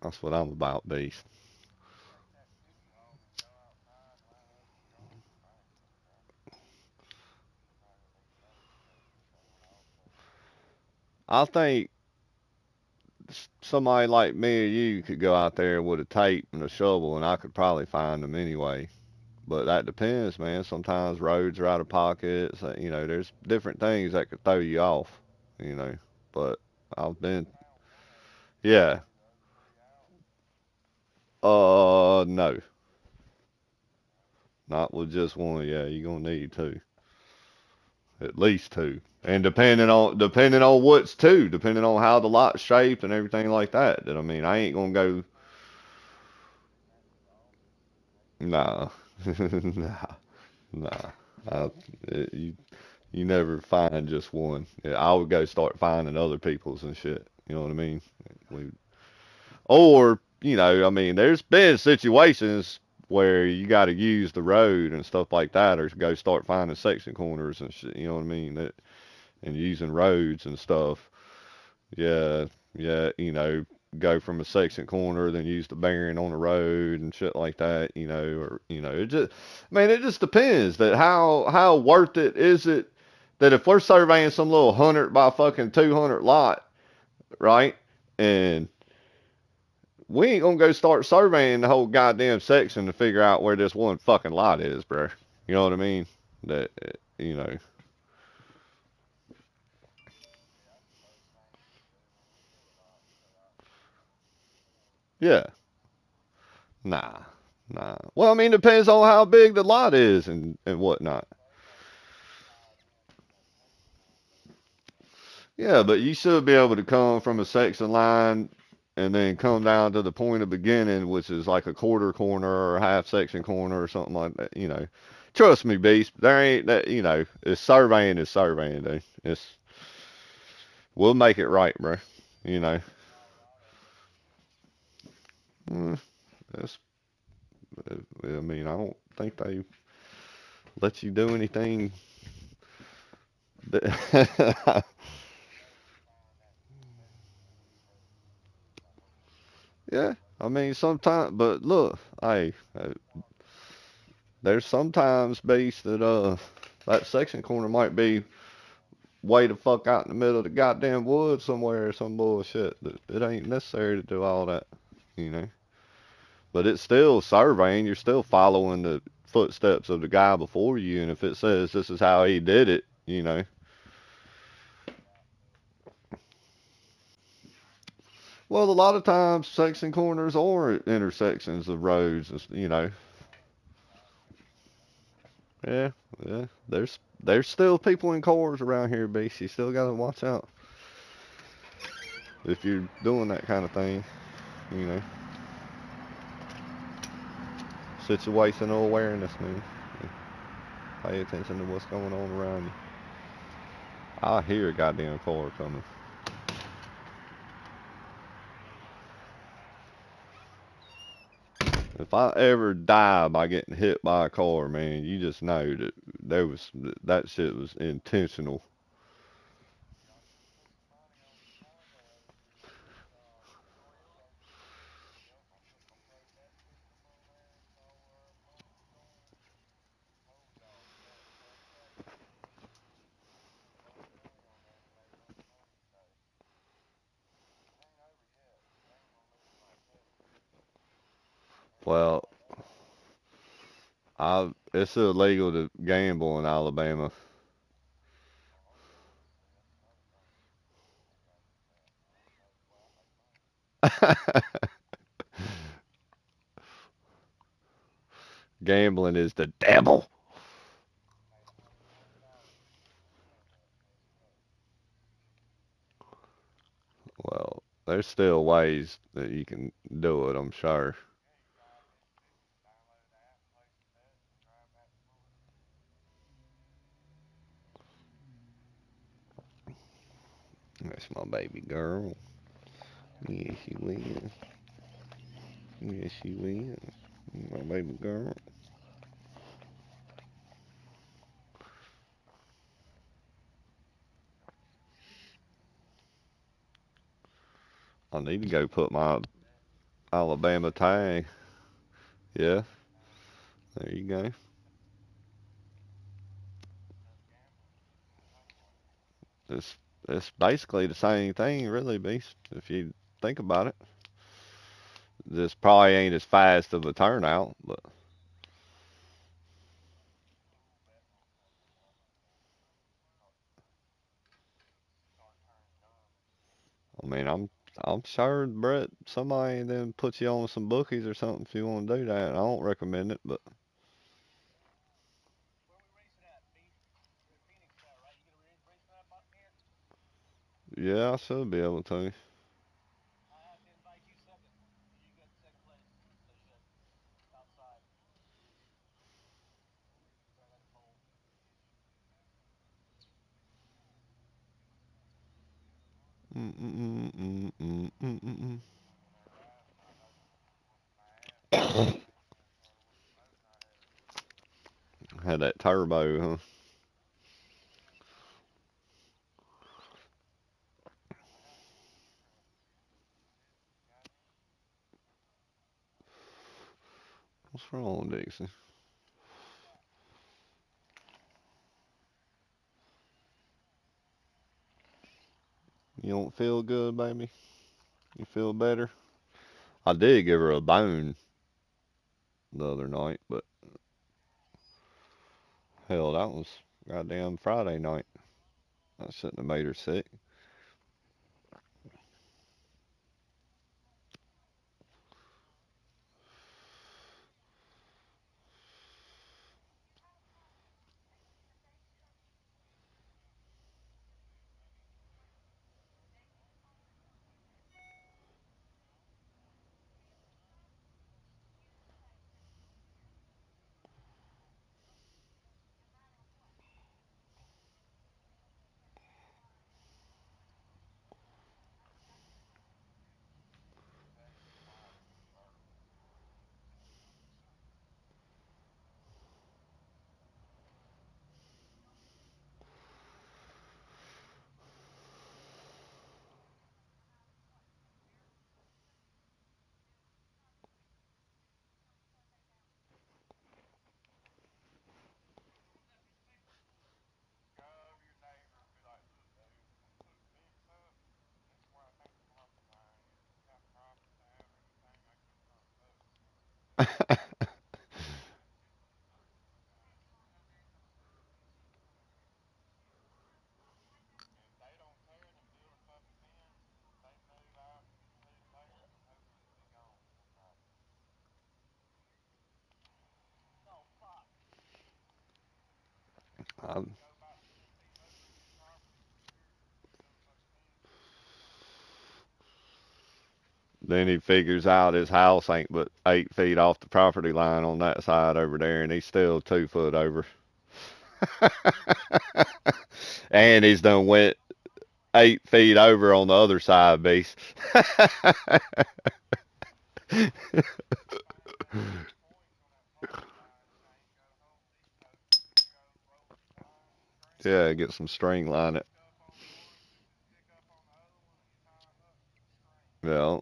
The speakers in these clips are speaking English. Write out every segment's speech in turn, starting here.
That's what I'm about, beast. I think somebody like me or you could go out there with a tape and a shovel, and I could probably find them anyway. But that depends, man. Sometimes roads are out of pocket. So, there's different things that could throw you off. You know, but I've been, yeah. No, not with just one. Yeah, you're gonna need two, at least two. And depending on what's two, depending on how the lot's shaped and everything like that. That I mean, I ain't gonna go. Nah, nah, nah. I, you you never find just one. Yeah, I would go start finding other people's and shit. You know what I mean? We, or I mean, there's been situations where you got to use the road and stuff like that, or go start finding section corners and shit. You know what I mean? That and using roads and stuff. Yeah, yeah. Go from a section corner, then use the bearing on the road and shit like that. Or it just, man, it just depends that how worth it is it that if we're surveying some little 100 by fucking 200 lot, right? And we ain't gonna go start surveying the whole goddamn section to figure out where this one fucking lot is, bro. You know what I mean? That you know, yeah, nah, nah. Well, I mean, depends on how big the lot is and whatnot. Yeah, but you should be able to come from a section line and then come down to the point of beginning, which is like a quarter corner or a half section corner or something like that. Trust me, beast. There ain't that. It's surveying is surveying, dude. We'll make it right, bro. You know. Mm, That's, I mean, I don't think they let you do anything. That, yeah, I mean, sometimes, but look, hey, there's sometimes, beast, that section corner might be way the fuck out in the middle of the goddamn woods somewhere or some bullshit. It ain't necessary to do all that, you know. But it's still surveying. You're still following the footsteps of the guy before you, and if it says this is how he did it, Well, a lot of times section corners are intersections of roads. Yeah, yeah. There's still people in cars around here, beast. You still gotta watch out if you're doing that kind of thing. You know, situational awareness, man. Pay attention to what's going on around you. I hear a goddamn car coming. If I ever die by getting hit by a car, man, you just know that that shit was intentional. Well, it's illegal to gamble in Alabama. Gambling is the devil. Well, there's still ways that you can do it, I'm sure. That's my baby girl. Yes, she will. Yes, she will. My baby girl. I need to go put my Alabama tang. Yeah, there you go. It's it's basically the same thing, really, Beast. If you think about it, this probably ain't as fast of a turnout, but I mean, I'm sure, Brett, somebody then put you on some bookies or something if you want to do that. I don't recommend it, but yeah, I should be able to. Mm-mm-mm-mm-mm-mm-mm. Had that turbo, huh? What's wrong, Dixie? You don't feel good, baby? You feel better? I did give her a bone the other night, but hell, that was goddamn Friday night. I shouldn't have made her sick. I, then he figures out his house ain't but 8 feet off the property line on that side over there, and he's still 2 foot over. And he's done went 8 feet over on the other side, beast. Yeah, get some string line it. Yeah,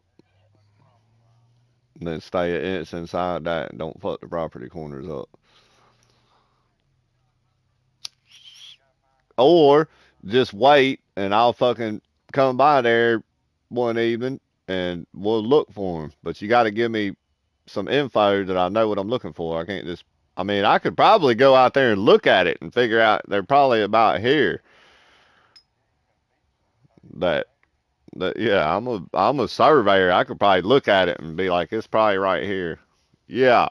and then stay an inch inside that and don't fuck the property corners up. Or just wait and I'll fucking come by there one evening and we'll look for him. But you got to give me some info that I know what I'm looking for. I can't just. I mean, I could probably go out there and look at it and figure out they're probably about here. That yeah, I'm a surveyor. I could probably look at it and be like, it's probably right here. Yeah,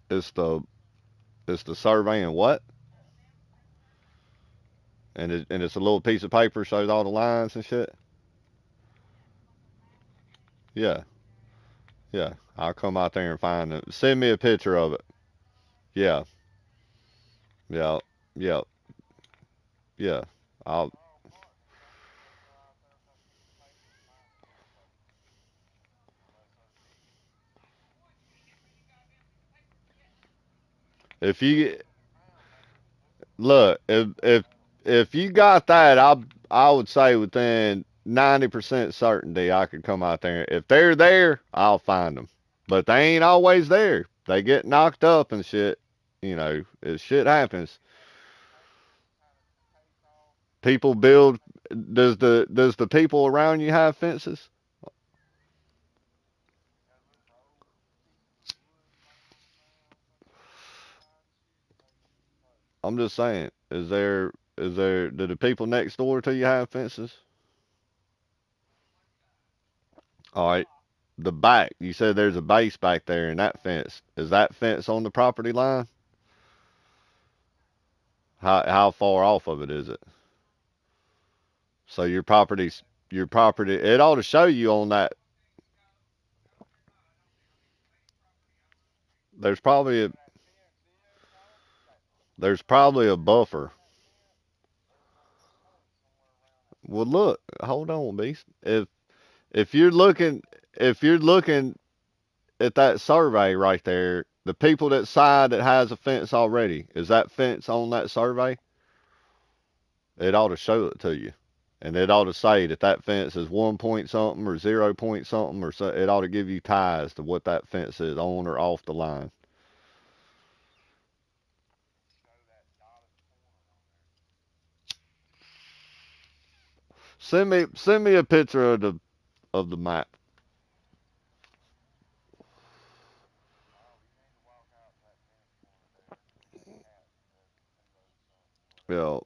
it's the it's the surveying what? And it's a little piece of paper shows all the lines and shit. Yeah, yeah. I'll come out there and find it. Send me a picture of it. Yeah, yeah, yeah, yeah. I'll if you look if you got that, I would say within. 90% certainty I could come out there. If they're there, I'll find them. But they ain't always there. They get knocked up and shit. You know, shit happens. People build. Does the people around you have fences? I'm just saying. Is there do the people next door to you have fences? All right. The back. You said there's a base back there in that fence. Is that fence on the property line? How far off of it is it? So your property. It ought to show you on that. There's probably a there's probably a buffer. Well, look. Hold on, beast. If you're looking if you're looking at that survey right there, the people that side that has a fence already, is that fence on that survey? It ought to show it to you. And it ought to say that that fence is 1 point something or 0 point something or so. It ought to give you ties to what that fence is on or off the line. Send me a picture of the map. Yeah,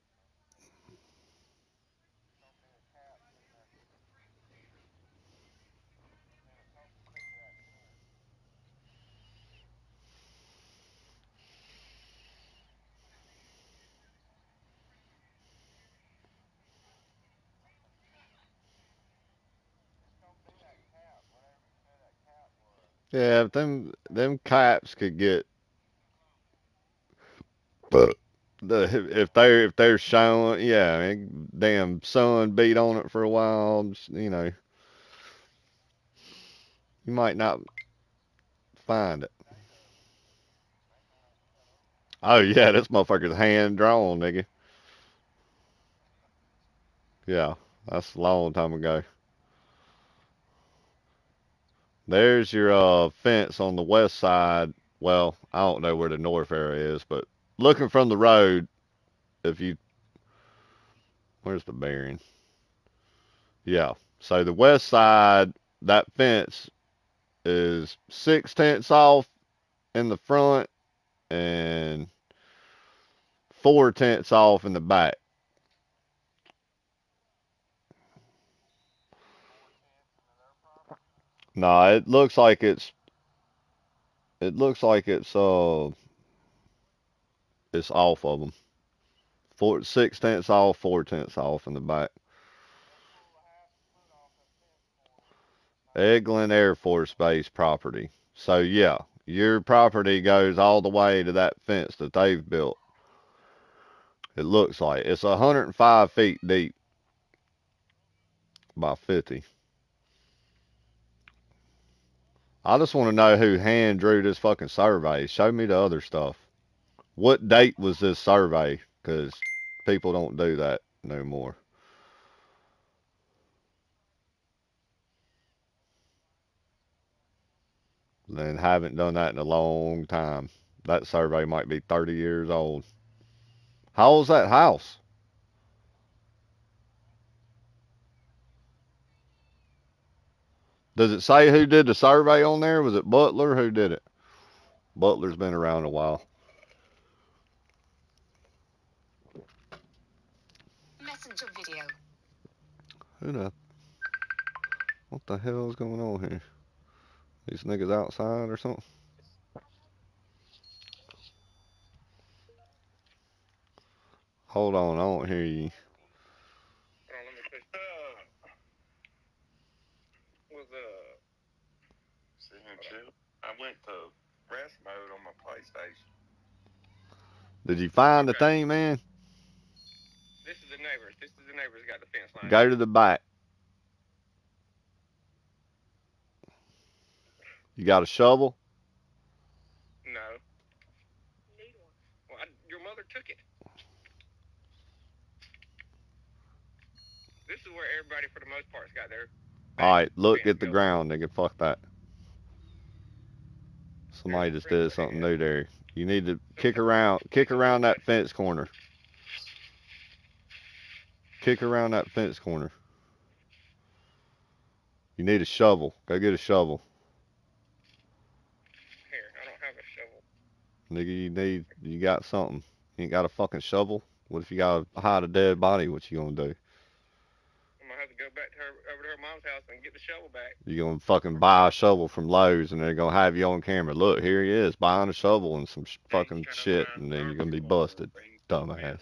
yeah. Them caps could get, but if they're showing, yeah, I mean, damn sun beat on it for a while. You might not find it. Oh yeah, this motherfucker's hand drawn, nigga. Yeah, that's a long time ago. There's your fence on the west side. Well, I don't know where the north area is, but looking from the road, if you where's the bearing? Yeah. So the west side, that fence is 6 tenths off in the front and 4 tenths off in the back. No, it looks like it's off of them. 6 tenths off, 4 tenths off in the back. Eglin Air Force Base property. So yeah, your property goes all the way to that fence that they've built. It looks like it's 105 feet deep by 50. I just want to know who hand drew this fucking survey. Show me the other stuff. What date was this survey? Because people don't do that no more. And haven't done that in a long time. That survey might be 30 years old. How old's that house? Does it say who did the survey on there? Was it Butler? Who did it? Butler's been around a while. Messenger video. Who the? What the hell is going on here? These niggas outside or something? Hold on, I don't hear you. Did you find the thing, man? Go to the back. You got a shovel? where everybody for the most part's got their All back right, look fence at the built up. ground, nigga. Fuck that. There's Somebody a just fence did something ahead. new there. You need to kick Somebody around that just fence corner. Kick around that fence corner. You need a shovel. Go get a shovel. here. I don't have a shovel. Nigga, you got something. You ain't got a fucking shovel? What if you gotta hide a dead body? What you gonna do? I'm gonna have to go back to her over to her mom's house and get the shovel back. You gonna fucking buy a shovel from Lowe's and they're gonna have you on camera. Look, here he is buying a shovel and some fucking shit, and then you're gonna be busted, dumbass.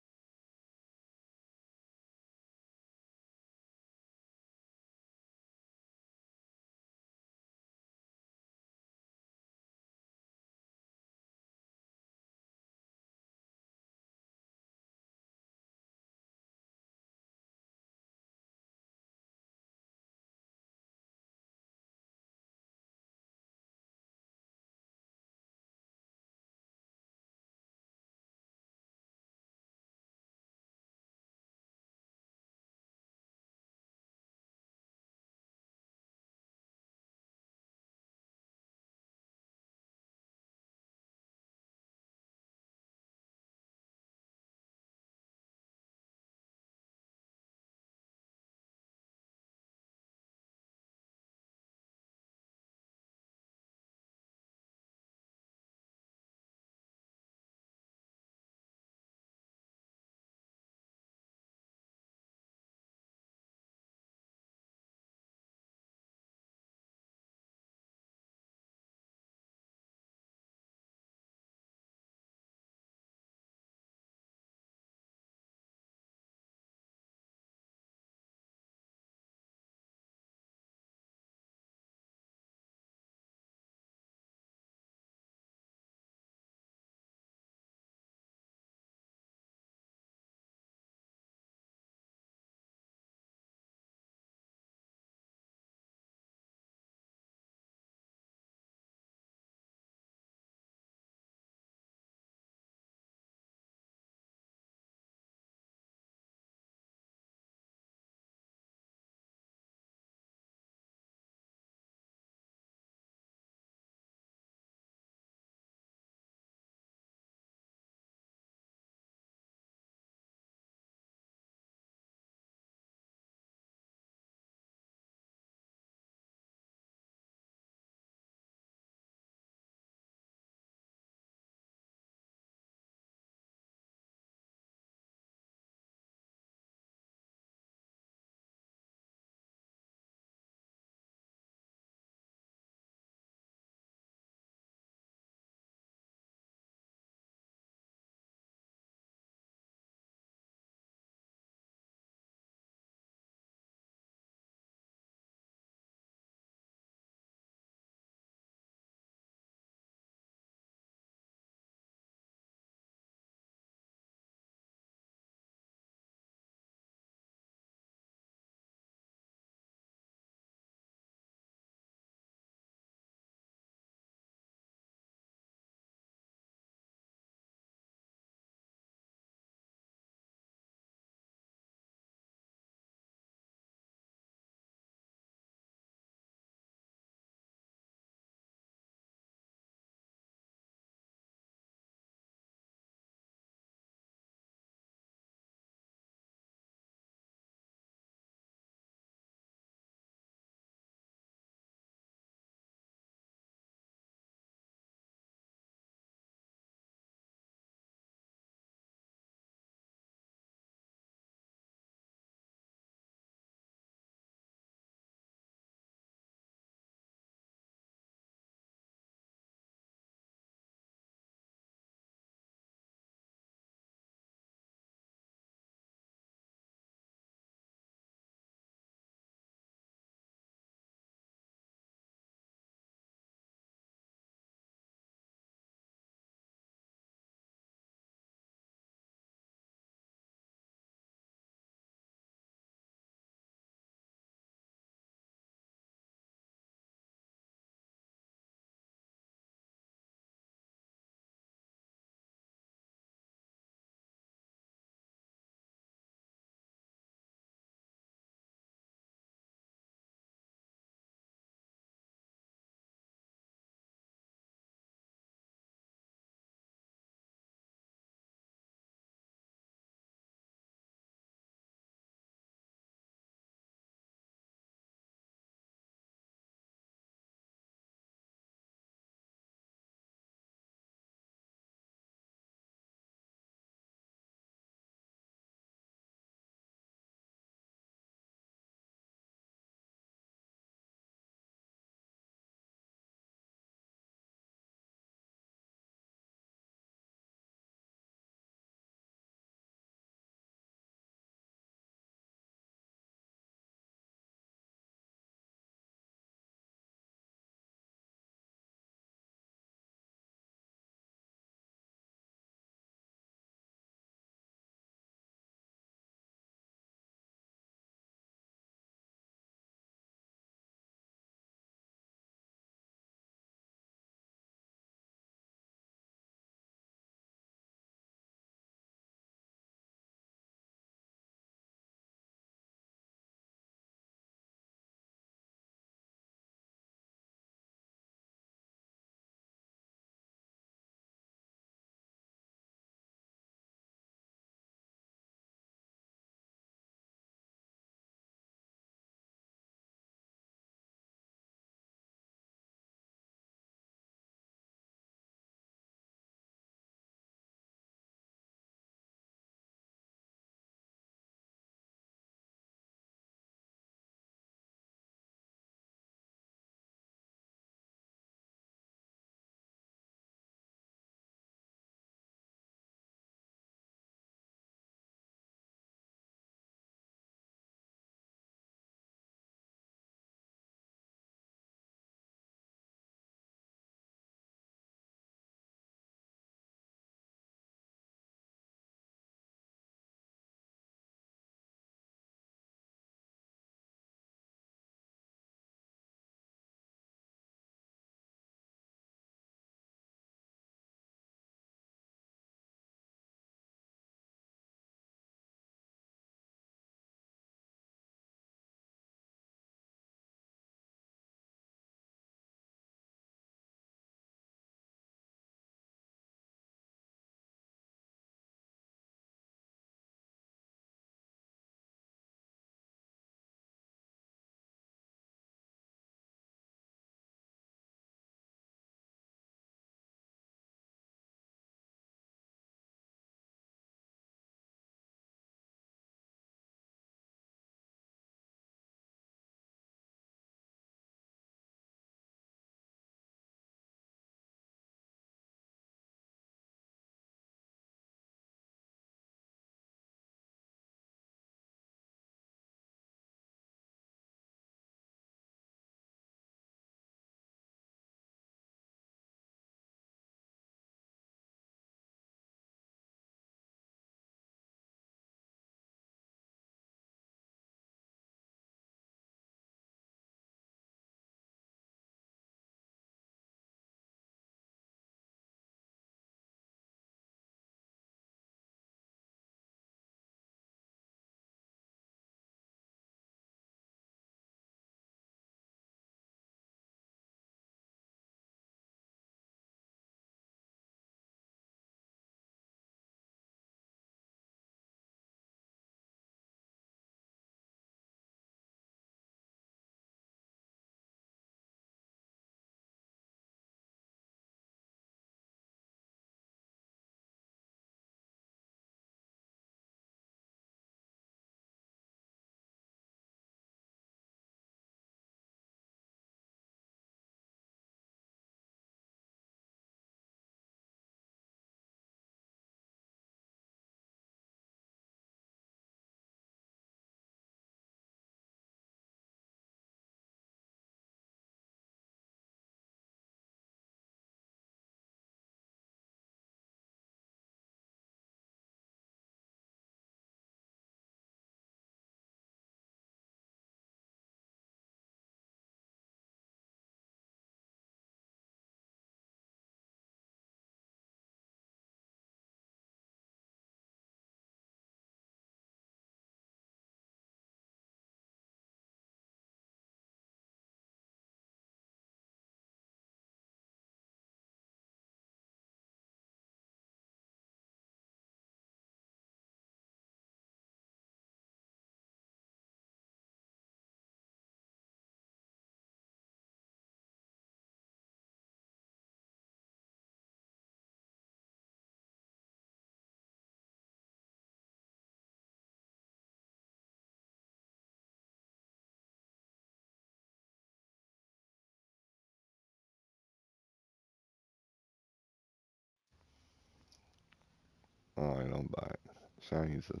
Alright, I'm back. Shane's a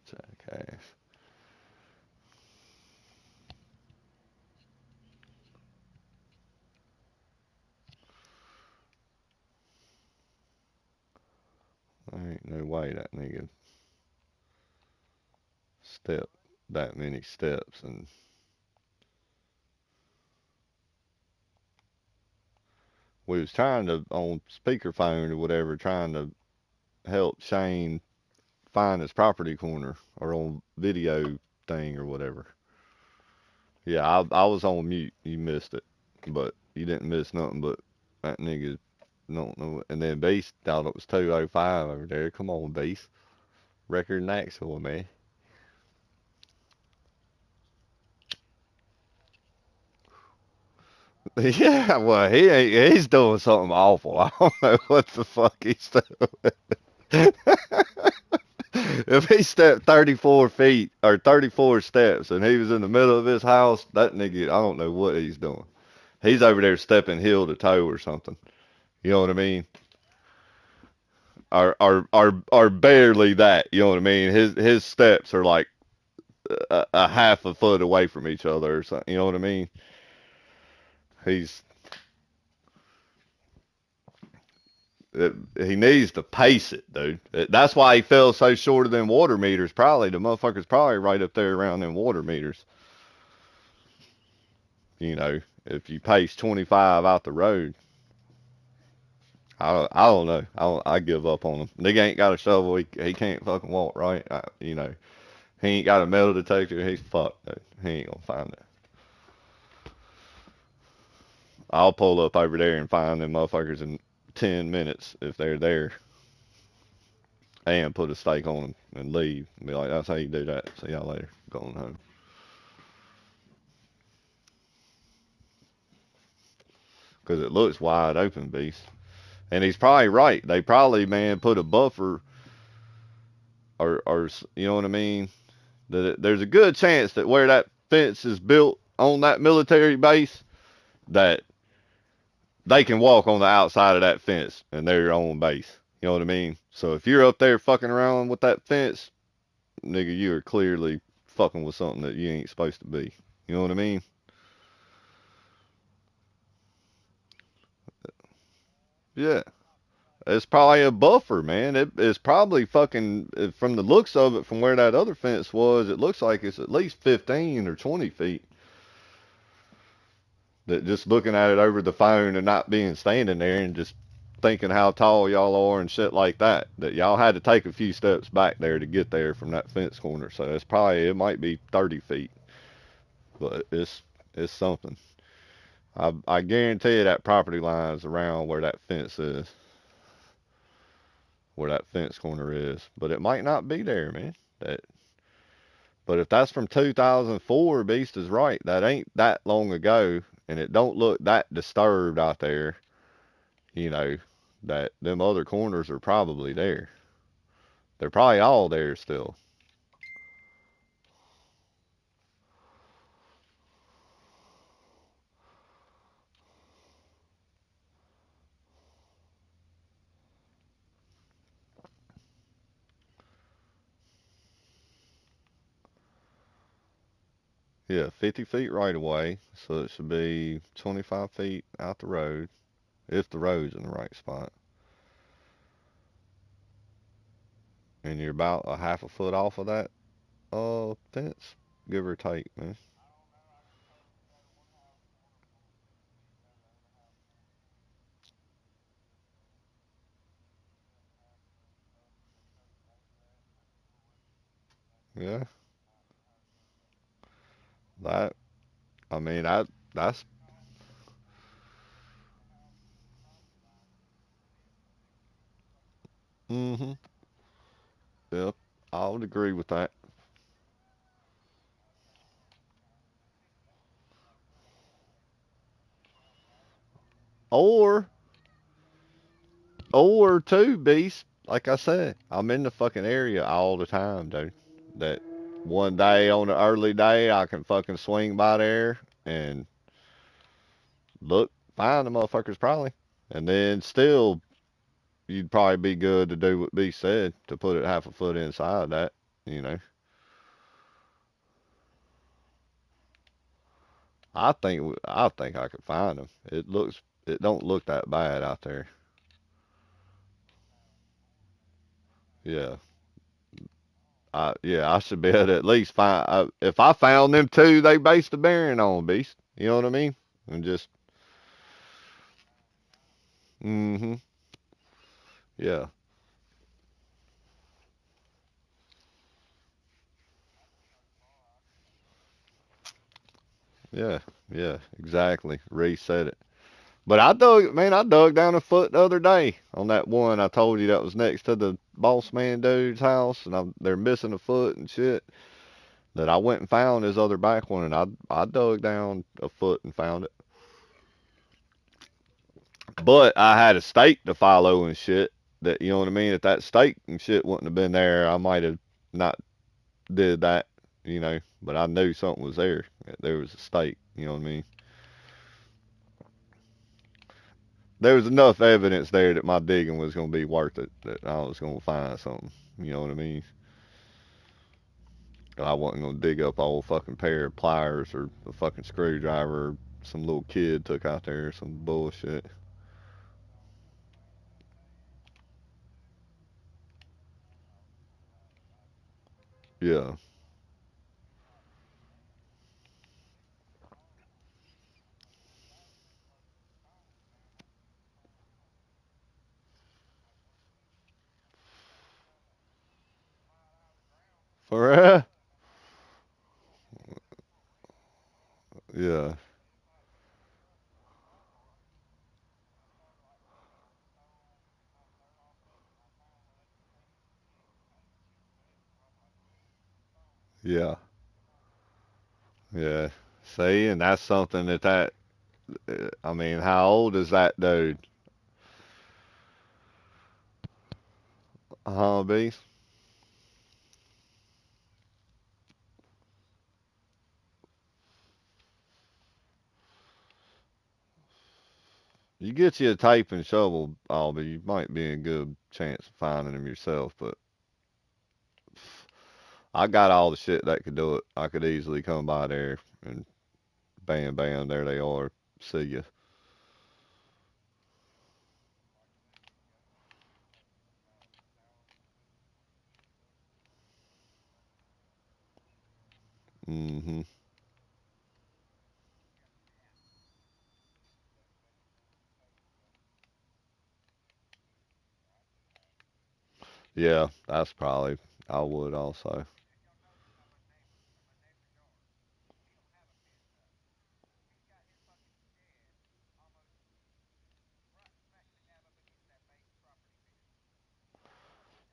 jackass. There ain't no way that nigga stepped that many steps and we was trying to on speakerphone or whatever, trying to help Shane find his property corner or on video thing or whatever. Yeah, I was on mute. You missed it, but you didn't miss nothing. But that nigga don't know. And then Beast thought it was 205 over there. Come on, Beast. Record and actual, man. Yeah, well, he ain't. He's doing something awful. I don't know what the fuck he's doing. If he stepped 34 feet or 34 steps and he was in the middle of his house, that nigga, I don't know what he's doing. He's over there stepping heel to toe or something. You know what I mean? Are barely that. You know what I mean? His steps are like a half a foot away from each other or something. You know what I mean? He's he needs to pace it, dude. That's why he fell so short of them water meters. Probably the motherfucker's probably right up there around them water meters. You know, if you pace 25 out the road, I don't know. I give up on him. Nigga ain't got a shovel. He can't fucking walk right. You know, he ain't got a metal detector. He's fucked, dude. He ain't gonna find it. I'll pull up over there and find them motherfuckers in 10 minutes if they're there and put a stake on them and leave and be like, that's how you do that. See y'all later. Going home. Because it looks wide open, beast. And he's probably right. They probably, man, put a buffer or you know what I mean? There's a good chance that where that fence is built on that military base, that they can walk on the outside of that fence and they're on base. You know what I mean? So if you're up there fucking around with that fence, nigga, you are clearly fucking with something that you ain't supposed to be. You know what I mean? Yeah. It's probably a buffer, man. It's probably fucking, from the looks of it, from where that other fence was, it looks like it's at least 15 or 20 feet. That just looking at it over the phone and not being standing there and just thinking how tall y'all are and shit like that. That y'all had to take a few steps back there to get there from that fence corner. So it's probably, it might be 30 feet, but it's something. I guarantee you that property line is around where that fence is, where that fence corner is. But it might not be there, man. That, but if that's from 2004, Beast is right. That ain't that long ago, and it don't look that disturbed out there. You know, that them other corners are probably there. They're probably all there still. Yeah, 50 feet right away, so it should be 25 feet out the road, if the road's in the right spot. And you're about a half a foot off of that fence, give or take, man. Yeah, that, I mean, that's, mm-hmm, yep, I would agree with that. Or, or two, Beast, like I said, I'm in the fucking area all the time, dude. That one day on an early day, I can fucking swing by there and look, find the motherfuckers probably. And then still you'd probably be good to do what B said to put it half a foot inside that. You know, I think I could find them. It don't look that bad out there. Yeah, I should be able to at least find. If I found them two, they based the bearing on beast. You know what I mean? And just mm-hmm. Yeah, yeah, yeah. Exactly. Reset it. But I dug down a foot the other day on that one I told you that was next to the boss man dude's house, and they're missing a foot and shit. That I went and found his other back one, and I dug down a foot and found it. But I had a stake to follow and shit. That you know what I mean. If that stake and shit wouldn't have been there, I might have not did that. You know, but I knew something was there. There was a stake. You know what I mean. There was enough evidence there that my digging was going to be worth it. That I was going to find something. You know what I mean. I wasn't going to dig up a whole fucking pair of pliers or a fucking screwdriver some little kid took out there or some bullshit. Yeah. For real? Yeah. Yeah. Yeah. See, and that's something I mean, how old is that dude? Beast? You get you a tape and shovel, Albie, you might be in good chance of finding him yourself, but I got all the shit that could do it. I could easily come by there and bam, bam, there they are. See ya. Hmm. Yeah, that's probably, I would also.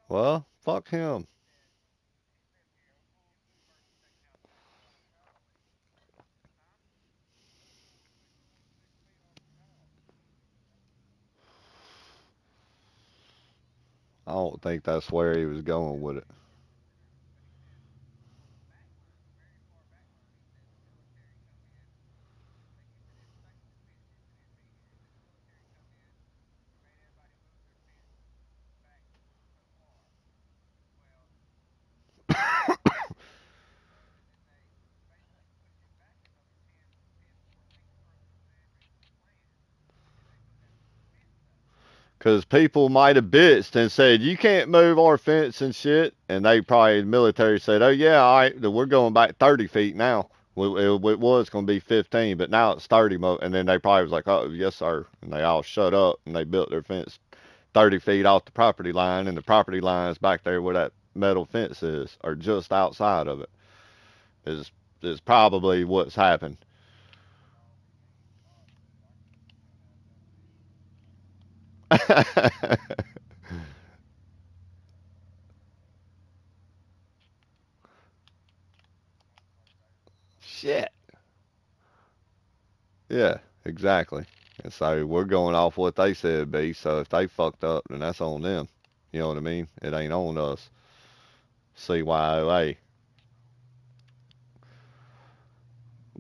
Well, fuck him. I don't think that's where he was going with it. Because people might have bitched and said, you can't move our fence and shit. And they probably, the military said, oh, yeah, all right, we're going back 30 feet now. It was going to be 15, but now it's 30. And then they probably was like, oh, yes, sir. And they all shut up and they built their fence 30 feet off the property line. And the property line is back there where that metal fence is, or just outside of it, is, is probably what's happened. Shit. Yeah, exactly. And so we're going off what they said be. So if they fucked up, then that's on them. You know what I mean? It ain't on us. CYOA.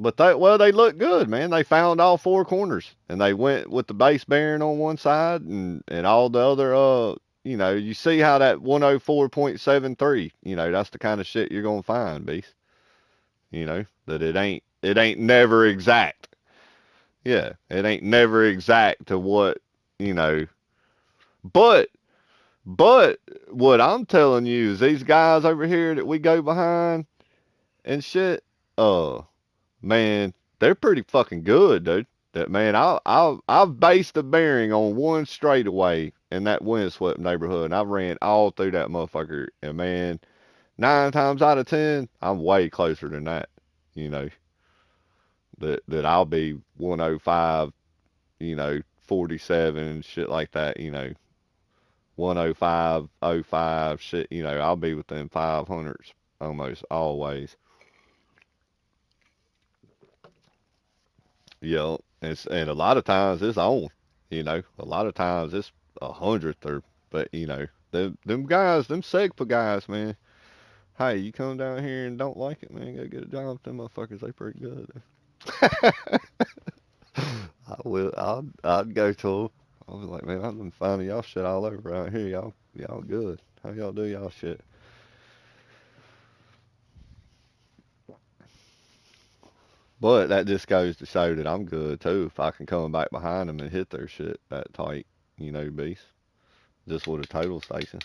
But they look good, man. They found all four corners, and they went with the base bearing on one side, and all the other. You see how that 104.73. That's the kind of shit you're gonna find, beast. That it ain't never exact. Yeah, it ain't never exact to what you know. But but what I'm telling you is these guys over here that we go behind and shit. Man, they're pretty fucking good, dude. That man, I've based the bearing on one straightaway in that windswept neighborhood, and I ran all through that motherfucker. And man, 9 times out of 10, I'm way closer than that. You know that I'll be 105, 47 and shit like that. 105, oh 05, shit. I'll be within 500s almost always. And a lot of times it's on. A lot of times it's 100th or, but them guys, them Segpa guys, man. Hey, you come down here and don't like it, man. Go get a job with them motherfuckers. They pretty good. I will. I'll go to them. I'll be like, man, I've been finding y'all shit all over out here. Y'all good. How y'all do y'all shit? But that just goes to show that I'm good too. If I can come back behind them and hit their shit that tight, beast. Just with a total station.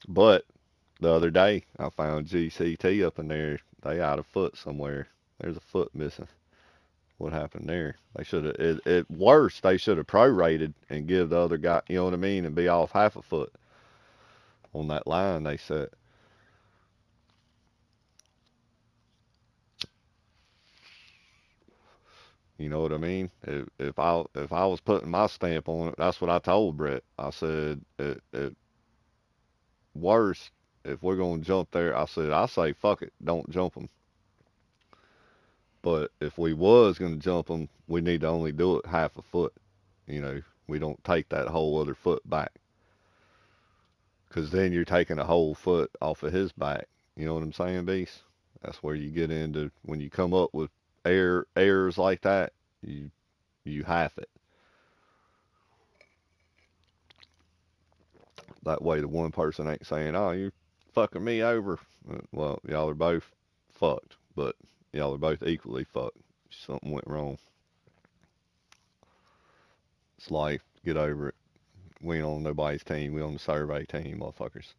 But the other day, I found GCT up in there. They out a foot somewhere. There's a foot missing. What happened there? They should have. At worst, they should have prorated and give the other guy. You know what I mean? And be off half a foot on that line they set. You know what I mean? If I was putting my stamp on it, that's what I told Brett. I said at worst, if we're gonna jump there, I say fuck it, don't jump them. But if we was gonna jump them, we need to only do it half a foot. We don't take that whole other foot back, because then you're taking a whole foot off of his back. You know what I'm saying, Beast? That's where you get into when you come up with errors like that. You half it. That way, the one person ain't saying, "Oh, you're fucking me over." Well, y'all are both fucked, but y'all are both equally fucked. Something went wrong. It's life. Get over it. We ain't on nobody's team. We on the survey team, motherfuckers.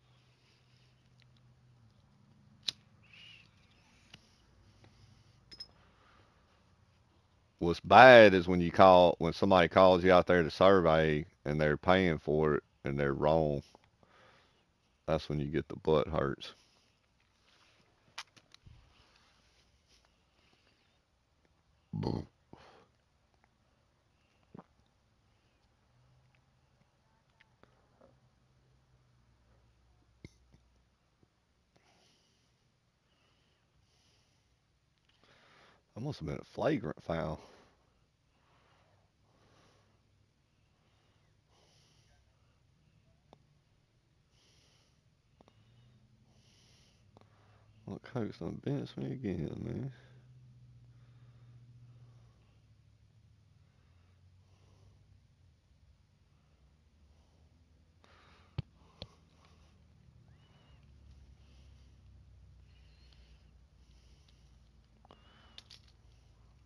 What's bad is when somebody calls you out there to survey and they're paying for it and they're wrong. That's when you get the butt hurts. That must have been a flagrant foul. Look, Coach done benched me again, man.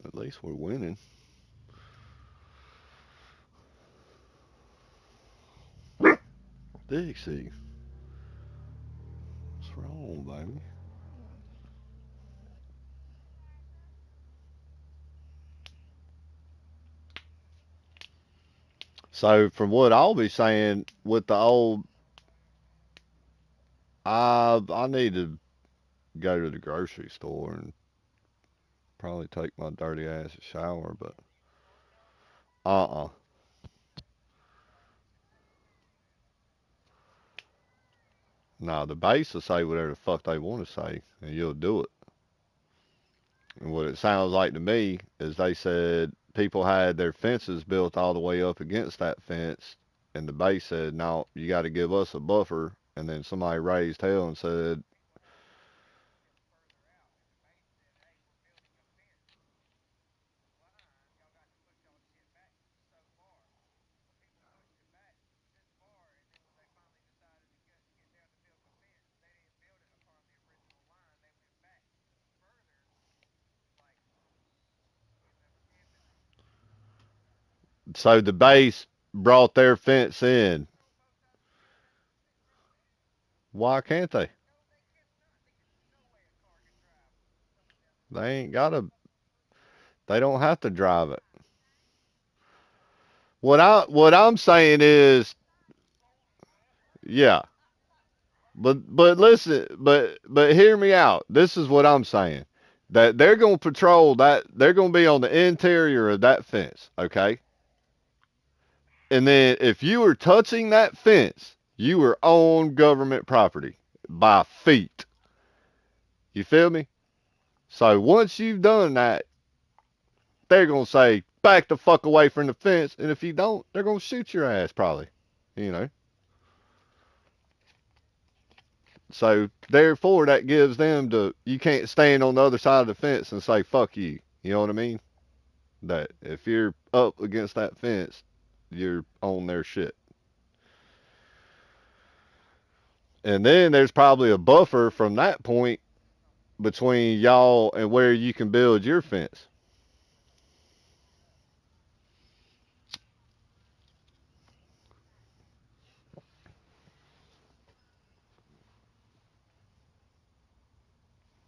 At least we're winning. Dixie, what's wrong, baby? So from what I'll be saying with the old, I need to go to the grocery store and probably take my dirty ass a shower, but uh. Now the base will say whatever the fuck they want to say, and you'll do it. And what it sounds like to me is they said people had their fences built all the way up against that fence, and the base said, "No, you got to give us a buffer." And then somebody raised hell and said, So the base brought their fence in. Why can't they? They ain't gotta. They don't have to drive it. What I'm saying is, yeah. But listen, but hear me out. This is what I'm saying. That they're gonna patrol that. They're gonna be on the interior of that fence. Okay. And then if you were touching that fence, you were on government property by feet. You feel me? So once you've done that, they're gonna say back the fuck away from the fence, and if you don't, they're gonna shoot your ass probably. You know. So therefore, that gives them the you can't stand on the other side of the fence and say fuck you. You know what I mean? That if you're up against that fence, you're on their shit. And then there's probably a buffer from that point between y'all and where you can build your fence.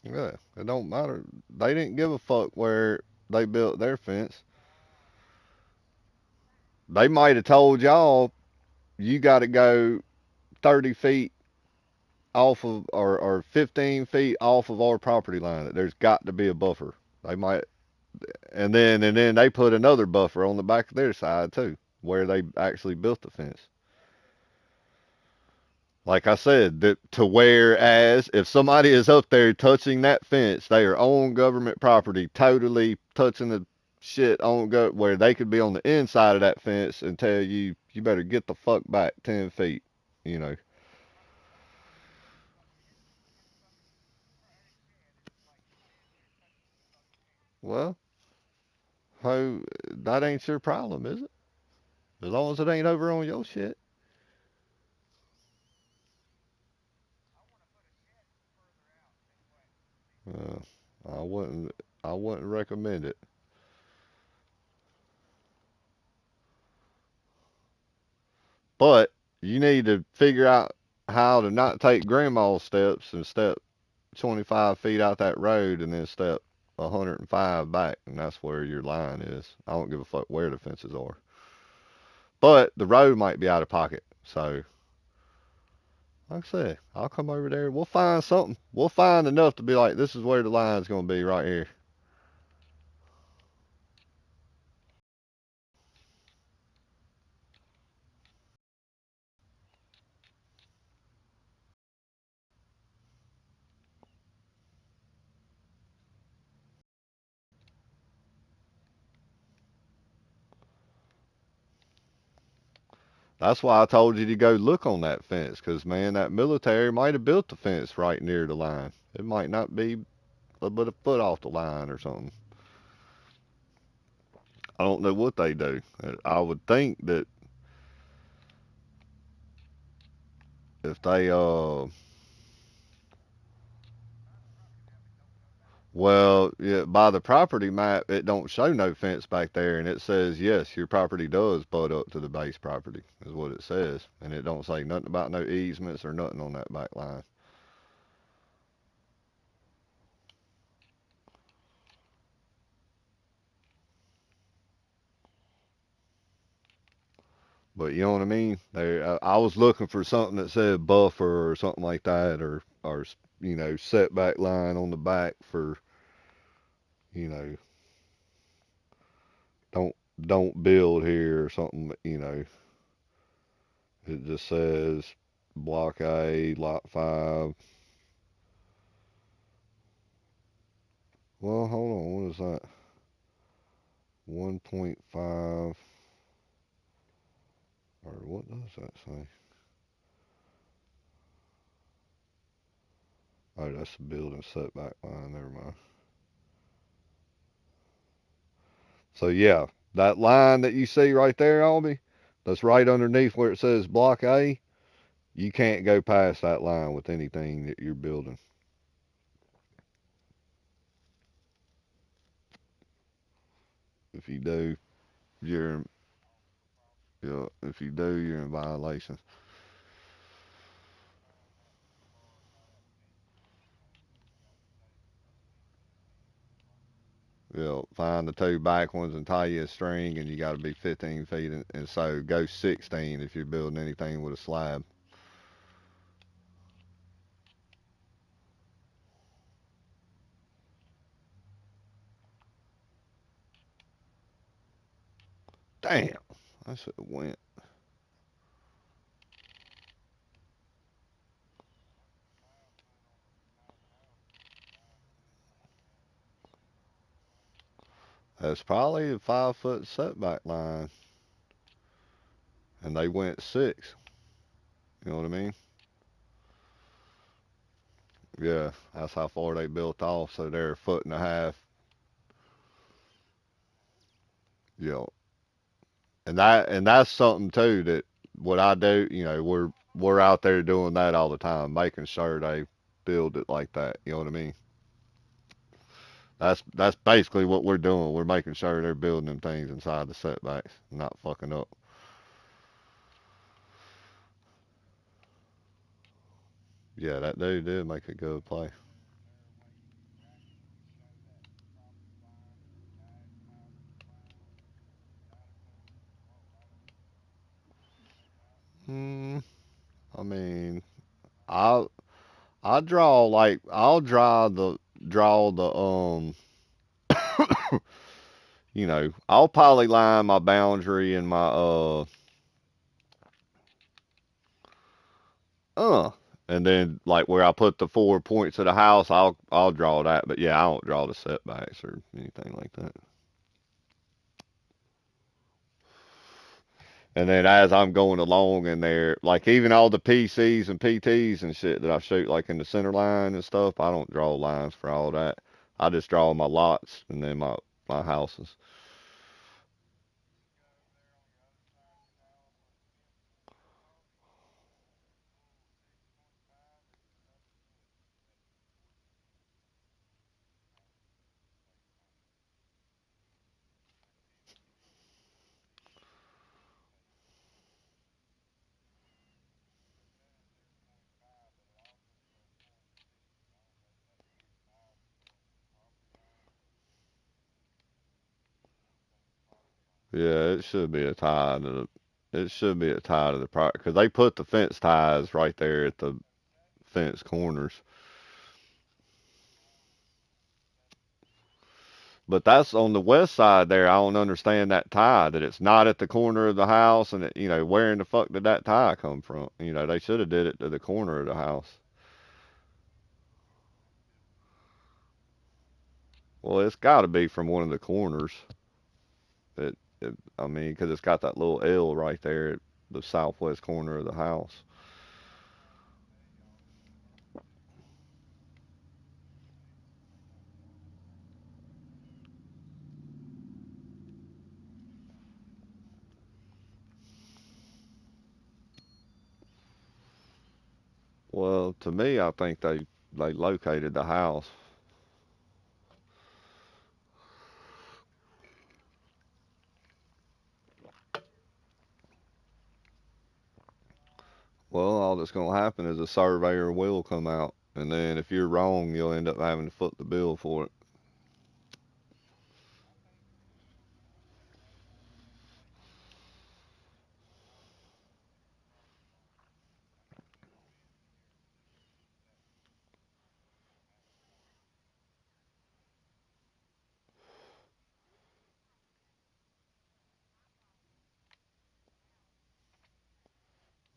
Yeah, it don't matter. They didn't give a fuck where they built their fence. They might have told y'all you got to go 30 feet off of or 15 feet off of our property line. That there's got to be a buffer. They might, and then they put another buffer on the back of their side too, where they actually built the fence. Like I said, that to whereas if somebody is up there touching that fence, they are on government property, totally touching the shit on where they could be on the inside of that fence and tell you you better get the fuck back 10 feet. You know. Well, how that ain't your problem, is it? As long as it ain't over on your shit. Uh, I wouldn't. I wouldn't recommend it. But you need to figure out how to not take grandma's steps and step 25 feet out that road and then step 105 back, and that's where your line is. I don't give a fuck where the fences are. But the road might be out of pocket. So, like I said, I'll come over there. We'll find something. We'll find enough to be like, this is where the line's going to be right here. That's why I told you to go look on that fence, because, man, that military might have built the fence right near the line. It might not be but a foot off the line or something. I don't know what they do. I would think that if they well, yeah, by the property map, it don't show no fence back there, and it says yes, your property does butt up to the base property, is what it says, and it don't say nothing about no easements or nothing on that back line. But you know what I mean? There, I was looking for something that said buffer or something like that, or setback line on the back for you know don't don't build here or something. It just says Block A, Lot 5. Well, hold on. What is that? 1.5. Or what does that say? Oh, that's the building setback line. Never mind. So, yeah, that line that you see right there, Albie, that's right underneath where it says Block A, you can't go past that line with anything that you're building. If you do, you're Yeah, if you do, you're in violation. Yeah, find the two back ones and tie you a string, and you got to be 15 feet, and so go 16 if you're building anything with a slab. Damn, I should have went. That's probably a 5 foot setback line, and they went 6. You know what I mean? Yeah, that's how far they built off. So they're a foot and a half. You know, and that's something too that what I do. You know, we're out there doing that all the time, making sure they build it like that. You know what I mean? That's basically what we're doing. We're making sure they're building them things inside the setbacks, not fucking up. Yeah, that dude did make a good play. Hmm. I mean, I I draw like I'll draw the I'll polyline my boundary and my uh and then like where I put the 4 points of the house, I'll draw that. But yeah, I don't draw the setbacks or anything like that. And then as I'm going along in there, like even all the PCs and PTs and shit that I shoot like in the center line and stuff, I don't draw lines for all that. I just draw my lots and then my houses. Yeah, it should be a tie to the property because they put the fence ties right there at the fence corners. But that's on the west side there. I don't understand that tie that it's not at the corner of the house, and where in the fuck did that tie come from? They should have did it to the corner of the house. Well, it's got to be from one of the corners. I mean, because it's got that little L right there at the southwest corner of the house. Well, to me, I think they located the house. Well, all that's going to happen is a surveyor will come out, and then if you're wrong, you'll end up having to foot the bill for it.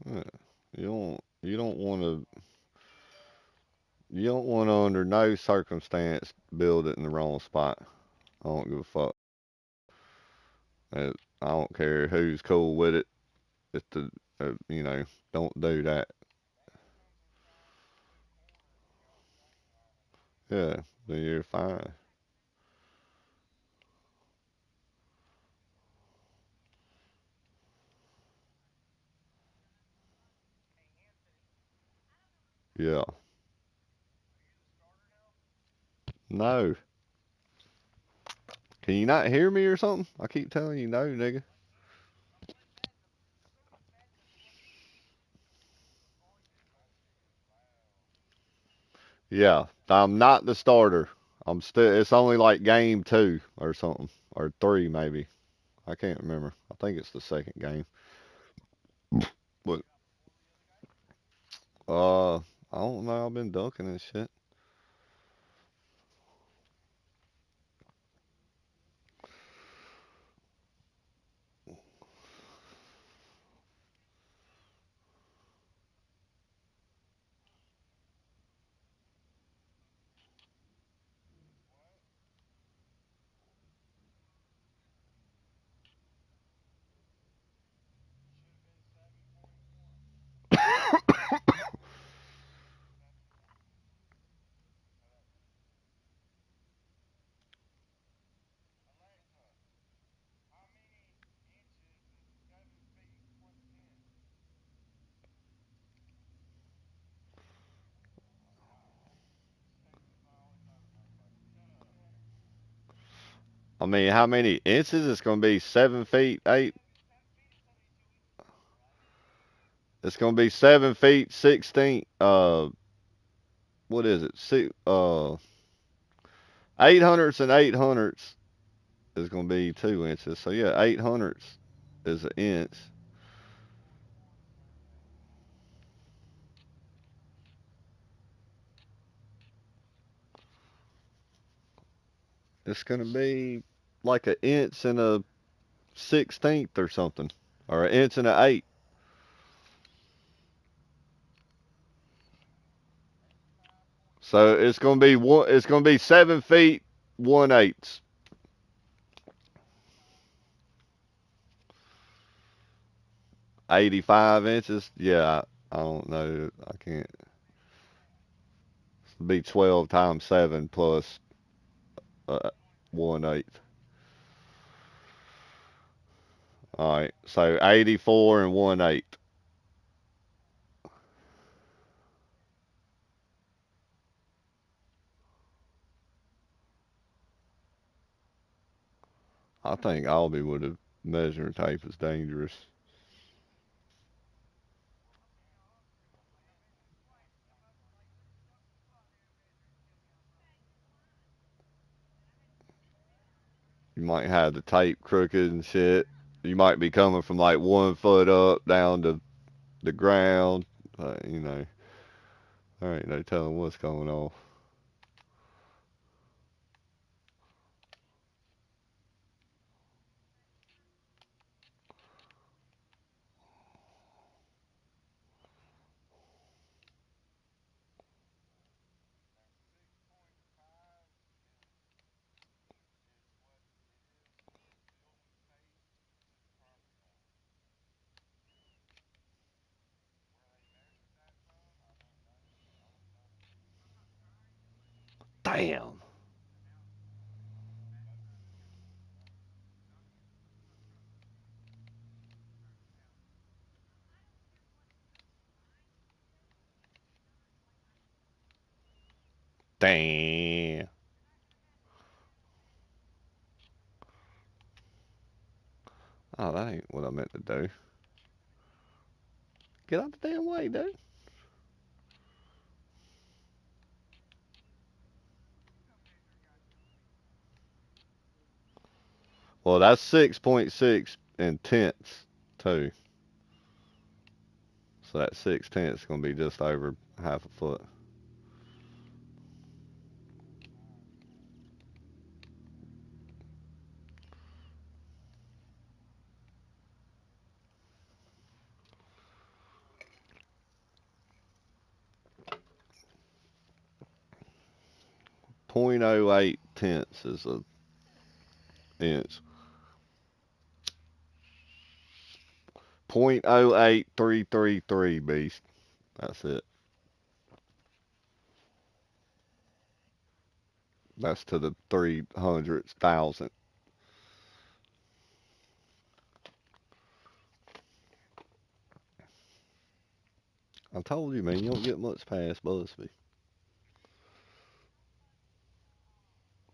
Yeah. You don't want to under no circumstance build it in the wrong spot. I don't give a fuck. I don't care who's cool with it. If the don't do that. Yeah, then you're fine. Yeah. No. Can you not hear me or something? I keep telling you no, nigga. Yeah, I'm not the starter. I'm still. It's only like game two or something, or three maybe. I can't remember. I think it's the second game. But I don't know. I've been dunking and shit. I mean, how many inches? It's gonna be 7 feet, eight. It's gonna be 7 feet 16. What is it? 800s and 800s is gonna be 2 inches. So yeah, 800s is an inch. It's gonna be like an inch and a 16th or something, or an inch and an eighth. So it's gonna be one. It's gonna be 7 feet 1/8. 85 inches. Yeah, I don't know. I can't. It'll be 12 times 7 plus 1/8. All right. So 84 and 1/8. I think Albie would have measuring tape is dangerous. You might have the tape crooked and shit. You might be coming from like 1 foot up down to the ground. You know, there ain't no telling what's going on. 'Damn. Damn. Oh, that ain't what I meant to do. Get out the damn way, dude. Well, that's 6.6 in tenths, too. So that 6/10 is going to be just over half a foot. 0.08 tenths is an inch. 0.08333 beast. That's it. That's to the 300,000. I told you, man, you don't get much past Busby.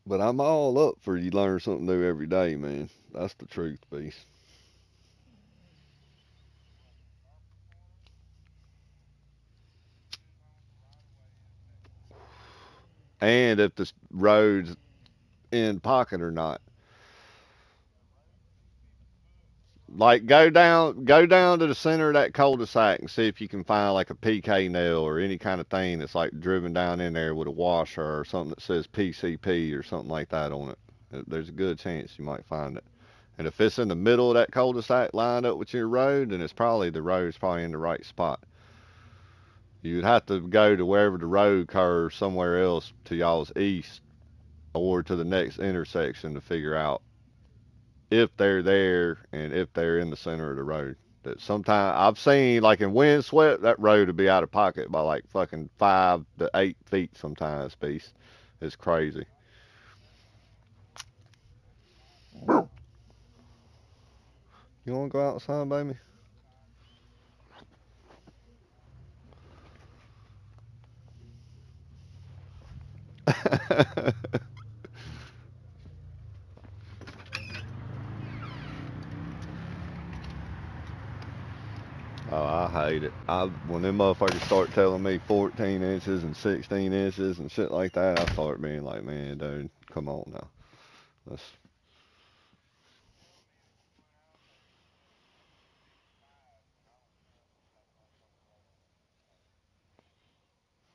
But I'm all up for you learn something new every day, man. That's the truth, beast. and if the road's in pocket or not. Like go down to the center of that cul-de-sac and see if you can find like a PK nail or any kind of thing that's like driven down in there with a washer or something that says PCP or something like that on it. There's a good chance you might find it. And if it's in the middle of that cul-de-sac lined up with your road, then the road's probably in the right spot. You'd have to go to wherever the road curves somewhere else to y'all's east or to the next intersection to figure out if they're there and if they're in the center of the road. That sometimes I've seen like in windswept, that road would be out of pocket by like fucking 5 to 8 feet sometimes, beast. It's crazy. You wanna go outside, baby? Oh, I hate it. When them motherfuckers start telling me 14 inches and 16 inches and shit like that, I start being like, man, dude, come on now. Let's,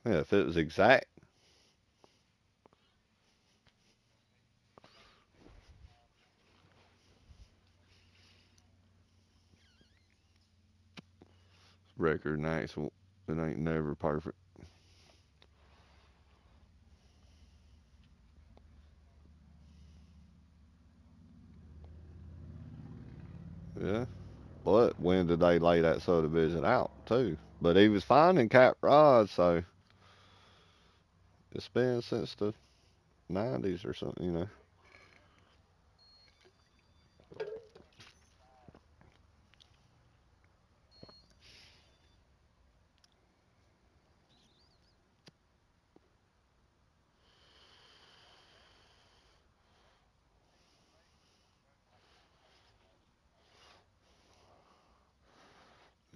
yeah, if it was exact, record nights, it ain't never perfect. Yeah. But when did they lay that subdivision out too? But he was finding Cap Rod, so it's been since the '90s or something.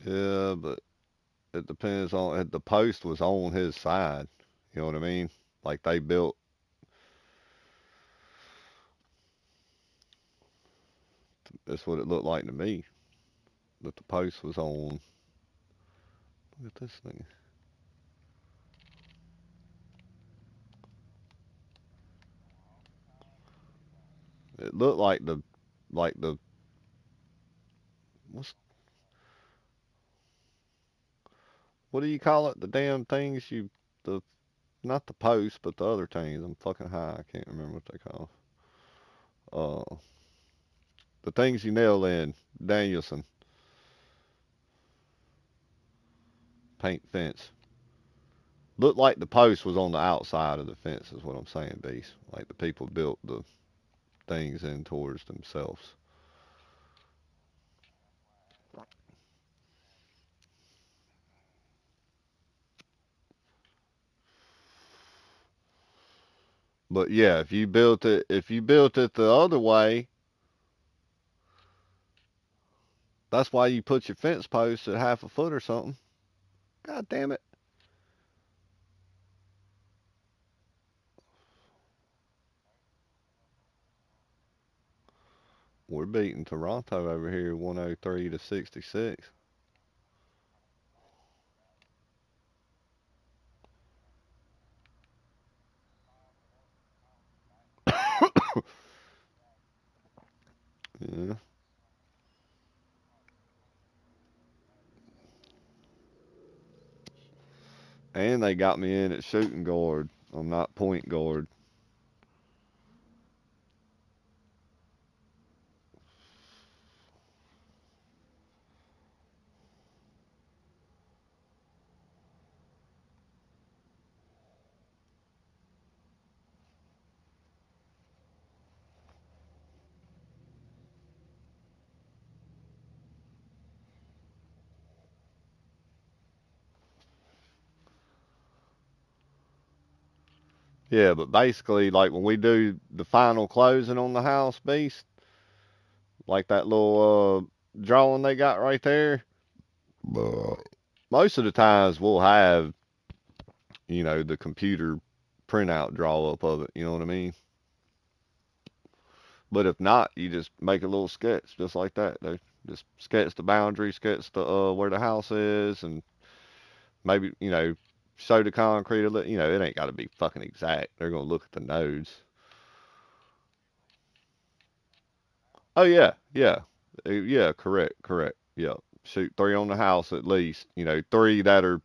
Yeah, but it depends on the post was on his side. You know what I mean? Like they built. That's what it looked like to me. That the post was on. Look at this thing. It looked like the what's what do you call it? The damn things the not the post, but the other things. I'm fucking high. I can't remember what they call. The things you nail in Danielson paint fence. Looked like the post was on the outside of the fence, is what I'm saying, Beast. Like the people built the things in towards themselves. But yeah, if you built it the other way, that's why you put your fence post at half a foot or something. God damn it. We're beating Toronto over here 103 to 66. Yeah. And they got me in at shooting guard. I'm not point guard. Yeah, but basically, like when we do the final closing on the house, Beast, like that little drawing they got right there, most of the times we'll have, the computer. printout draw up of it. You know what I mean? But if not, you just make a little sketch just like that. They just sketch the boundary, sketch the where the house is, and maybe show the concrete a little. It ain't got to be fucking exact. They're gonna look at the nodes. Oh yeah, yeah, yeah. Correct, correct. Yeah, shoot three on the house at least. Three that are.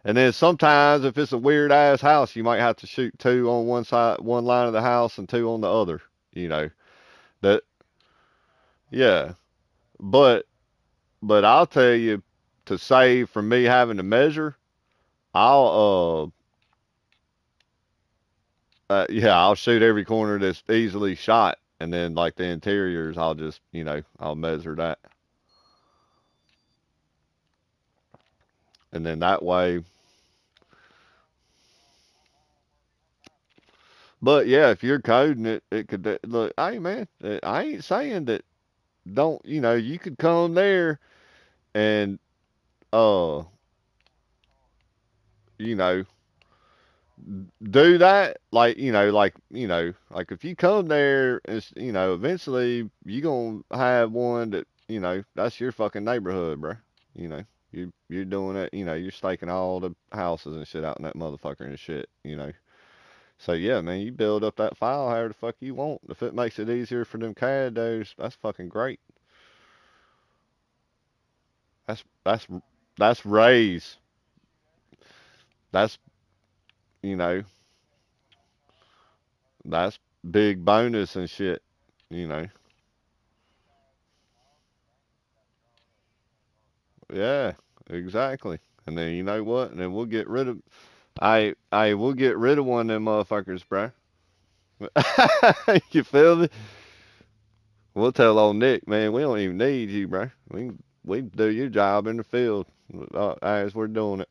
And then sometimes if it's a weird ass house, you might have to shoot two on one side, one line of the house, and two on the other. You know that. Yeah, but I'll tell you, to save from me having to measure, I'll yeah, I'll shoot every corner that's easily shot, and then like the interiors, I'll just I'll measure that, and then that way. But yeah, if you're coding it, it could look. Hey man, I ain't saying that don't. You could come there and uh, you know, do that. Like if you come there, it's eventually you gonna have one that that's your fucking neighborhood, bro. You know, you're doing it. You're staking all the houses and shit out in that motherfucker and shit. So yeah, man, you build up that file however the fuck you want. If it makes it easier for them CAD those, that's fucking great. That's raise. That's you know that's big bonus and shit. You know, yeah, exactly. And then you know what? And then we'll get rid of. We'll get rid of one of them motherfuckers, bro. You feel me? We'll tell old Nick, man, we don't even need you, bro. We do your job in the field as we're doing it.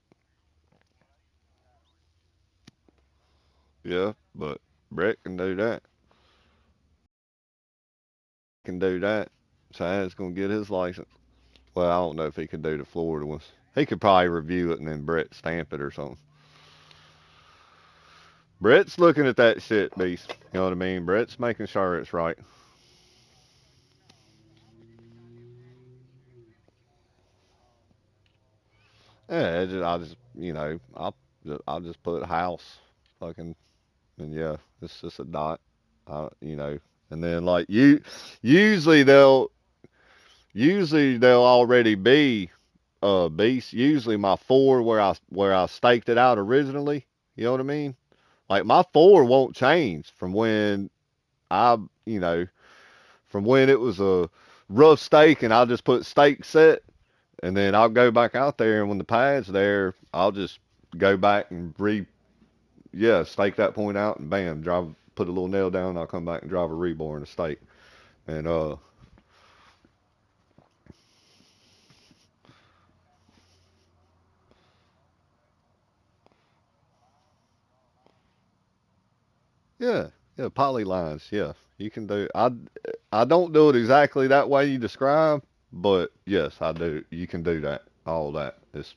Yeah, but Brett can do that. Can do that. Chad's gonna get his license. Well, I don't know if he could do the Florida ones. He could probably review it and then Brett stamp it or something. Brett's looking at that shit, beast. You know what I mean? Brett's making sure it's right. Yeah, I just I'll just put house, fucking, and yeah, it's just a dot. And then like usually they'll they'll already be beast. Usually my four where I staked it out originally. You know what I mean? Like my four won't change from when I from when it was a rough stake and I'll just put stake set and then I'll go back out there and when the pad's there, I'll just go back and stake that point out and bam, put a little nail down, I'll come back and drive a rebar and a stake. And yeah, yeah, poly lines, yeah. You can do I don't do it exactly that way you describe, but yes, I do. You can do that. All that. It's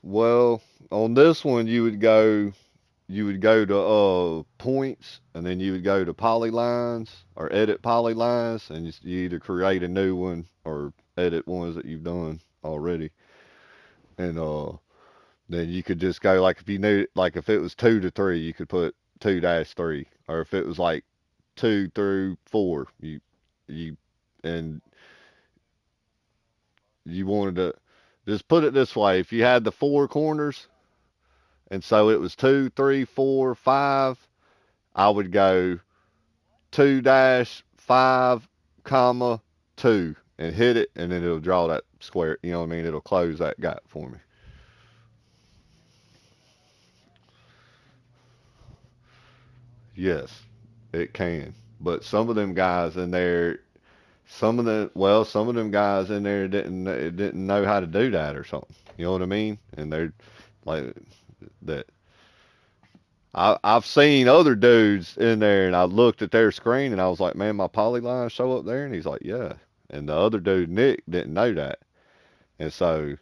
well, on this one you would go to points and then you would go to polylines or edit polylines and you either create a new one or edit ones that you've done already. And then you could just go like if you knew like if it was 2 to 3, you could put 2-3, or if it was like 2 through 4, you and you wanted to just put it this way: if you had the four corners, and so it was 2, 3, 4, 5, I would go 2-5, comma 2, and hit it, and then it'll draw that square. You know what I mean? It'll close that gap for me. Yes, it can. But some of them guys in there, some of them guys in there didn't know how to do that or something. You know what I mean? And they're like that. I've seen other dudes in there, and I looked at their screen, and I was like, man, my polylines show up there, and he's like, yeah. And the other dude, Nick, didn't know that, and so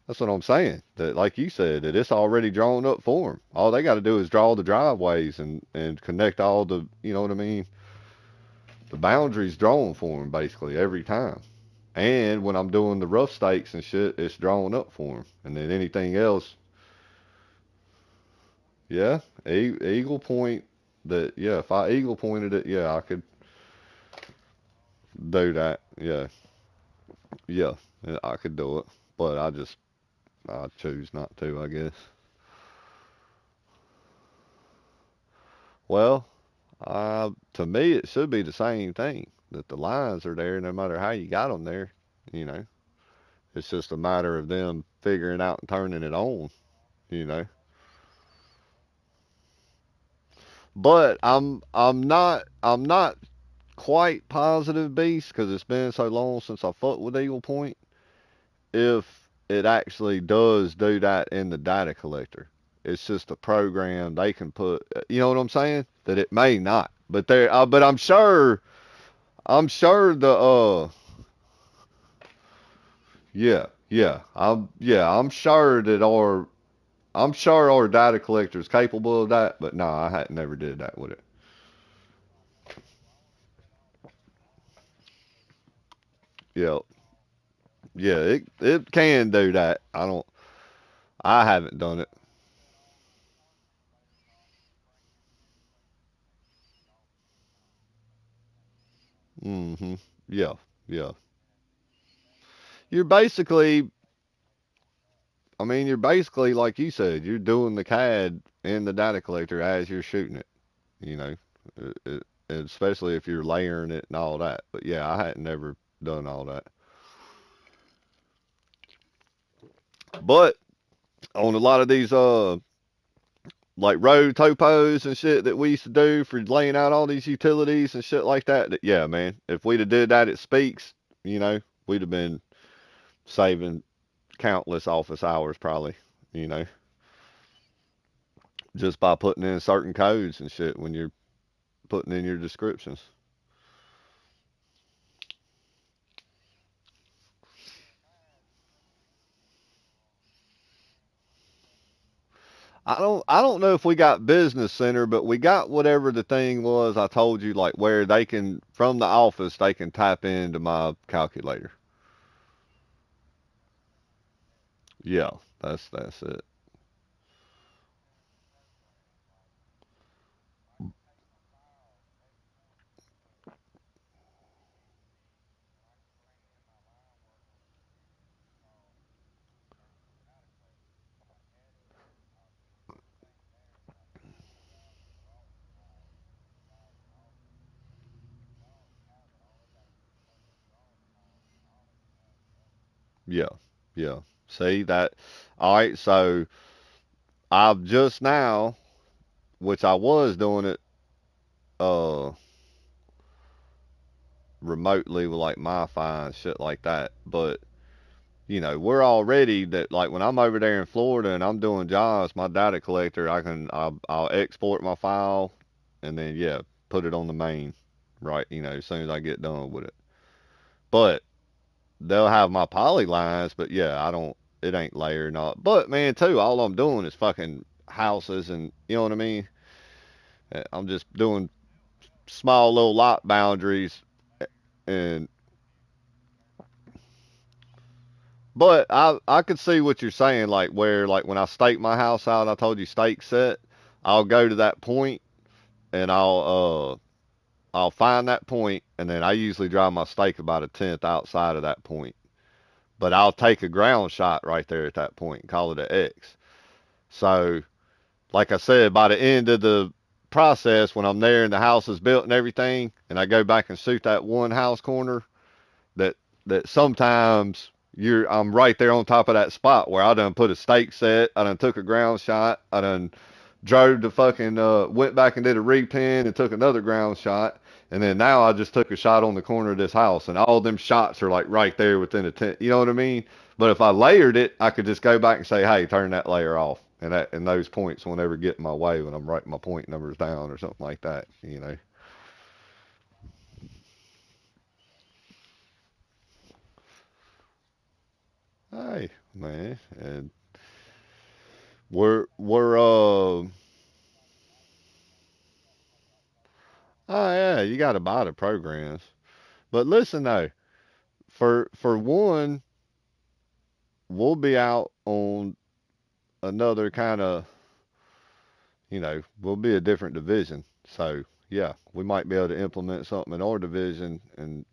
That's what I'm saying. That, like you said, that it's already drawn up for them. All they got to do is draw the driveways and connect all the, you know what I mean? The boundaries drawn for them basically every time. And when I'm doing the rough stakes and shit, it's drawn up for them. And then anything else, yeah, eagle point. That, yeah, if I eagle pointed it, yeah, I could do that. Yeah, yeah, yeah, I could do it. But I choose not to, I guess. Well, to me, it should be the same thing. That the lines are there, no matter how you got them there. You know, it's just a matter of them figuring out and turning it on. You know, but I'm not quite positive, Beast, because it's been so long since I fucked with Eagle Point. If it actually does do that in the data collector, it's just a program they can put. You know what I'm saying? That it may not, but there. But I'm sure. I'm sure the Yeah, I'm sure that our data collector is capable of that, but no, I had never did that with it. Yeah, yeah, it can do that. I haven't done it. Mhm. Yeah, yeah. You're basically, I mean, you're basically like you said, you're doing the CAD in the data collector as you're shooting it. You know, especially if you're layering it and all that. But yeah, I hadn't never done all that. But on a lot of these like road topos and shit that we used to do for laying out all these utilities and shit like that. That, yeah, man, if we'd have did that at Speaks, you know, we'd have been saving countless office hours probably, you know, just by putting in certain codes and shit when you're putting in your descriptions. I don't know if we got business center, but we got whatever the thing was I told you, like where they can from the office they can tap into my calculator. Yeah, that's it. Yeah, yeah. See that? All right, so I've just now, which I was doing it uh remotely with like MiFi and shit like that, but you know, we're already that like when I'm over there in Florida and I'm doing jobs, my data collector, I'll export my file and then yeah, put it on the main, right? You know, as soon as I get done with it. But they'll have my poly lines, but yeah, I don't. It ain't layered not. But man, too, all I'm doing is fucking houses, and you know what I mean. I'm just doing small little lot boundaries, and but I could see what you're saying, like where like when I stake my house out, I told you stake set. I'll go to that point, and I'll find that point, and then I usually drive my stake about a tenth outside of that point. But I'll take a ground shot right there at that point and call it an X. So like I said, by the end of the process, when I'm there and the house is built and everything, and I go back and shoot that one house corner, that that sometimes I'm right there on top of that spot where I done put a stake set, I done took a ground shot, I done drove the fucking went back and did a repin and took another ground shot. And then now I just took a shot on the corner of this house, and all them shots are like right there within a 10. You know what I mean? But if I layered it, I could just go back and say, "Hey, turn that layer off," and those points won't ever get in my way when I'm writing my point numbers down or something like that. You know? Hey, man, and we're oh yeah, you got to buy the programs. But listen though, for one, we'll be out on another kind of, we'll be a different division. So yeah, we might be able to implement something in our division and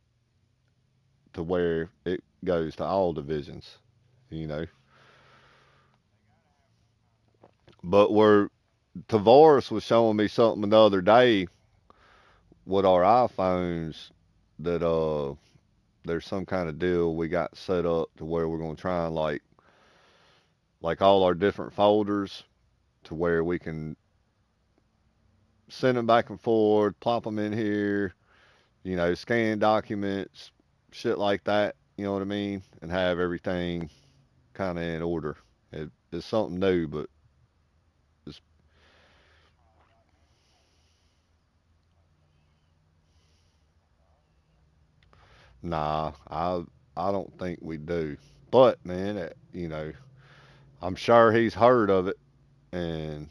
to where it goes to all divisions, you know. But we're Tavares was showing me something the other day with our iPhones that there's some kind of deal we got set up to where we're gonna try and like all our different folders to where we can send them back and forth, plop them in here, scan documents, shit like that. You know what I mean? And have everything kind of in order. It's something new, but it's nah. I don't think we do. But man, I'm sure he's heard of it, and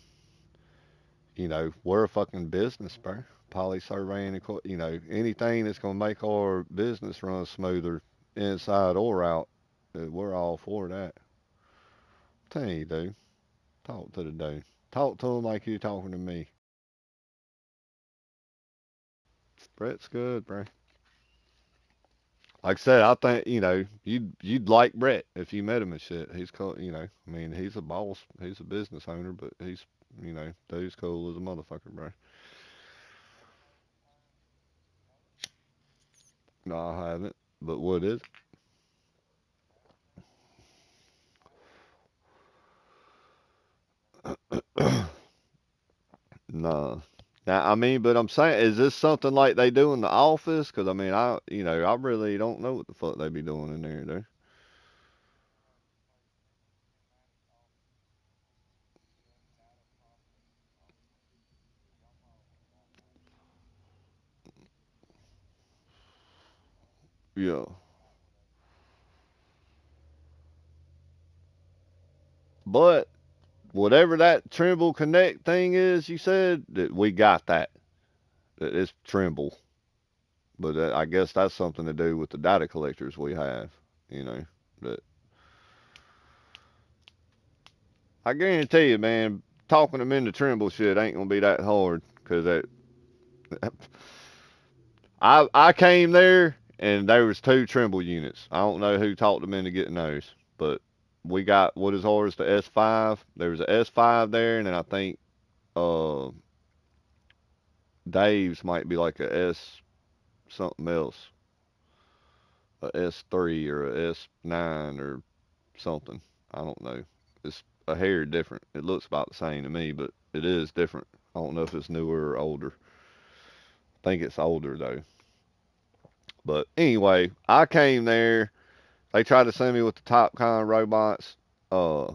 we're a fucking business, bro. Poly surveying, anything that's gonna make our business run smoother, inside or out, we're all for that. Tell you, dude. Talk to the dude. Talk to him like you're talking to me. Brett's good, bro. Like I said, I think you'd like Brett if you met him and shit. He's cool, I mean, he's a boss, he's a business owner, but dude's cool as a motherfucker, bro. No, I haven't. But what is it? No. Now, I mean, but I'm saying, is this something like they do in the office? Because I mean, I really don't know what the fuck they be doing in there, though. Yeah. But whatever that Trimble Connect thing is, you said that we got that. That it's Trimble, but I guess that's something to do with the data collectors we have. You know, but I guarantee you, man, talking them into Trimble shit ain't gonna be that hard. Cause that I came there and there was two Trimble units. I don't know who talked them into getting those, but we got what is ours, the S5. There was a S5 there, and then I think uh Dave's might be like a S something else, a S3 or a S9 or something. I don't know. It's a hair different. It looks about the same to me, but it is different. I don't know if it's newer or older. I think it's older though. But anyway, I came there. They tried to send me with the top kind of robots. Uh,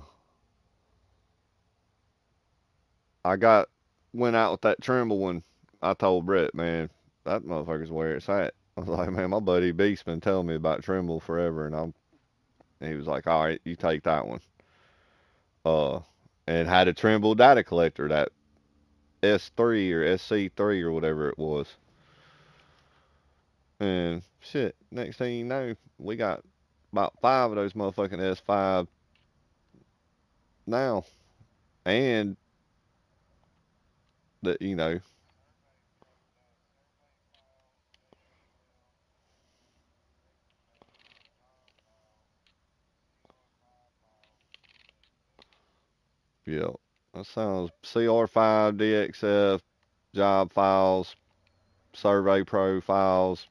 I went out with that Trimble one. I told Brett, man, that motherfucker's where it's at. I was like, man, my buddy Beast been telling me about Trimble forever, and he was like, all right, you take that one. Uh, and had a Trimble data collector, that S3 or SC3 or whatever it was. And shit, next thing you know, we got about five of those motherfucking S5 now. And that, yeah, that sounds CR5, DXF, job files, survey profiles.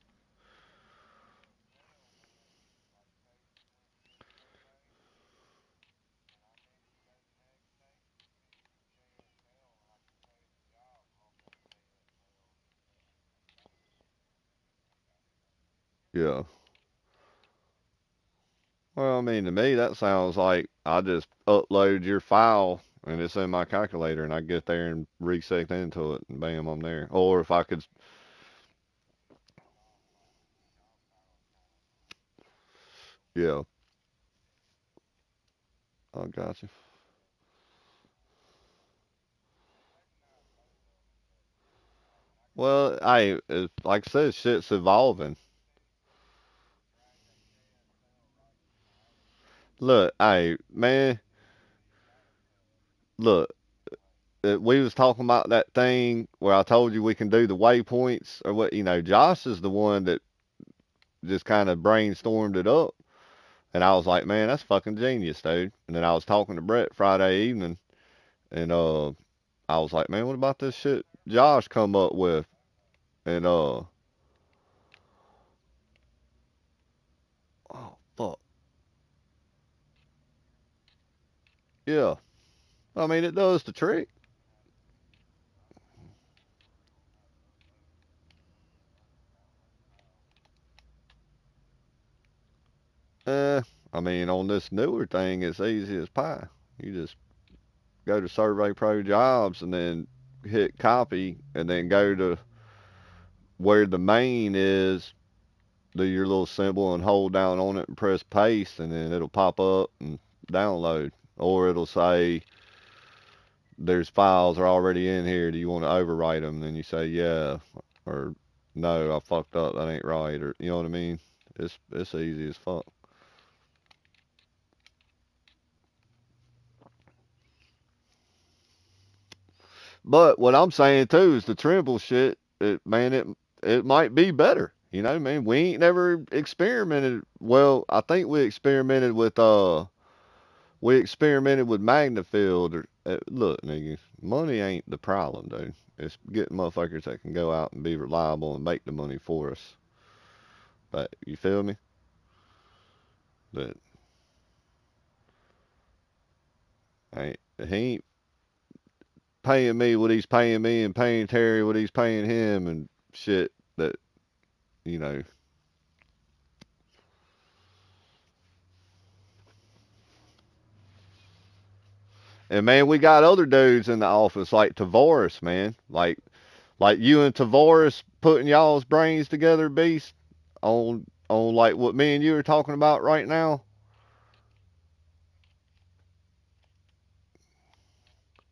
Yeah. Well, I mean, to me, that sounds like I just upload your file and it's in my calculator and I get there and reset into it and bam, I'm there. Or if I could, yeah, I got you. Well, like I said, shit's evolving. Look, hey, man, look, we was talking about that thing where I told you we can do the waypoints or what, Josh is the one that just kind of brainstormed it up. And I was like, man, that's fucking genius, dude. And then I was talking to Brett Friday evening, and I was like, man, what about this shit Josh come up with? And oh fuck, yeah. I mean, it does the trick. Uh, I mean, on this newer thing, it's easy as pie. You just go to Survey Pro Jobs and then hit copy, and then go to where the main is, do your little symbol and hold down on it and press paste, and then it'll pop up and download. Or it'll say, there's files are already in here. Do you want to overwrite them? And then you say, yeah. Or, no, I fucked up. That ain't right. Or, you know what I mean? It's easy as fuck. But what I'm saying too is the Trimble shit, it might be better. You know, man, we ain't never experimented. Well, I think we experimented with Magnafield. Or look, nigga, money ain't the problem, dude. It's getting motherfuckers that can go out and be reliable and make the money for us. But you feel me? That he ain't paying me what he's paying me and paying Terry what he's paying him and shit. That you know. And man, we got other dudes in the office like Tavares, man. Like you and Tavares putting y'all's brains together, beast, on like what me and you are talking about right now.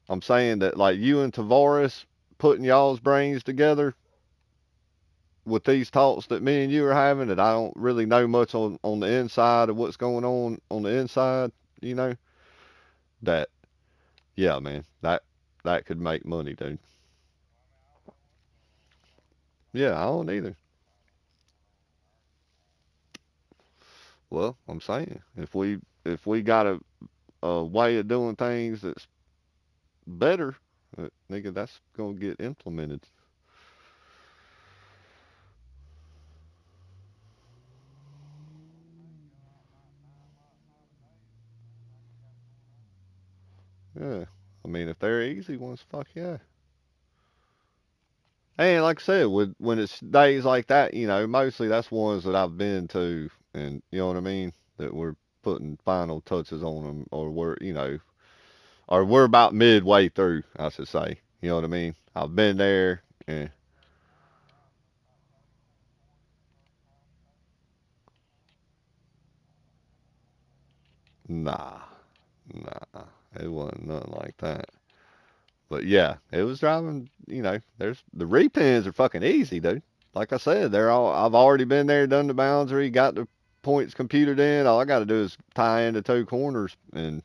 I'm saying that like you and Tavares putting y'all's brains together with these talks that me and you are having, that I don't really know much on the inside of what's going on the inside, you know, that yeah, man, that could make money, dude. Yeah, I don't either. Well, I'm saying if we got a way of doing things that's better, nigga, that's gonna get implemented. Yeah, I mean, if they're easy ones, fuck yeah. And like I said, when it's days like that, mostly that's ones that I've been to, and you know what I mean, that we're putting final touches on them, or we're about midway through, I should say. You know what I mean? I've been there, and nah, nah, it wasn't nothing like that. But yeah, it was driving. There's the repins are fucking easy, dude. Like I said, they're all. I've already been there, done the boundary, got the points computed in. All I got to do is tie into two corners, and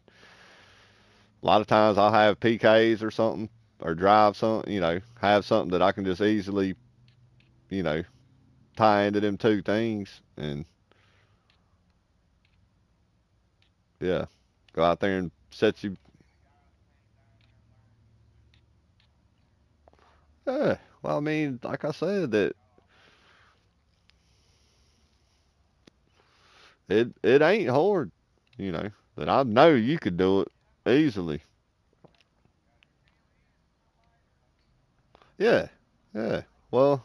a lot of times I'll have PKs or something, or drive something. Have something that I can just easily, you know, tie into them two things, and yeah, go out there and set you. Yeah, well, I mean, like I said, that it ain't hard. That I know you could do it easily. Yeah, yeah. Well,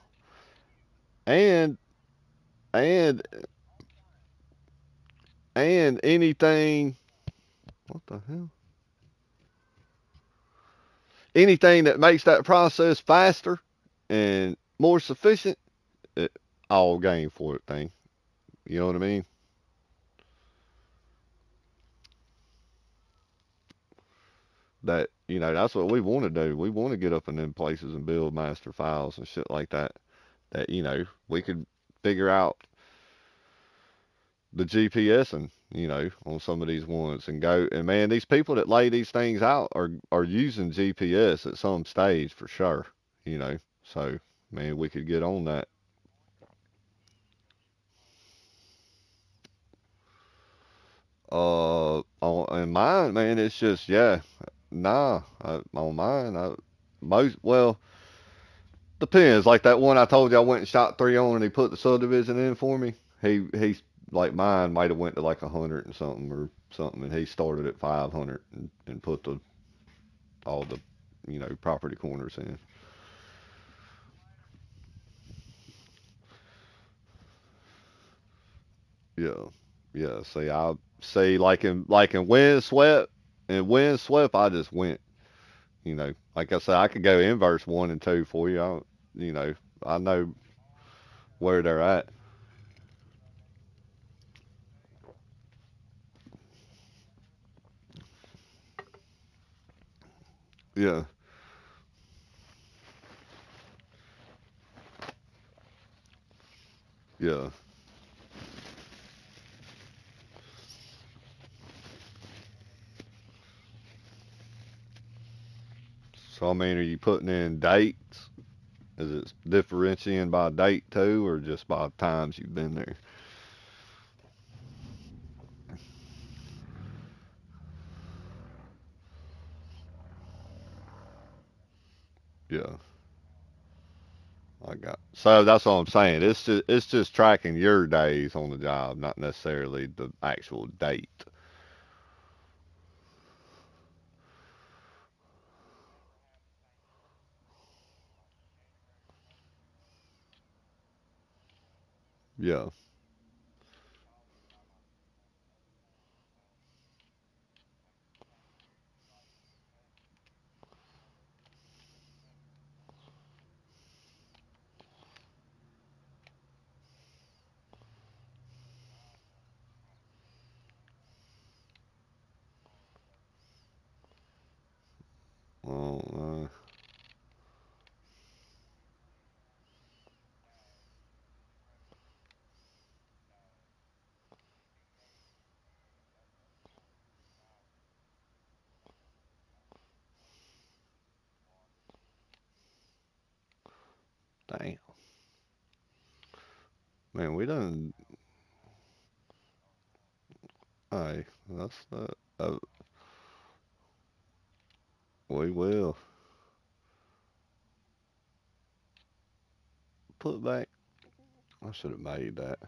and and and anything. What the hell? Anything that makes that process faster and more sufficient, it, all game for it. Thing. You know what I mean? that that's what we want to do. We want to get up in them places and build master files and shit like that. That we could figure out the GPSing, on some of these ones and go. And man, these people that lay these things out are using GPS at some stage for sure. So man, we could get on that. On mine, man, it's just yeah, nah. On mine, well depends. Like that one I told you, I went and shot three on, and he put the subdivision in for me. He's like mine might have went to like 100 and something or something, and he started at 500 and put the all the property corners in. Yeah, yeah. See, I see like in windswept and windswept, I just went. Like I said, I could go inverse one and two for you. You know, I know where they're at. Yeah, yeah. So I mean, are you putting in dates? Is it differentiating by date too, or just by times you've been there? Yeah, I got. So that's what I'm saying. It's just tracking your days on the job, not necessarily the actual date. Yeah. Well, damn, man, we done. Hey, that's the. We will put back. I should have made that.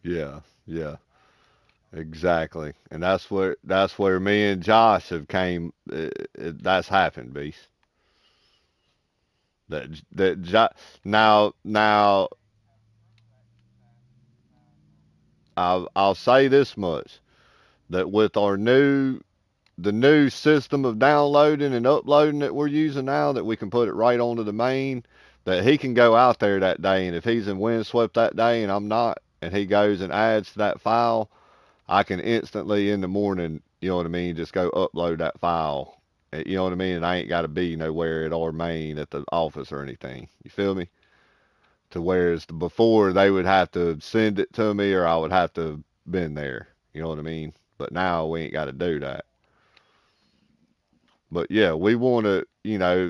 Yeah, yeah, exactly. And that's where me and Josh have came. That's happened, beast. Now I'll say this much that with our the new system of downloading and uploading that we're using now, that we can put it right onto the main, that he can go out there that day, and if he's in windswept that day and I'm not, and he goes and adds to that file, I can instantly in the morning, you know what I mean, just go upload that file. You know what I mean? And I ain't got to be nowhere at our main at the office or anything. You feel me? To whereas before they would have to send it to me or I would have to been there. You know what I mean? But now we ain't got to do that. But yeah, we want to,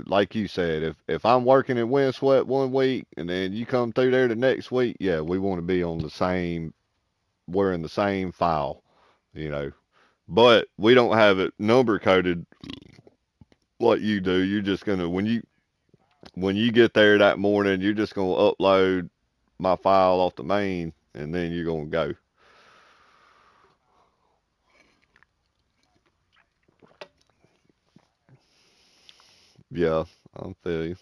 like you said, if I'm working in windswept one week and then you come through there the next week, yeah, we want to be on the same, we're in the same file, you know. But we don't have it number coded like you do. You're just gonna when you get there that morning, you're just gonna upload my file off the main, and then you're gonna go. Yeah, I feel you.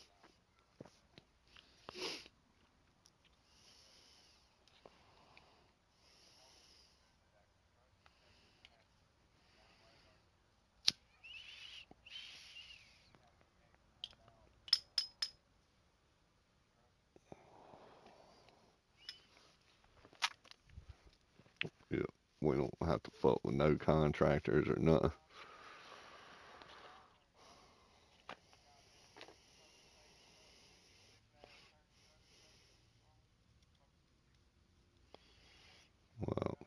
Yeah, we don't have to fuck with no contractors or nothing. Well,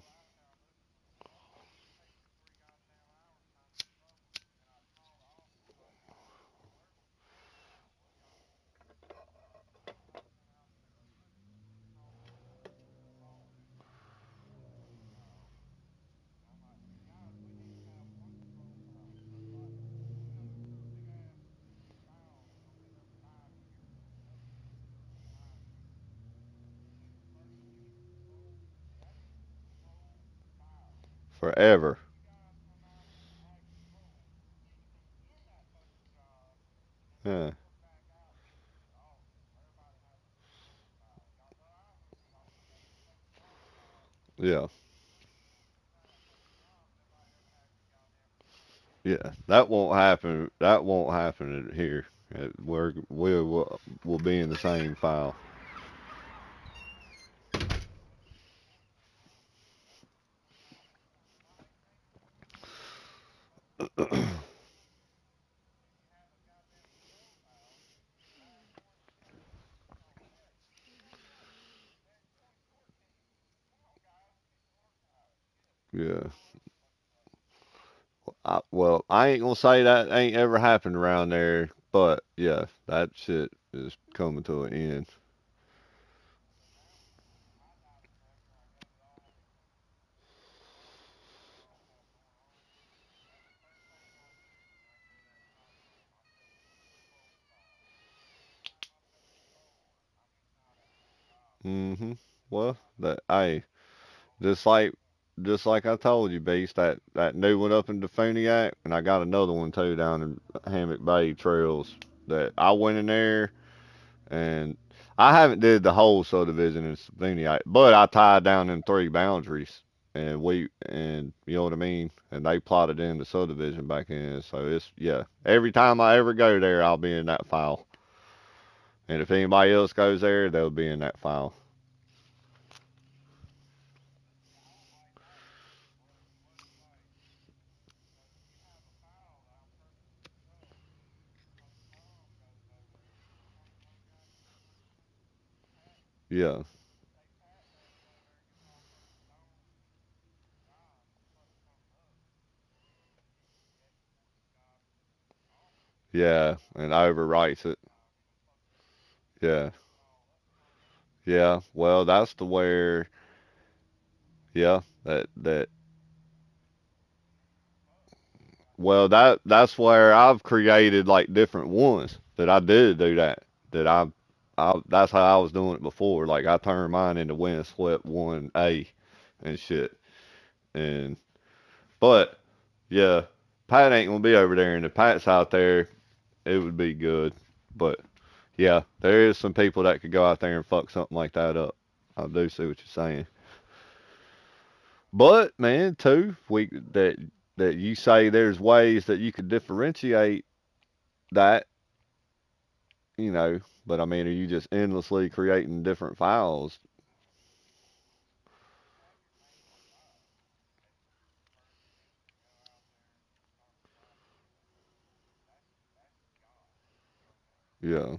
forever. Yeah, yeah, yeah. That won't happen. That won't happen here. We'll be in the same file. Yeah. Well, I ain't gonna say that ain't ever happened around there, but yeah, that shit is coming to an end. Well, that hey, just like just like I told you, Beast, that new one up in Defuniac, and I got another one too down in Hammock Bay Trails. That I went in there and I haven't did the whole subdivision in Defuniac, but I tied down them three boundaries, and you know what I mean, and they plotted in the subdivision back in. So it's yeah. Every time I ever go there, I'll be in that file, and if anybody else goes there, they'll be in that file. Yeah. Yeah, and overwrites it. Yeah, yeah. Well, that's the where. Yeah, that. Well, that's where I've created like different ones that I did do that. That I that's how I was doing it before. Like I turned mine into Windswept One A and shit. And but yeah, Pat ain't gonna be over there, and if Pat's out there, it would be good. But yeah, there is some people that could go out there and fuck something like that up. I do see what you're saying. But man, too, we that you say there's ways that you could differentiate that, you know. But I mean, are you just endlessly creating different files? Yeah.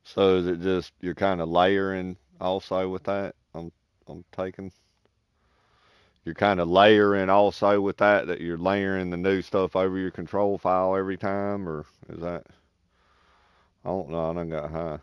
So is it just you're kind of layering also with that? I'm taking. you're kind of layering also with that you're layering the new stuff over your control file every time, or is that? I don't know. I done got high.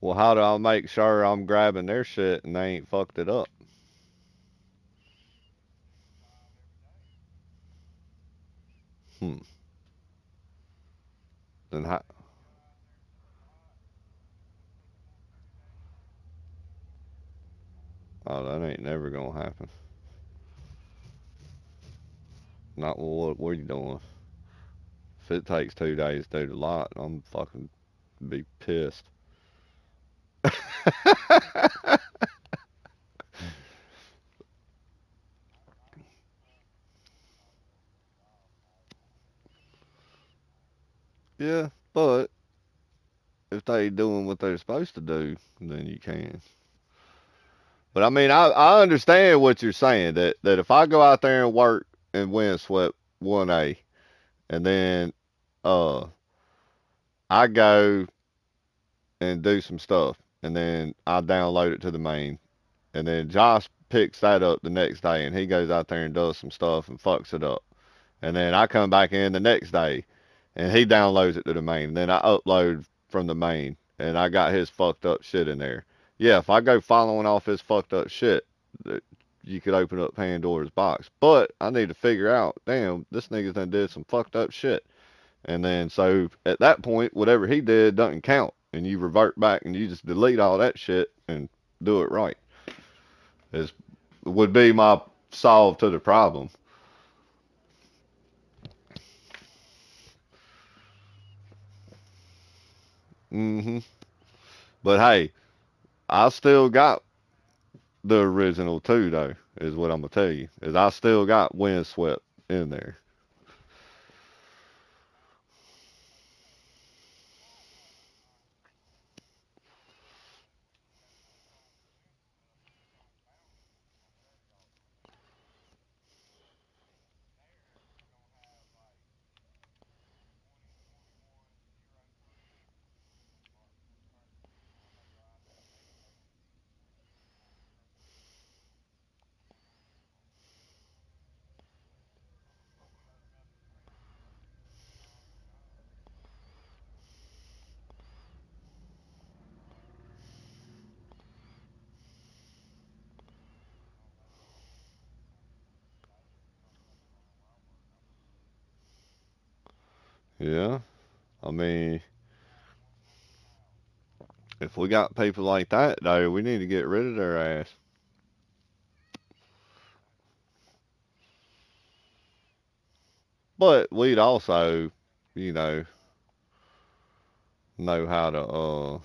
Well, how do I make sure I'm grabbing their shit and they ain't fucked it up? Hmm. Then how? Oh, that ain't never gonna happen. Not what are you doing? If it takes 2 days to do the lot, I'm fucking be pissed. Yeah, but if they doing what they're supposed to do, then you can. But I mean, I understand what you're saying that if I go out there and work and win swept 1A, and then uh I go and do some stuff, and then I download it to the main, and then Josh picks that up the next day, and he goes out there and does some stuff and fucks it up, and then I come back in the next day, and he downloads it to the main, and then I upload from the main, and I got his fucked up shit in there. Yeah, if I go following off his fucked up shit, you could open up Pandora's box. But I need to figure out, damn, this nigga done did some fucked up shit. And then so at that point, whatever he did doesn't count, and you revert back and you just delete all that shit and do it right. Is would be my solve to the problem. Hmm. But hey, I still got the original too, though. Is what I'm gonna tell you. Is I still got windswept in there. Yeah. I mean, if we got people like that, though, we need to get rid of their ass. But we'd also, you know how to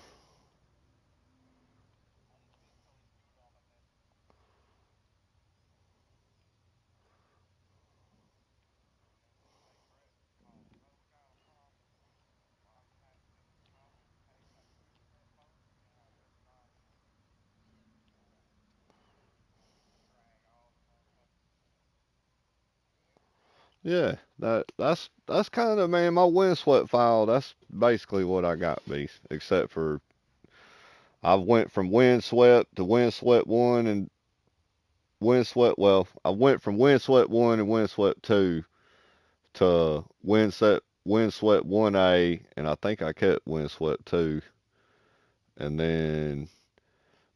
yeah, that's kind of, man, my windswept file. That's basically what I got, beast. Except for I went from windswept to windswept one and windswept. Well, I went from windswept one and windswept two to windswept 1A, and I think I kept windswept two, and then.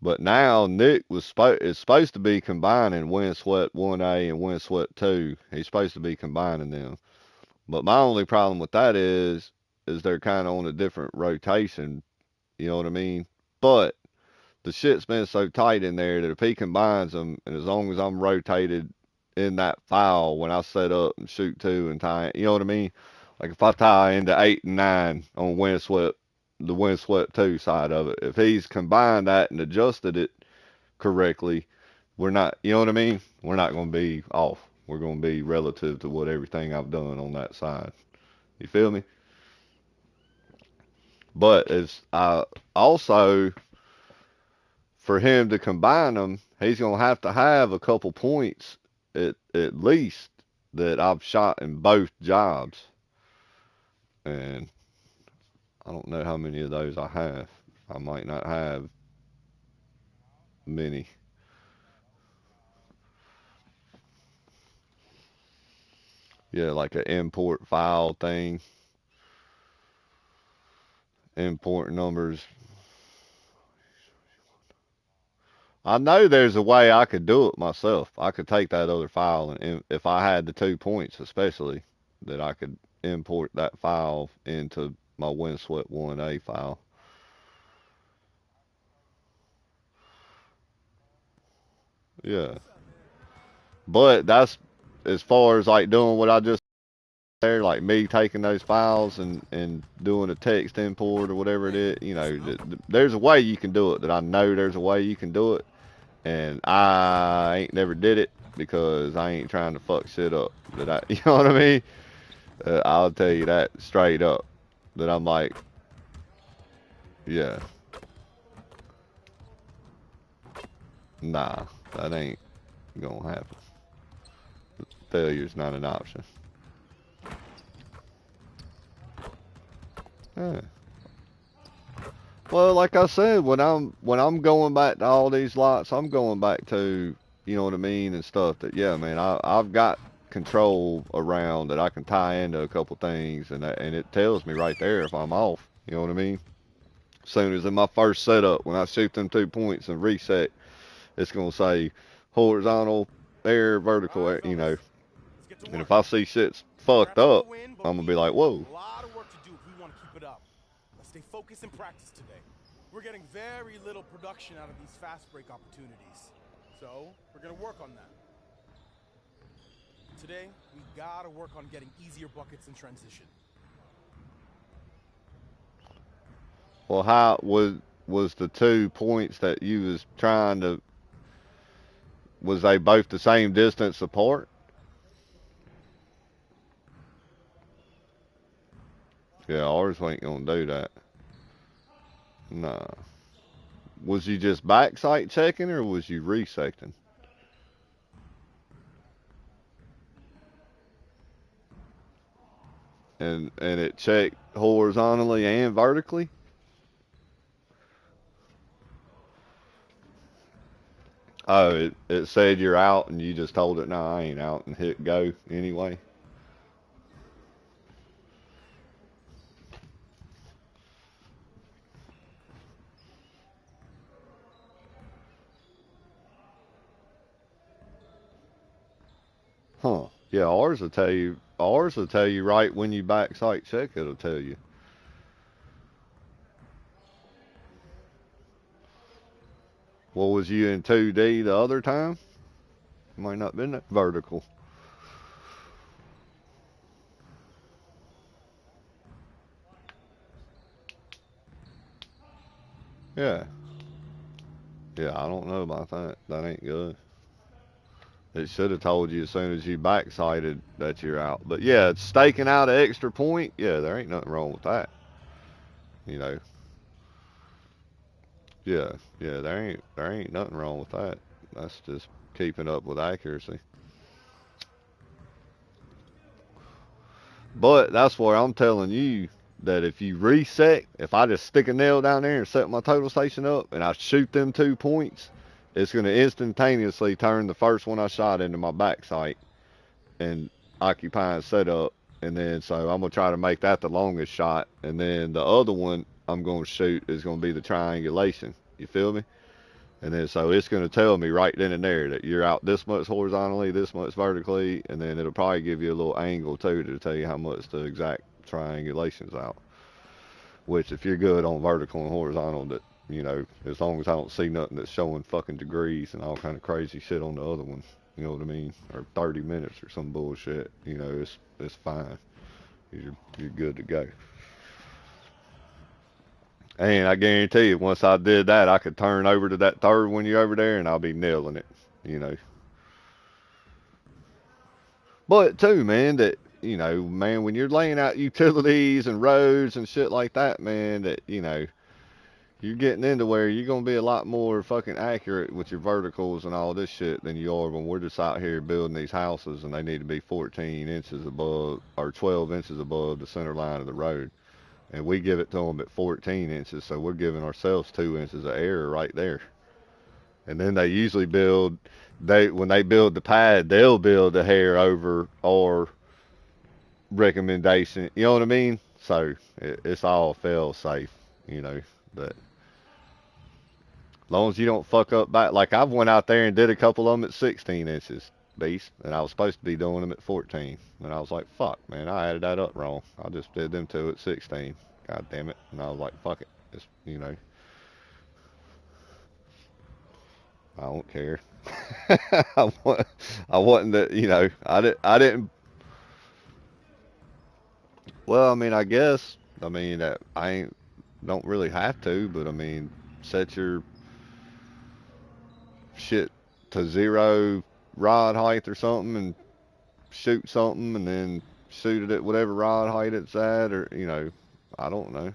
But now Nick is supposed to be combining windswept 1A and windswept 2. He's supposed to be combining them. But my only problem with that is they're kind of on a different rotation. You know what I mean? But the shit's been so tight in there that if he combines them, and as long as I'm rotated in that file when I set up and shoot two and tie, you know what I mean? Like if I tie into 8 and 9 on windswept, the windswept two side of it, if he's combined that and adjusted it correctly, we're not, you know what I mean? We're not going to be off. We're going to be relative to what everything I've done on that side. You feel me? But it's also for him to combine them, he's gonna have to have a couple points at least that I've shot in both jobs, and I don't know how many of those I have. I might not have many. Yeah, like an import file thing, import numbers. I know there's a way I could do it myself. I could take that other file and if I had the 2 points, especially, that I could import that file into my Windswept 1A file. Yeah, but that's as far as like doing what I just there, like me taking those files and doing a text import or whatever it is. You know, there's a way you can do it. That I know there's a way you can do it, and I ain't never did it because I ain't trying to fuck shit up. That I, you know what I mean? I'll tell you that straight up. That I'm like, yeah, nah, that ain't gonna happen. Failure's not an option. Yeah. Well, like I said, when I'm going back to all these lots, I'm going back to, you know what I mean, and stuff that, yeah, man, I've got control around that I can tie into a couple things, and it tells me right there if I'm off. You know what I mean? As soon as in my first setup, when I shoot them 2 points and reset, it's gonna say horizontal air, vertical air, you know. And if I see shit's fucked up, I'm gonna be like, whoa. A lot of work to do if we want to keep it up. Let's stay focused and practice today. We're getting very little production out of these fast break opportunities. So, we're going to work on that. Today, we got to work on getting easier buckets in transition. Well, how was the 2 points that you was trying to, was they both the same distance apart? Yeah, ours ain't gonna do that. Nah. Was you just backside checking or was you resecting? And it checked horizontally and vertically? Oh, it said you're out and you just told it, no, I ain't out, and hit go anyway. Huh. Yeah, ours will tell you. Ours will tell you right when you backside check. It'll tell you. What was you in 2D the other time? Might not been that vertical. Yeah. Yeah, I don't know about that. That ain't good. It should have told you as soon as you backsighted that you're out. But yeah, it's staking out an extra point. Yeah, there ain't nothing wrong with that. You know. Yeah, yeah, there ain't nothing wrong with that. That's just keeping up with accuracy. But that's where I'm telling you that if you reset, if I just stick a nail down there and set my total station up and I shoot them 2 points, it's going to instantaneously turn the first one I shot into my back sight and occupying setup. And then so I'm going to try to make that the longest shot. And then the other one I'm going to shoot is going to be the triangulation. You feel me? And then so it's going to tell me right then and there that you're out this much horizontally, this much vertically, and then it'll probably give you a little angle too to tell you how much the exact triangulation's out. Which if you're good on vertical and horizontal, that, you know, as long as I don't see nothing that's showing fucking degrees and all kind of crazy shit on the other one, you know what I mean, or 30 minutes or some bullshit, you know, it's fine. You're good to go. And I guarantee you, once I did that, I could turn over to that third one you over there, and I'll be nailing it. You know. But too, man, that you know, man, when you're laying out utilities and roads and shit like that, man, that, you know, you're getting into where you're gonna be a lot more fucking accurate with your verticals and all this shit than you are when we're just out here building these houses and they need to be 14 inches above or 12 inches above the center line of the road. And we give it to them at 14 inches, so we're giving ourselves 2 inches of error right there. And then they usually build, they when they build the pad, they'll build the hair over our recommendation. You know what I mean? So it's all fail safe, you know. But as long as you don't fuck up back, like I've went out there and did a couple of them at 16 inches, beast, and I was supposed to be doing them at 14, and I was like, fuck, man, I added that up wrong. I just did them two at 16. God damn it! And I was like, fuck it, just you know, I don't care. I want, I wasn't that, you know, I didn't. Well, I mean, I guess, I mean, I ain't, don't really have to, but I mean, set your shit to zero rod height or something and shoot something and then shoot it at whatever rod height it's at, or, you know, I don't know.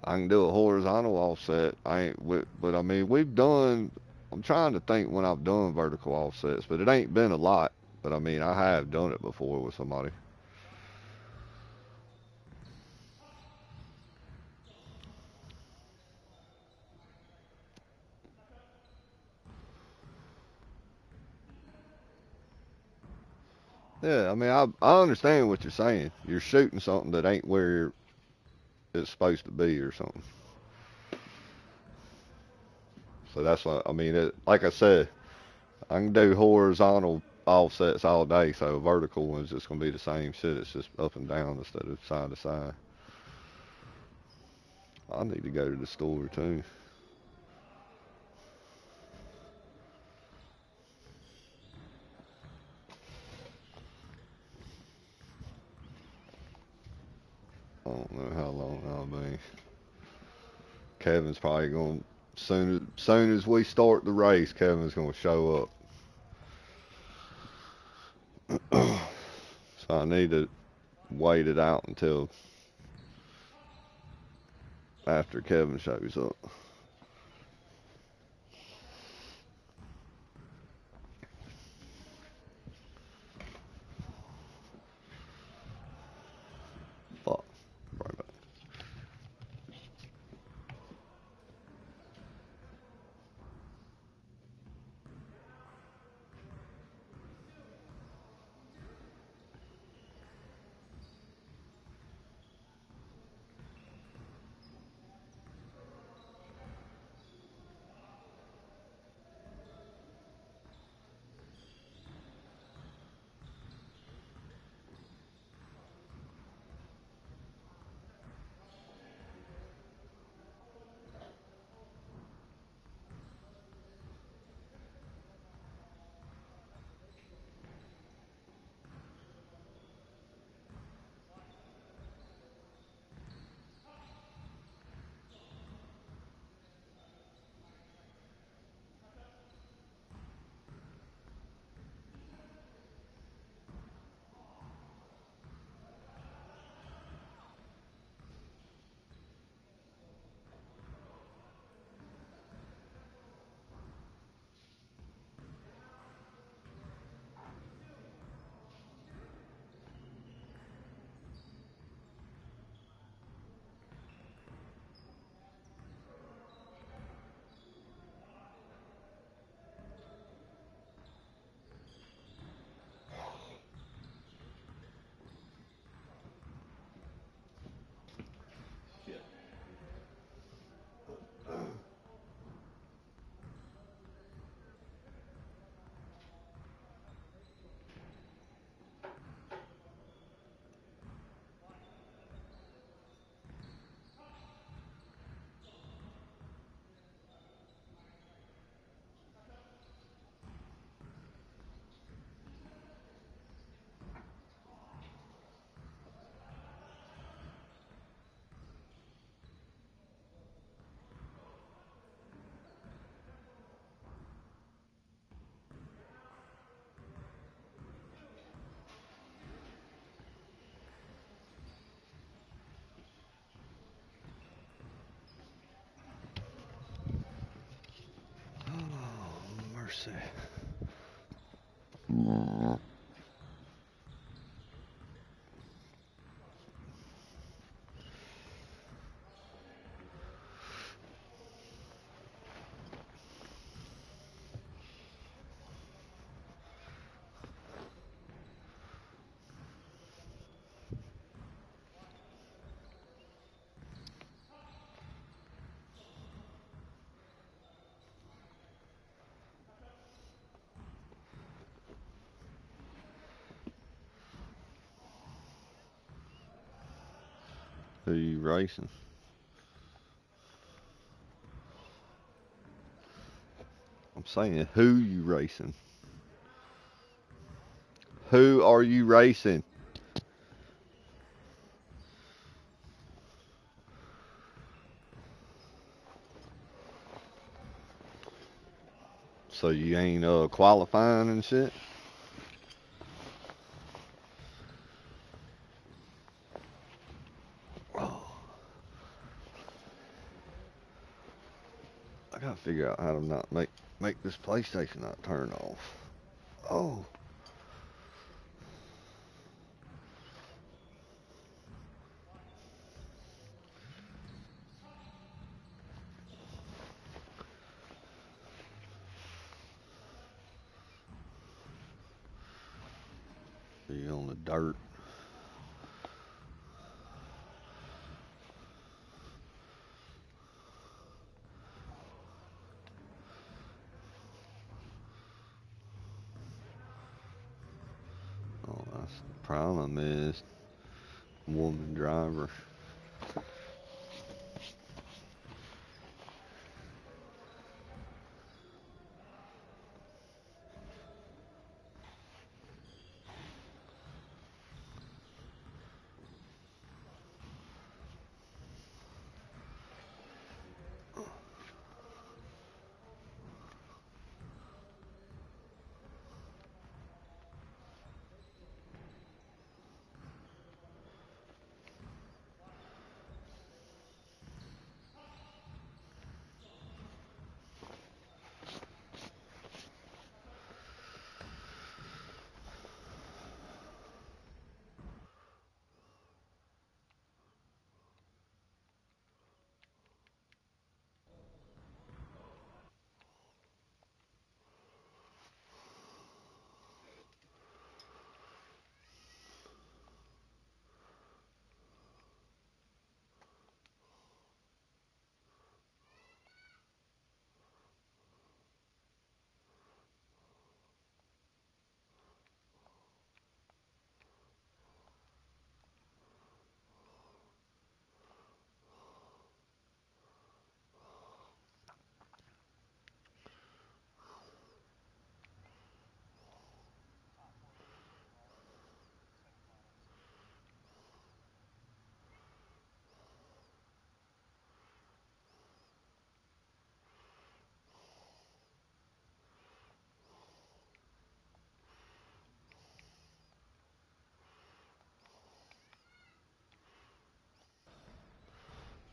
I can do a horizontal offset. I ain't, but I mean, we've done, I'm trying to think when I've done vertical offsets, but it ain't been a lot. But I mean, I have done it before with somebody. Yeah, I mean, I understand what you're saying. You're shooting something that ain't where it's supposed to be or something. So that's what I mean. Like I said, I can do horizontal offsets all day. So a vertical one's just gonna be the same shit. It's just up and down instead of side to side. I need to go to the store too. I don't know how long I'll be. Kevin's probably going soon as we start the race. Kevin's gonna show up. So I need to wait it out until after Kevin shows up. Fuck. Right back. see. Who you racing? I'm saying, who you racing? Who are you racing? So you ain't qualifying and shit? Oh, I gotta figure out how to not make this PlayStation not turn off. Oh. You on the dirt. Oh, that's the problem is woman driver.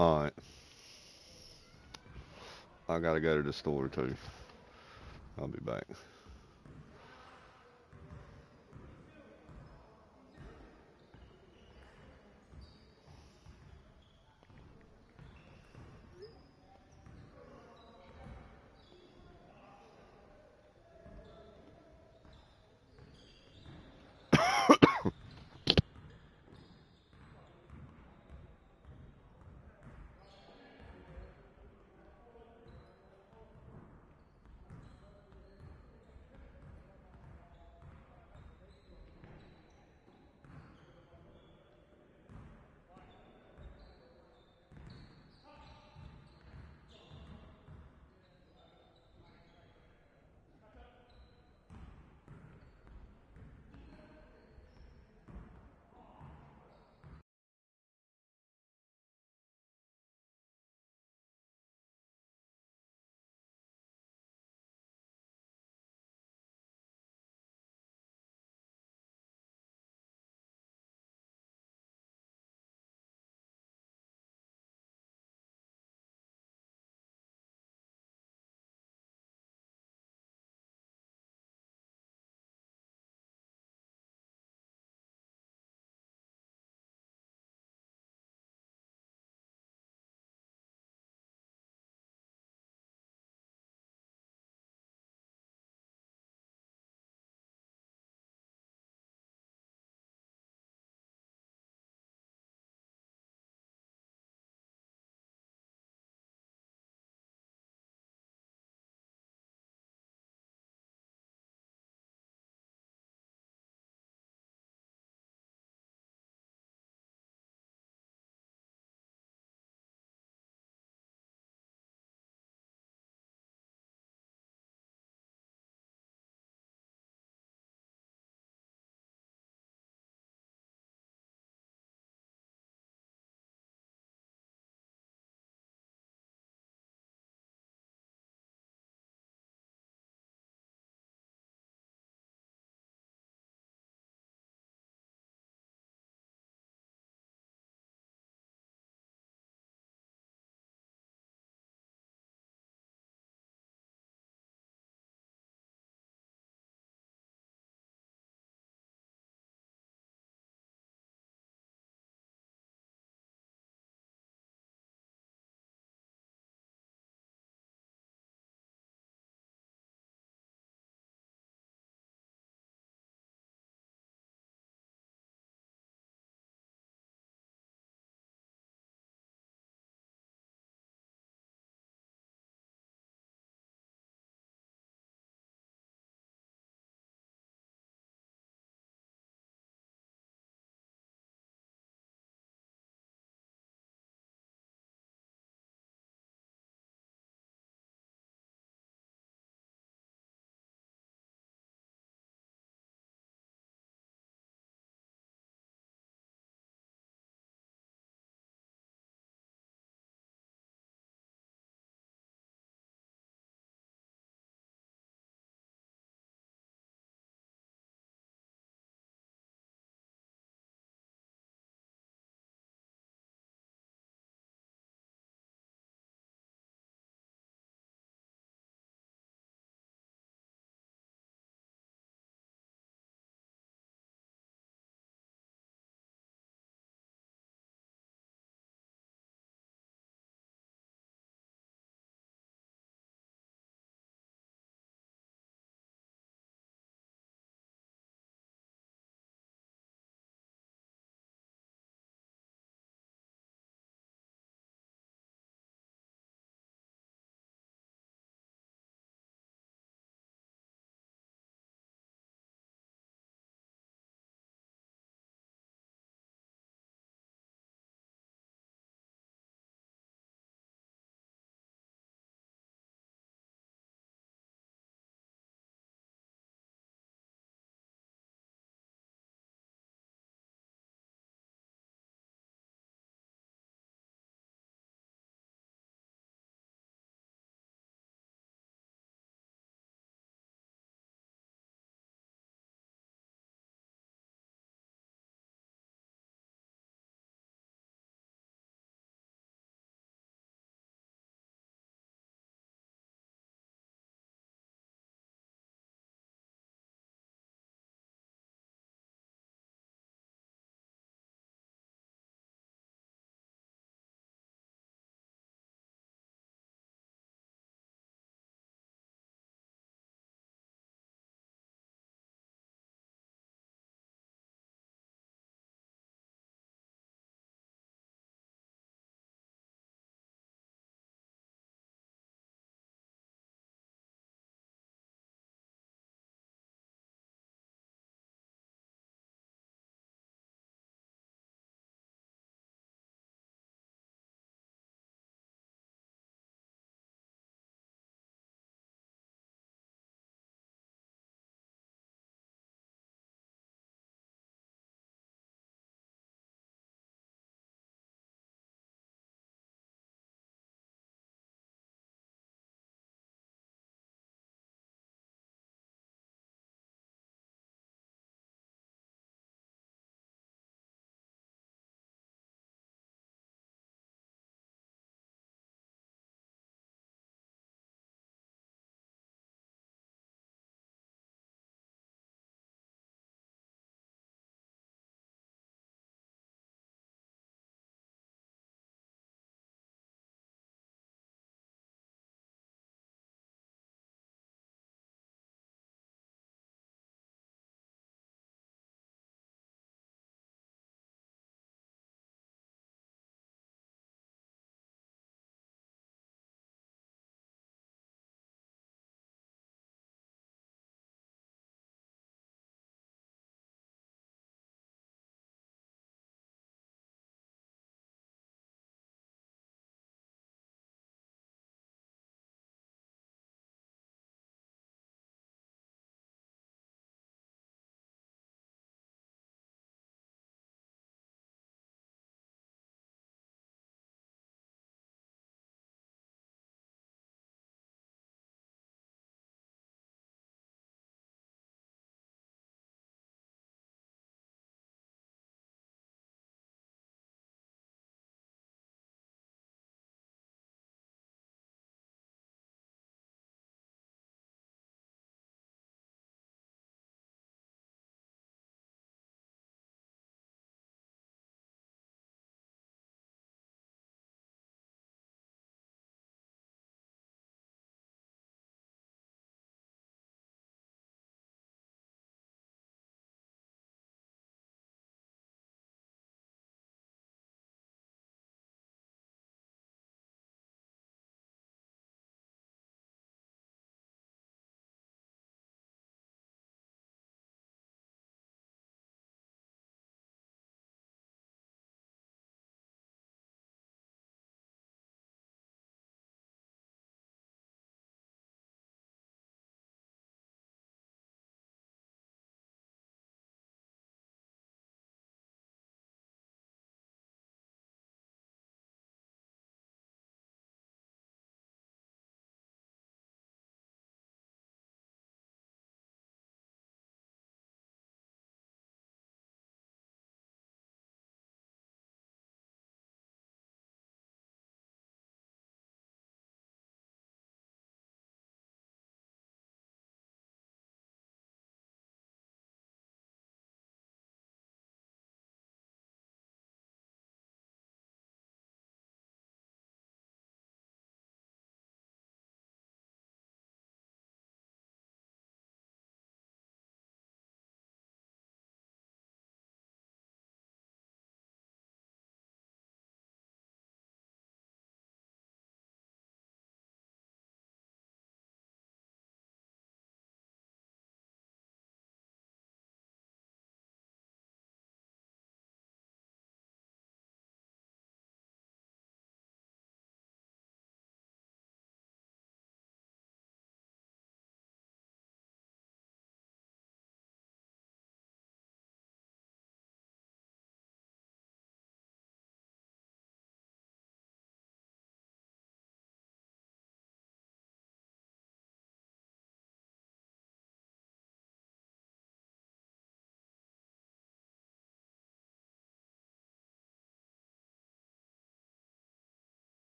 Alright. I gotta go to the store too. I'll be back.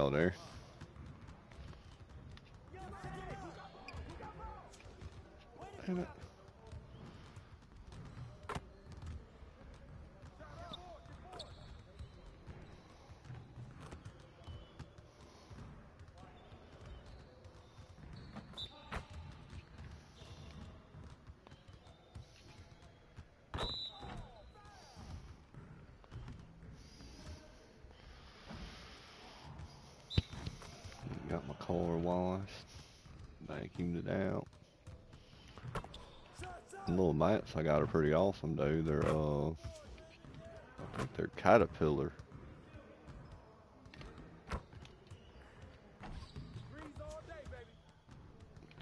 go there. Damn it. Got my car washed, vacuumed it out. The little mats I got are pretty awesome, dude. They're I think they're Caterpillar.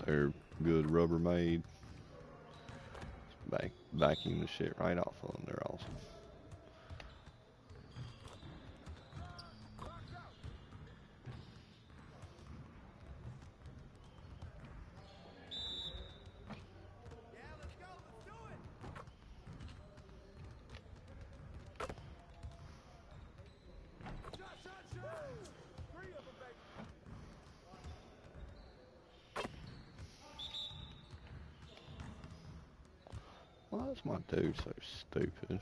They're good Rubbermaid. Vacuum the shit right off of them. They're awesome. Why is my dude so stupid?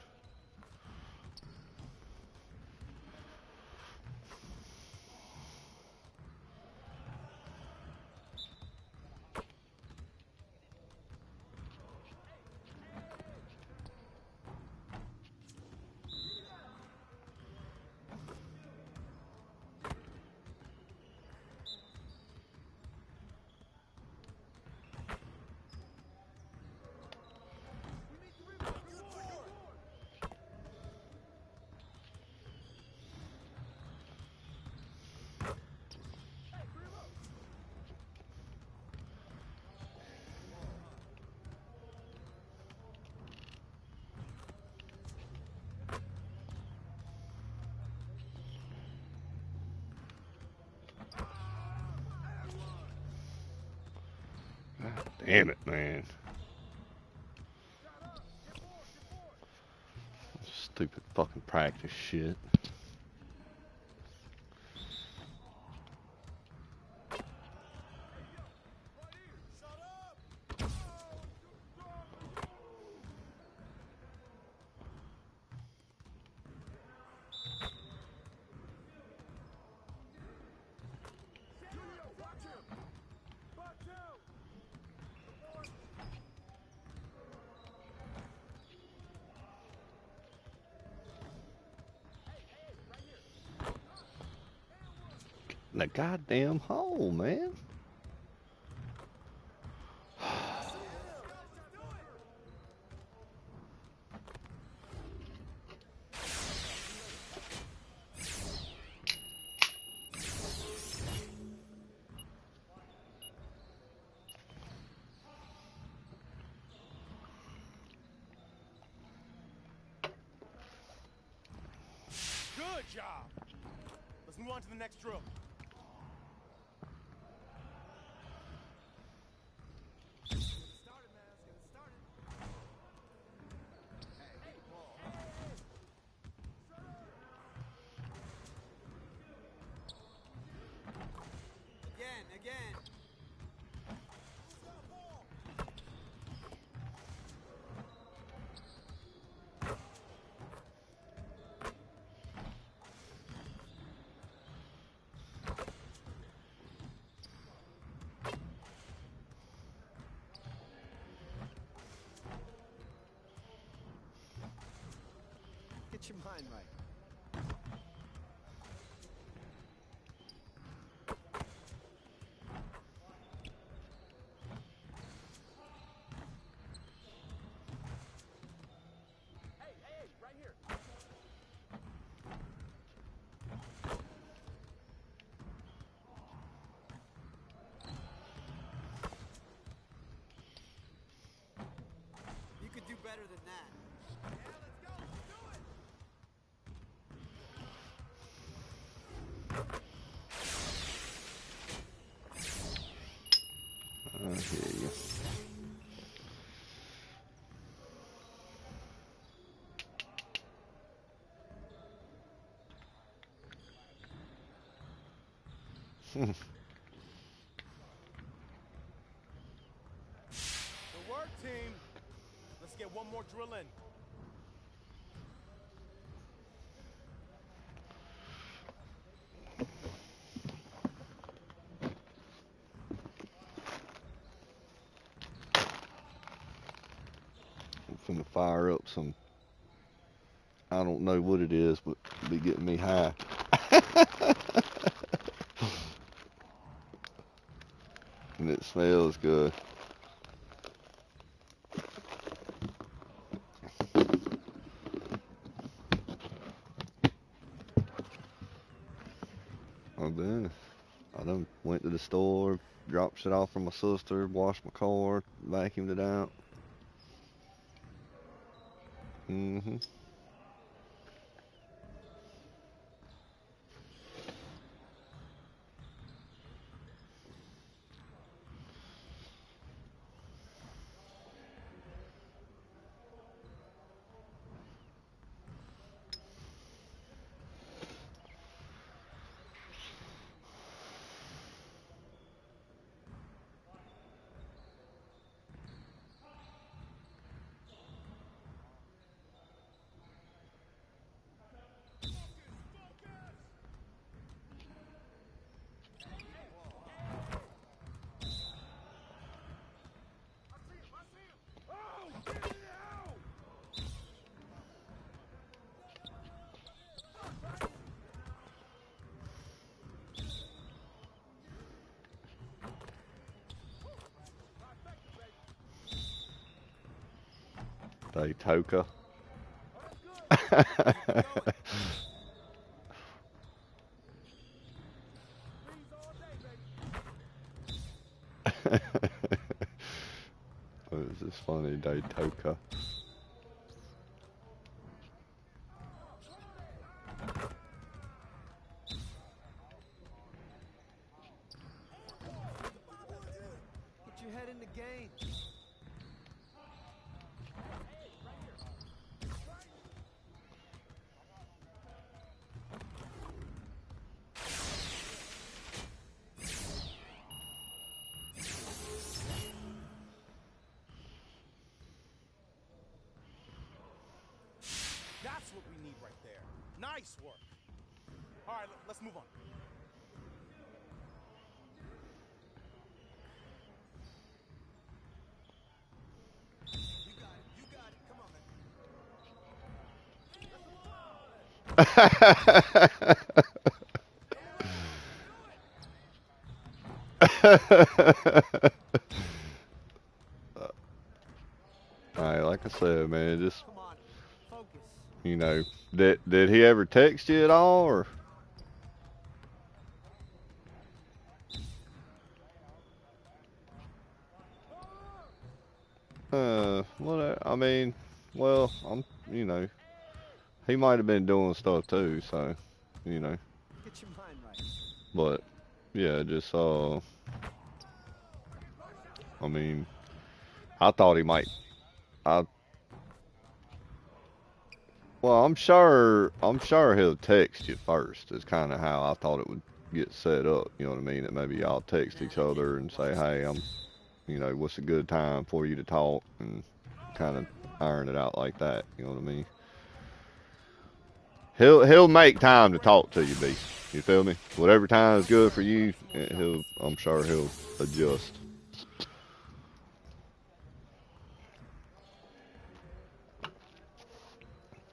Damn it, man. Stupid fucking practice shit. In the goddamn hole, man. Good job. Let's move on to the next drill. Again. Get your mind right. You could do better than that. Yeah, let's go. Let's do it. I hear you. Good work, team. Let's get one more drill in. I'm finna fire up some, I don't know what it is, but it'll be getting me high. And it smells good. I done went to the store, dropped shit off for my sister, washed my car, vacuumed it out. Mm-hmm. Daytoka. This is funny, Daytoka. Get your head in the game. That's what we need right there. Nice work. All right, let's move on. You got it. You got it. Come on, man. Alright, like I said, man, just, Come on. Focus. you know, did he ever text you at all, or? Well, I mean, well, you know, he might have been doing stuff too, so, you know, Get your mind right. but, yeah, just, I mean, I thought he might, I, well, I'm sure he'll text you first, is kind of how I thought it would get set up, you know what I mean, that maybe y'all text each other and say, hey, you know, what's a good time for you to talk, and kind of iron it out like that, you know what I mean? He'll make time to talk to you, B. You feel me? Whatever time is good for you, I'm sure he'll adjust.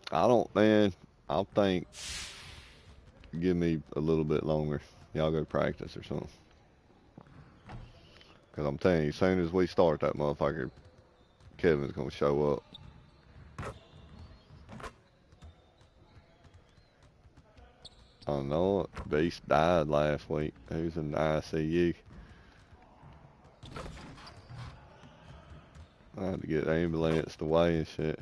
I don't, man. I think give me a little bit longer. Y'all go practice or something. Cause I'm telling you, as soon as we start that motherfucker, Kevin's gonna show up. I know it. Beast died last week. He was in the ICU. I had to get ambulanced away and shit.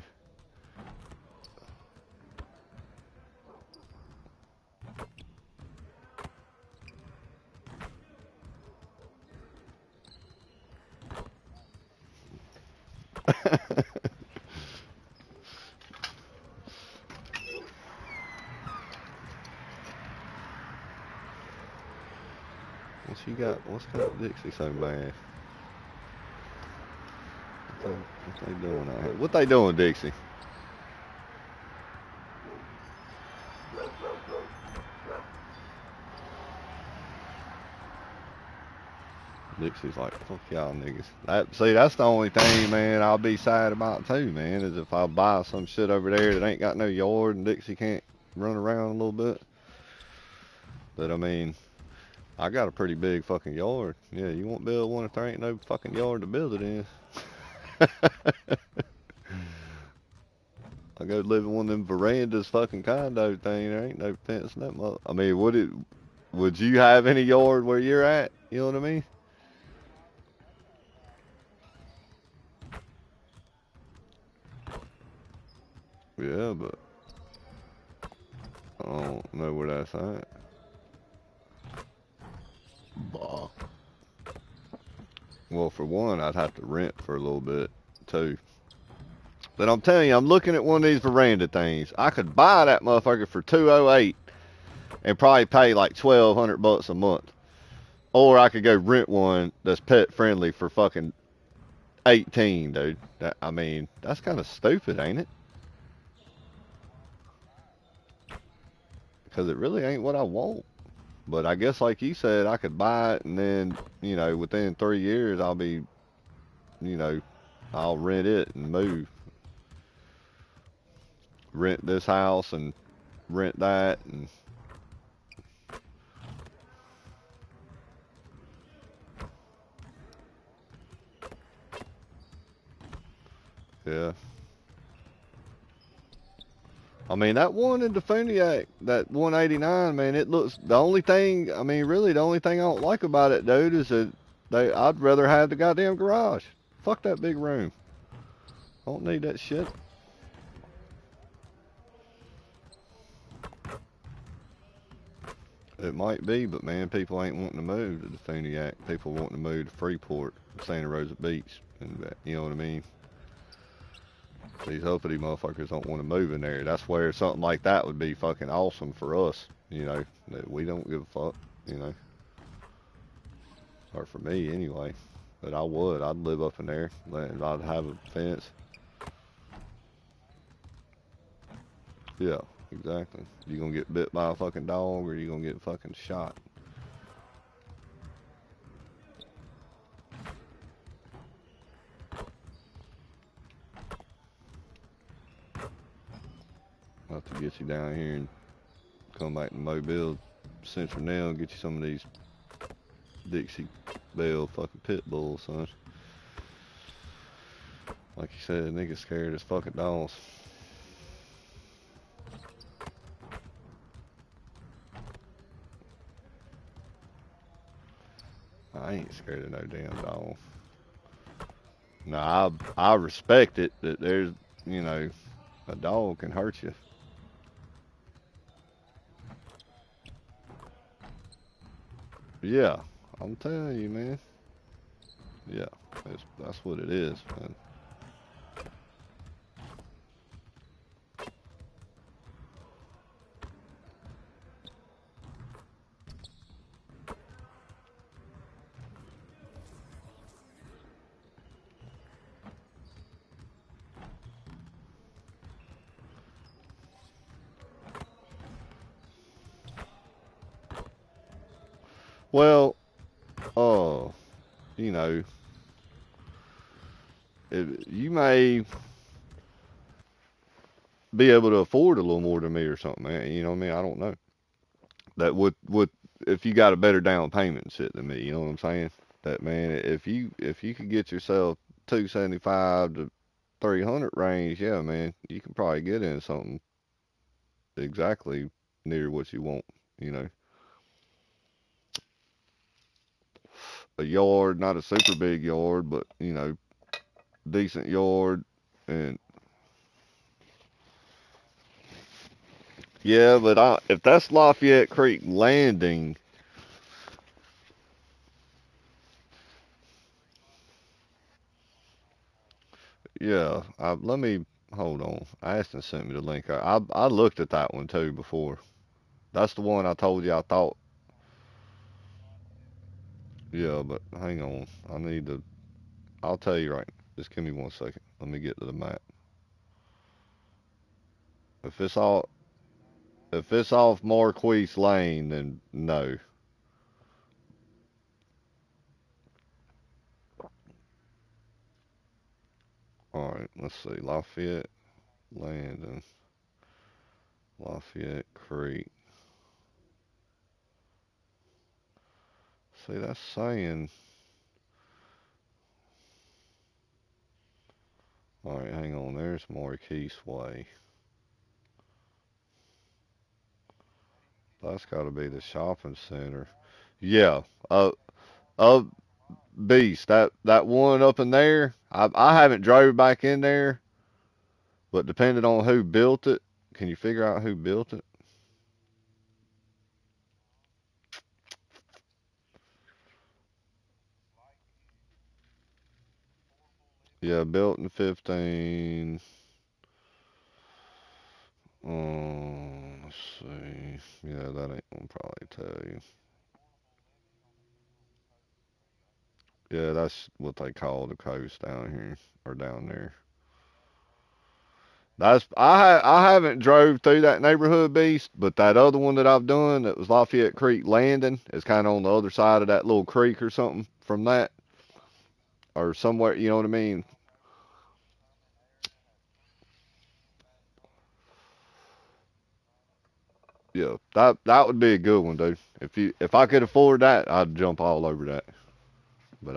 What's got Dixie so bad? What they doing out here? What they doing, Dixie? Dixie's like, fuck y'all niggas. See, that's the only thing, man, I'll be sad about too, man, is if I buy some shit over there that ain't got no yard and Dixie can't run around a little bit. But I mean, I got a pretty big fucking yard. Yeah, you won't build one if there ain't no fucking yard to build it in. I go live in one of them verandas fucking condo thing. There ain't no fence in that mother. I mean, would you have any yard where you're at? You know what I mean? Yeah, but I don't know where that's at. Bah. Well, for one, I'd have to rent for a little bit too. But I'm telling you, I'm looking at one of these veranda things. I could buy that motherfucker for $208 and probably pay like $1,200 a month. Or I could go rent one that's pet friendly for fucking 18, dude. I mean, that's kind of stupid, ain't it? Because it really ain't what I want. But I guess, like you said, I could buy it and then, within 3 years, you know, I'll rent it and move. Rent this house and rent that and yeah. I mean, that one in the Funiac, that 189, man, it looks, the only thing, I mean, really, the only thing I don't like about it, dude, is that I'd rather have the goddamn garage. Fuck that big room. I don't need that shit. It might be, but man, people ain't wanting to move to the Funiac. People wanting to move to Freeport, Santa Rosa Beach, and you know what I mean? These uppity motherfuckers don't want to move in there. That's where something like that would be fucking awesome for us, that we don't give a fuck, or for me anyway. But I'd live up in there, and I'd have a fence. Yeah, exactly. You gonna get bit by a fucking dog, or you gonna get fucking shot? I'll have to get you down here and come back to Mobile Central now and get you some of these Dixie Belle fucking pit bulls, son. Like you said, niggas scared as fucking dogs. I ain't scared of no damn dog. Now, I respect it that there's, a dog can hurt you. Yeah, I'm telling you, man. Yeah, that's what it is, man. Well, oh, you know, you may be able to afford a little more than me or something, man. You know what I mean? I don't know. That would if you got a better down payment and shit than me, you know what I'm saying? That man, if you could get yourself 275 to 300 range, yeah, man, you can probably get in something exactly near what you want, you know. A yard, not a super big yard, but decent yard and yeah, but if that's Lafayette Creek Landing, yeah, let me hold on. Ashton sent me the link. I looked at that one too before. That's the one I told you I thought. Yeah, but hang on. I need to. I'll tell you right. Just give me 1 second. Let me get to the map. If it's all, if it's off Marquise Lane, then no. All right. Let's see. Lafayette, Landon, Lafayette Creek. See, that's saying. All right. Hang on. There's Marquise Way. That's got to be the shopping center. Yeah. Uh, Beast. That one up in there. I haven't drove back in there, but depending on who built it, can you figure out who built it? Yeah, built in 15. Let's see. Yeah, that ain't gonna probably tell you. Yeah, that's what they call the coast down here or down there. I haven't drove through that neighborhood, Beast, but that other one that I've done that was Lafayette Creek Landing is kind of on the other side of that little creek or something from that or somewhere. You know what I mean? Yeah, that would be a good one, dude. If I could afford that, I'd jump all over that. But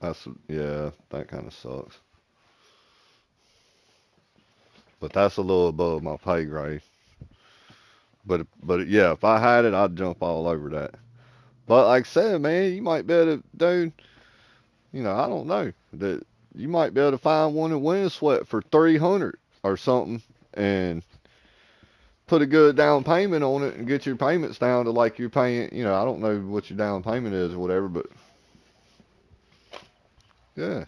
that's yeah, that kind of sucks. But that's a little above my pay grade. But yeah, if I had it, I'd jump all over that. But like I said, man, you might be able to, dude. I don't know that you might be able to find one in Windsweat for 300 or something, and put a good down payment on it and get your payments down to like you're paying. I don't know what your down payment is or whatever, but yeah,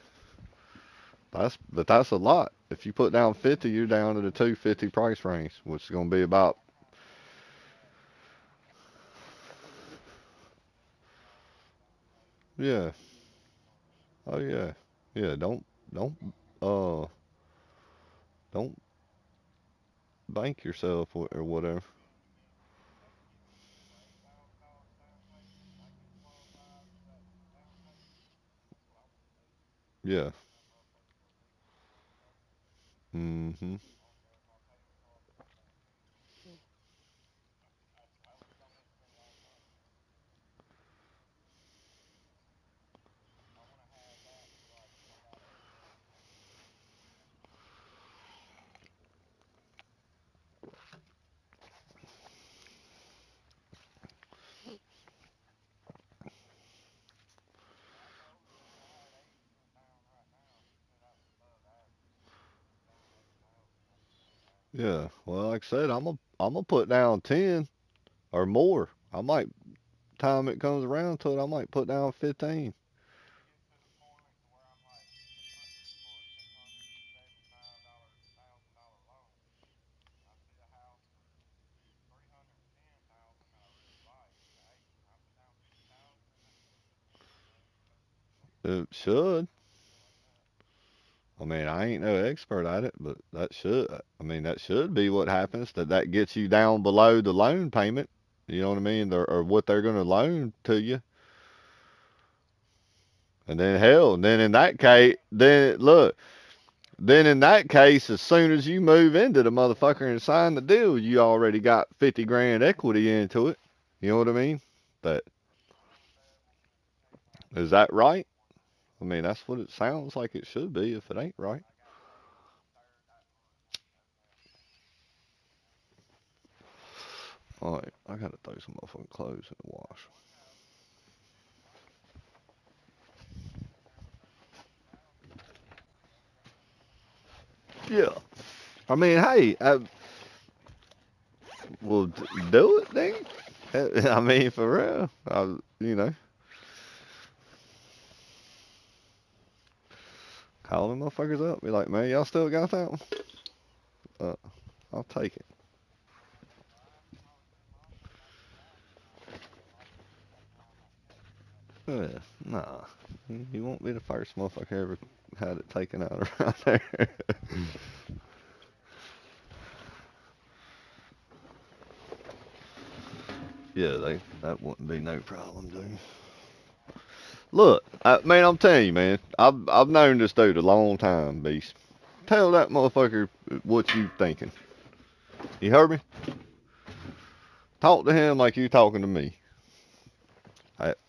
that's a lot. If you put down 50, you're down to the 250 price range, which is gonna be about. Yeah. Oh yeah. Yeah. Don't uh don't bank yourself or whatever. Yeah. Mhm. Yeah. Well, like I said, I'm gonna put down 10 or more. I might time it comes around to it, I might put down 15. It should. I mean, I ain't no expert at it, but that should. I mean, that should be what happens. That gets you down below the loan payment. You know what I mean? Or what they're gonna loan to you. And then hell, then in that case, then look, then in that case, as soon as you move into the motherfucker and sign the deal, you already got 50 grand equity into it. You know what I mean? That is that right? I mean, that's what it sounds like it should be if it ain't right. All right, I gotta throw some motherfucking clothes in the wash. Yeah. I mean, hey, well, do it then. I mean, for real. Call them motherfuckers up. Be like, man, y'all still got that one? Uh, I'll take it. Nah, you won't be the first motherfucker ever had it taken out around there. Yeah, that wouldn't be no problem, dude. Look, man, I'm telling you, man, I've known this dude a long time, Beast. Tell that motherfucker what you thinking. You heard me? Talk to him like you talking to me.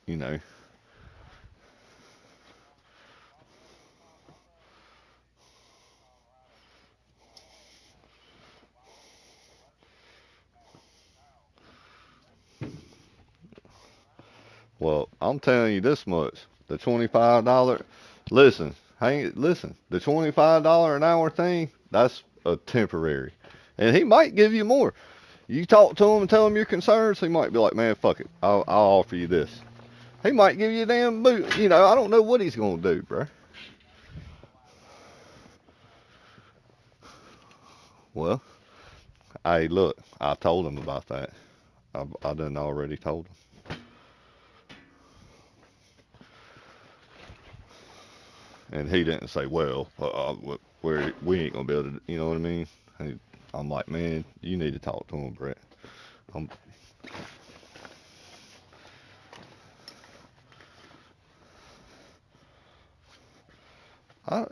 You know. Well, I'm telling you this much: the $25. Listen, listen. The $25 an hour thing, that's a temporary, and he might give you more. You talk to him and tell him your concerns, he might be like, man, fuck it, I'll offer you this. He might give you a damn boot. You know, I don't know what he's gonna do, bro. Well, hey, look, I told him about that. I done already told him. And he didn't say, well, we ain't gonna be able to, you know what I mean? I'm like, man, you need to talk to him, Brett. I'm,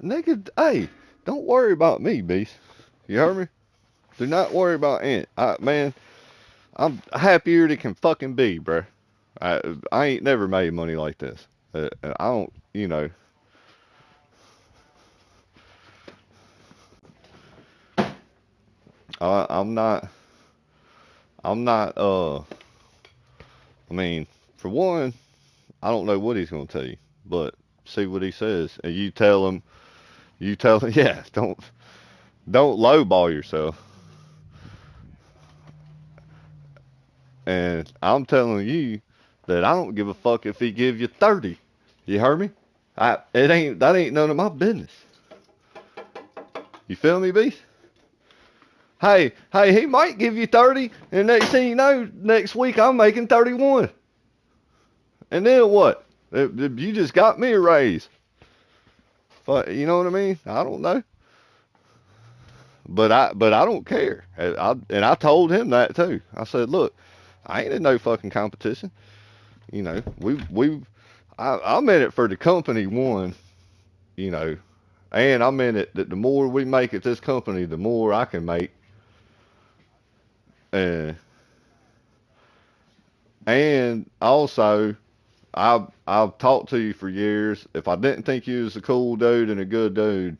nigga, hey, don't worry about me, Beast. You heard me? Do not worry about Ant. Man, I'm happier than can fucking be, bruh. I ain't never made money like this. I don't, you know. I'm not. I'm not. I mean, for one, I don't know what he's gonna tell you, but see what he says, and you tell him. You tell him, yeah. Don't lowball yourself. And I'm telling you that I don't give a fuck if he give you 30. You heard me? That ain't none of my business. You feel me, Beast? Hey, he might give you 30, and next thing you know, next week I'm making 31. And then what? You just got me a raise. But you know what I mean? I don't know. But I don't care. And I told him that too. I said, look, I ain't in no fucking competition. You know, I'm in it for the company one. You know, and I'm in it that the more we make at this company, the more I can make. And and also, I've talked to you for years. If I didn't think you was a cool dude and a good dude,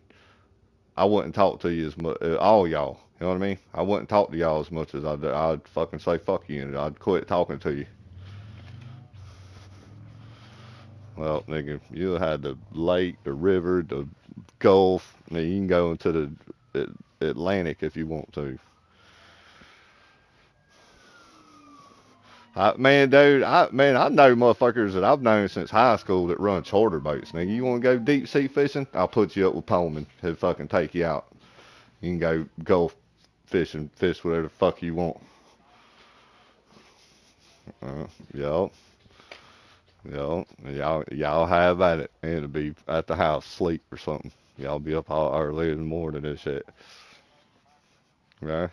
I wouldn't talk to you as much. All y'all, you know what I mean? I wouldn't talk to y'all as much as I do. I'd fucking say fuck you and I'd quit talking to you. Well, nigga, you had the lake, the river, the Gulf. Now you can go into the Atlantic if you want to. Man, dude, I know motherfuckers that I've known since high school that run charter boats. Nigga, you want to go deep sea fishing? I'll put you up with Pullman. He'll fucking take you out. You can go Gulf fishing, fish whatever the fuck you want. Yup, y'all have at it. And it'll be at the house, sleep or something. Y'all be up all early in the morning and shit. Yeah,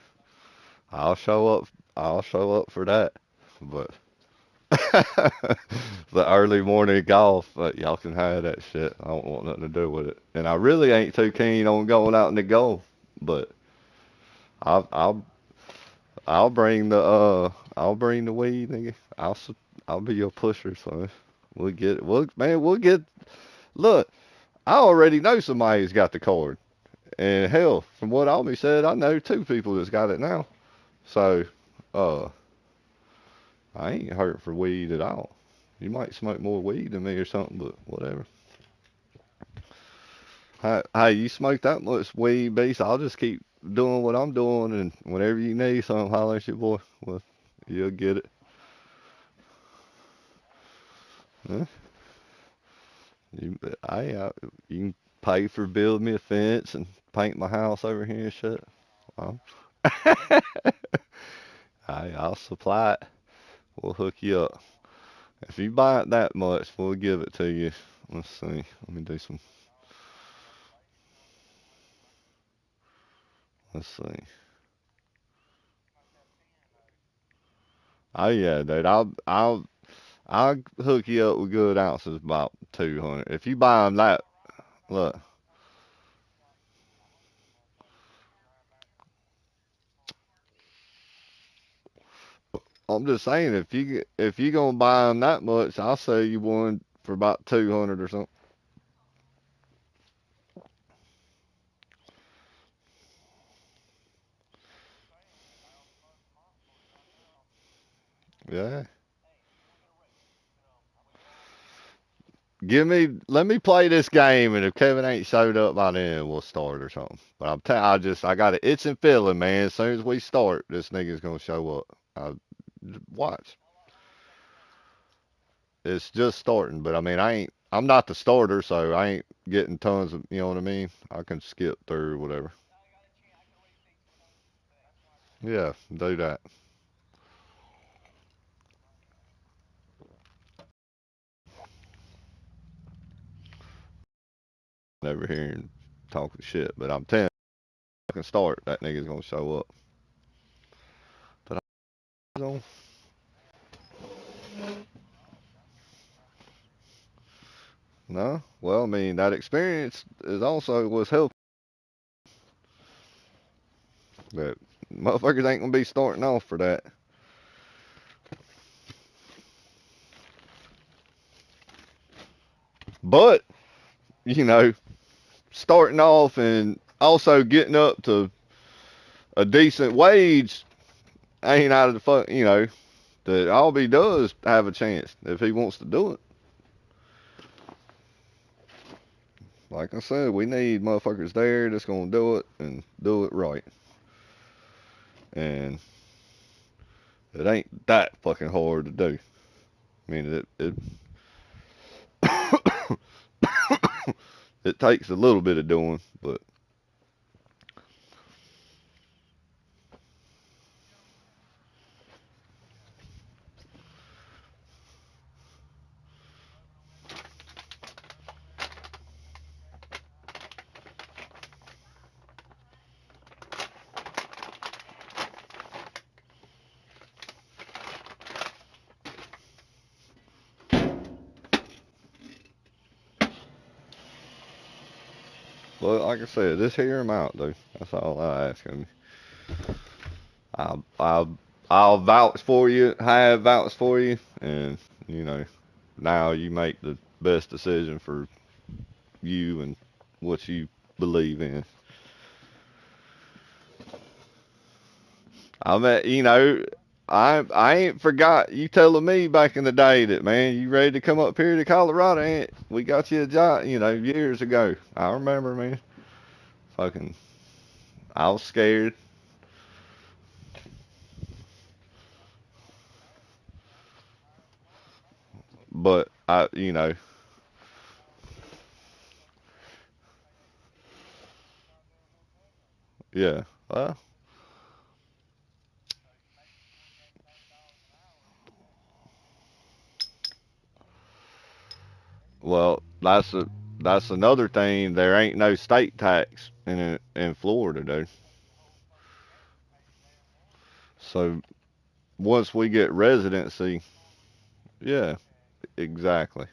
I'll show up. I'll show up for that. But the early morning golf, y'all can have that shit. I don't want nothing to do with it. And I really ain't too keen on going out in the golf. But I'll I'll I'll bring the weed, nigga. I'll be your pusher, son. We'll get. Look, I already know somebody's got the card, and hell, from what Almy said, I know two people that's got it now. So, uh, I ain't hurt for weed at all. You might smoke more weed than me or something, but whatever. Hey, you smoke that much weed, Beast, I'll just keep doing what I'm doing, and whenever you need something, holler at your boy. Well, you'll get it. Huh? You, you can pay for build me a fence and paint my house over here and shit. Well, I'll supply it. We'll hook you up. If you buy it that much, we'll give it to you. Let's see. Let me do some. Let's see. Oh yeah, dude. I'll hook you up with good ounces about 200. If you buy them that, look. I'm just saying, if you gonna buy them that much, I'll sell you one for about 200 or something. Yeah. Let me play this game, and if Kevin ain't showed up by then, we'll start or something. But I got an itching feeling, man. As soon as we start, this nigga's gonna show up. Watch. It's just starting, but I mean, I'm not the starter, so I ain't getting tons of, you know what I mean? I can skip through or whatever. Yeah, do that. Never hearing talking shit, but I'm telling you, I can start. That nigga's gonna show up. But I don't. No. Well, I mean, that experience is also was helping. But motherfuckers ain't gonna be starting off for that. But you know, starting off and also getting up to a decent wage ain't out of the fuck. You know, that Albie does have a chance if he wants to do it. Like I said, we need motherfuckers there that's gonna do it and do it right. And it ain't that fucking hard to do. I mean, it takes a little bit of doing, but like I said, just hear him out, though. That's all I ask him. I'll, I'll, I'll vouch for you, have vouch for you, and you know, now you make the best decision for you and what you believe in. I mean, you know, I ain't forgot you telling me back in the day that man, you ready to come up here to Colorado? Ain't we got you a job? You know, years ago. I remember, man. Fucking, I was scared, but you know, yeah. Well, that's another thing. There ain't no state tax in Florida, dude. So once we get residency, yeah, exactly.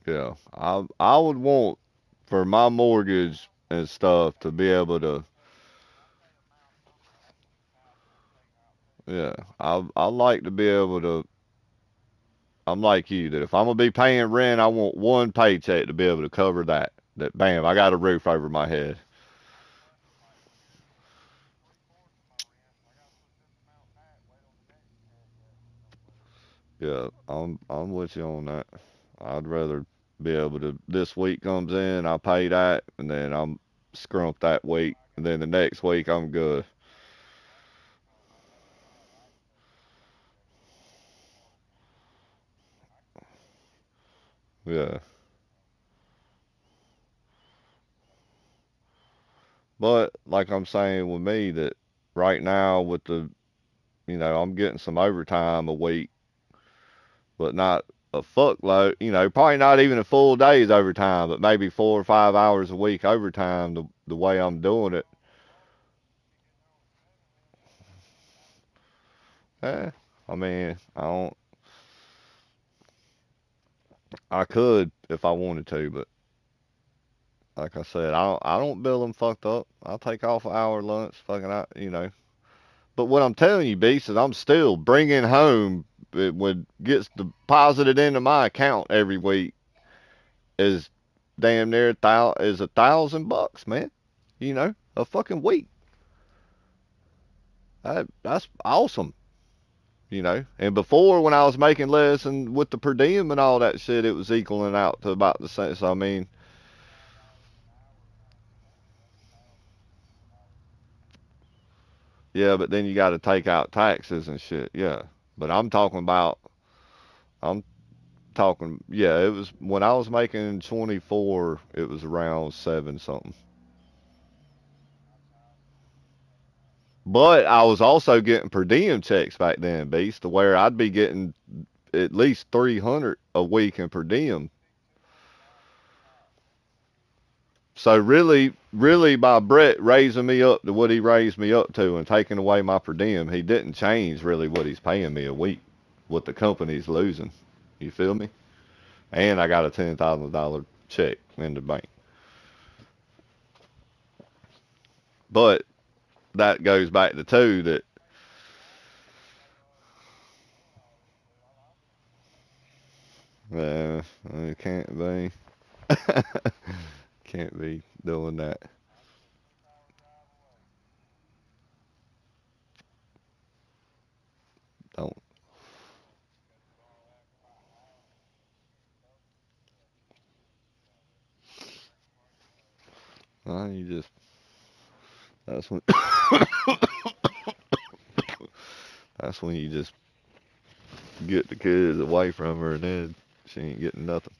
Yeah, I would want for my mortgage and stuff to be able to. Yeah, I like to be able to. I'm like you that if I'm gonna be paying rent, I want one paycheck to be able to cover that. That bam, I got a roof over my head. Yeah, I'm with you on that. I'd rather be able to. This week comes in, I pay that, and then I'm scrumped that week, and then the next week I'm good. Yeah, But like I'm saying with me that right now with the I'm getting some overtime a week, but not a fuckload. Probably not even a full day's overtime, but maybe 4 or 5 hours a week overtime. The way I'm doing it, eh, I mean, I could if I wanted to, but like I said, I don't bill them fucked up. I'll take off an hour lunch, fucking out. But what I'm telling you, Beast, is I'm still bringing home when gets deposited into my account every week is damn near is $1,000, man. A fucking week. That's awesome. And before when I was making less and with the per diem and all that shit, it was equaling out to about the same. So I mean, yeah, but then you got to take out taxes and shit. Yeah, but I'm talking. Yeah, it was when I was making 24, it was around seven something. But I was also getting per diem checks back then, Beast, to where I'd be getting at least 300 a week in per diem. So really, by Brett raising me up to what he raised me up to and taking away my per diem, he didn't change really what he's paying me a week. What the company's losing, you feel me? And I got a $10,000 check in the bank. But that goes back to two that I can't be, can't be doing that. Don't. You just that's when that's when you just get the kids away from her and then she ain't getting nothing.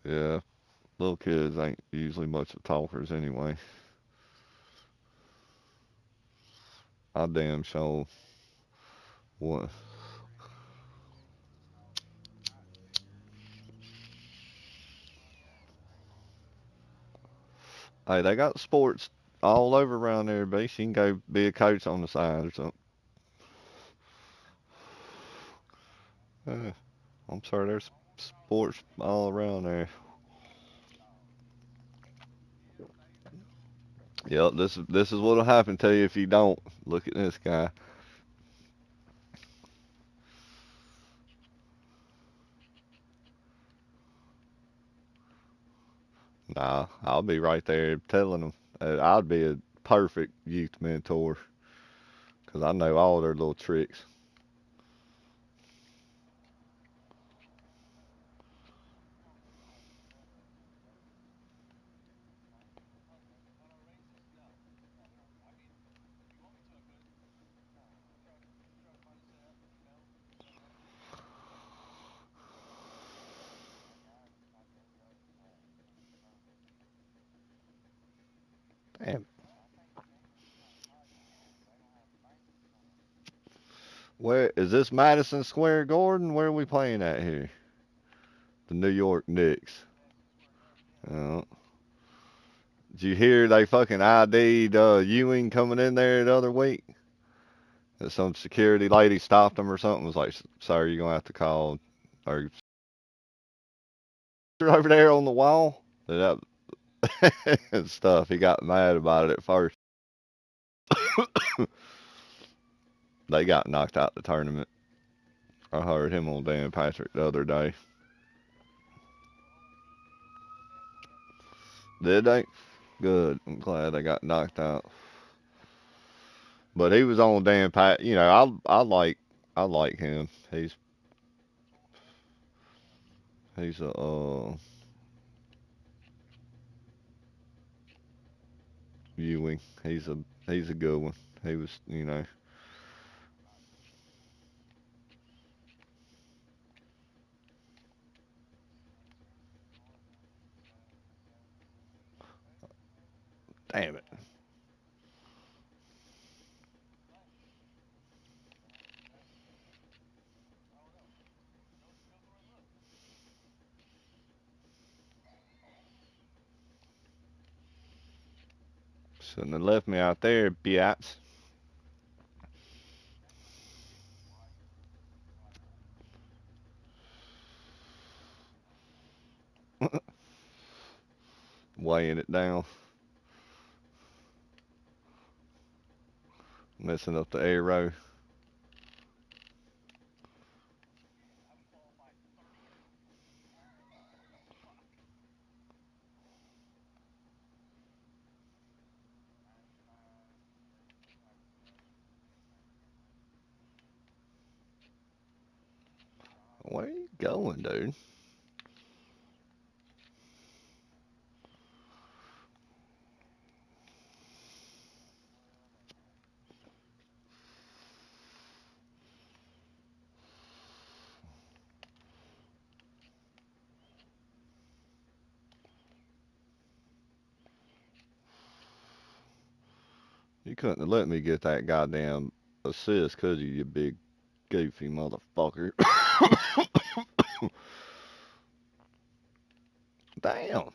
Yeah, little kids ain't usually much of talkers anyway. I damn sure what. Hey, they got sports all over around there, base. You can go be a coach on the side or something. Yeah, I'm sorry, there's sports all around there. Yep, this is what'll happen to you if you don't. Look at this guy. Nah, I'll be right there telling them. I'd be a perfect youth mentor because I know all their little tricks. Damn. Where is this Madison Square Garden? Where are we playing at here? The New York Knicks. Uh, did you hear they fucking ID'd Ewing coming in there the other week? That some security lady stopped him or something. Was like, "Sir, you're gonna have to call or over there on the wall." And stuff. He got mad about it at first. They got knocked out the tournament. I heard him on Dan Patrick the other day. Did they? Good. I'm glad they got knocked out. But he was on Dan Pat. I like him. He's a Ewing. He's a good one. He was, you know, damn it. Shouldn't have left me out there, biatch. Weighing it down, messing up the arrow. Where are you going, dude? You couldn't have let me get that goddamn assist, could you, you big goofy motherfucker? Damn.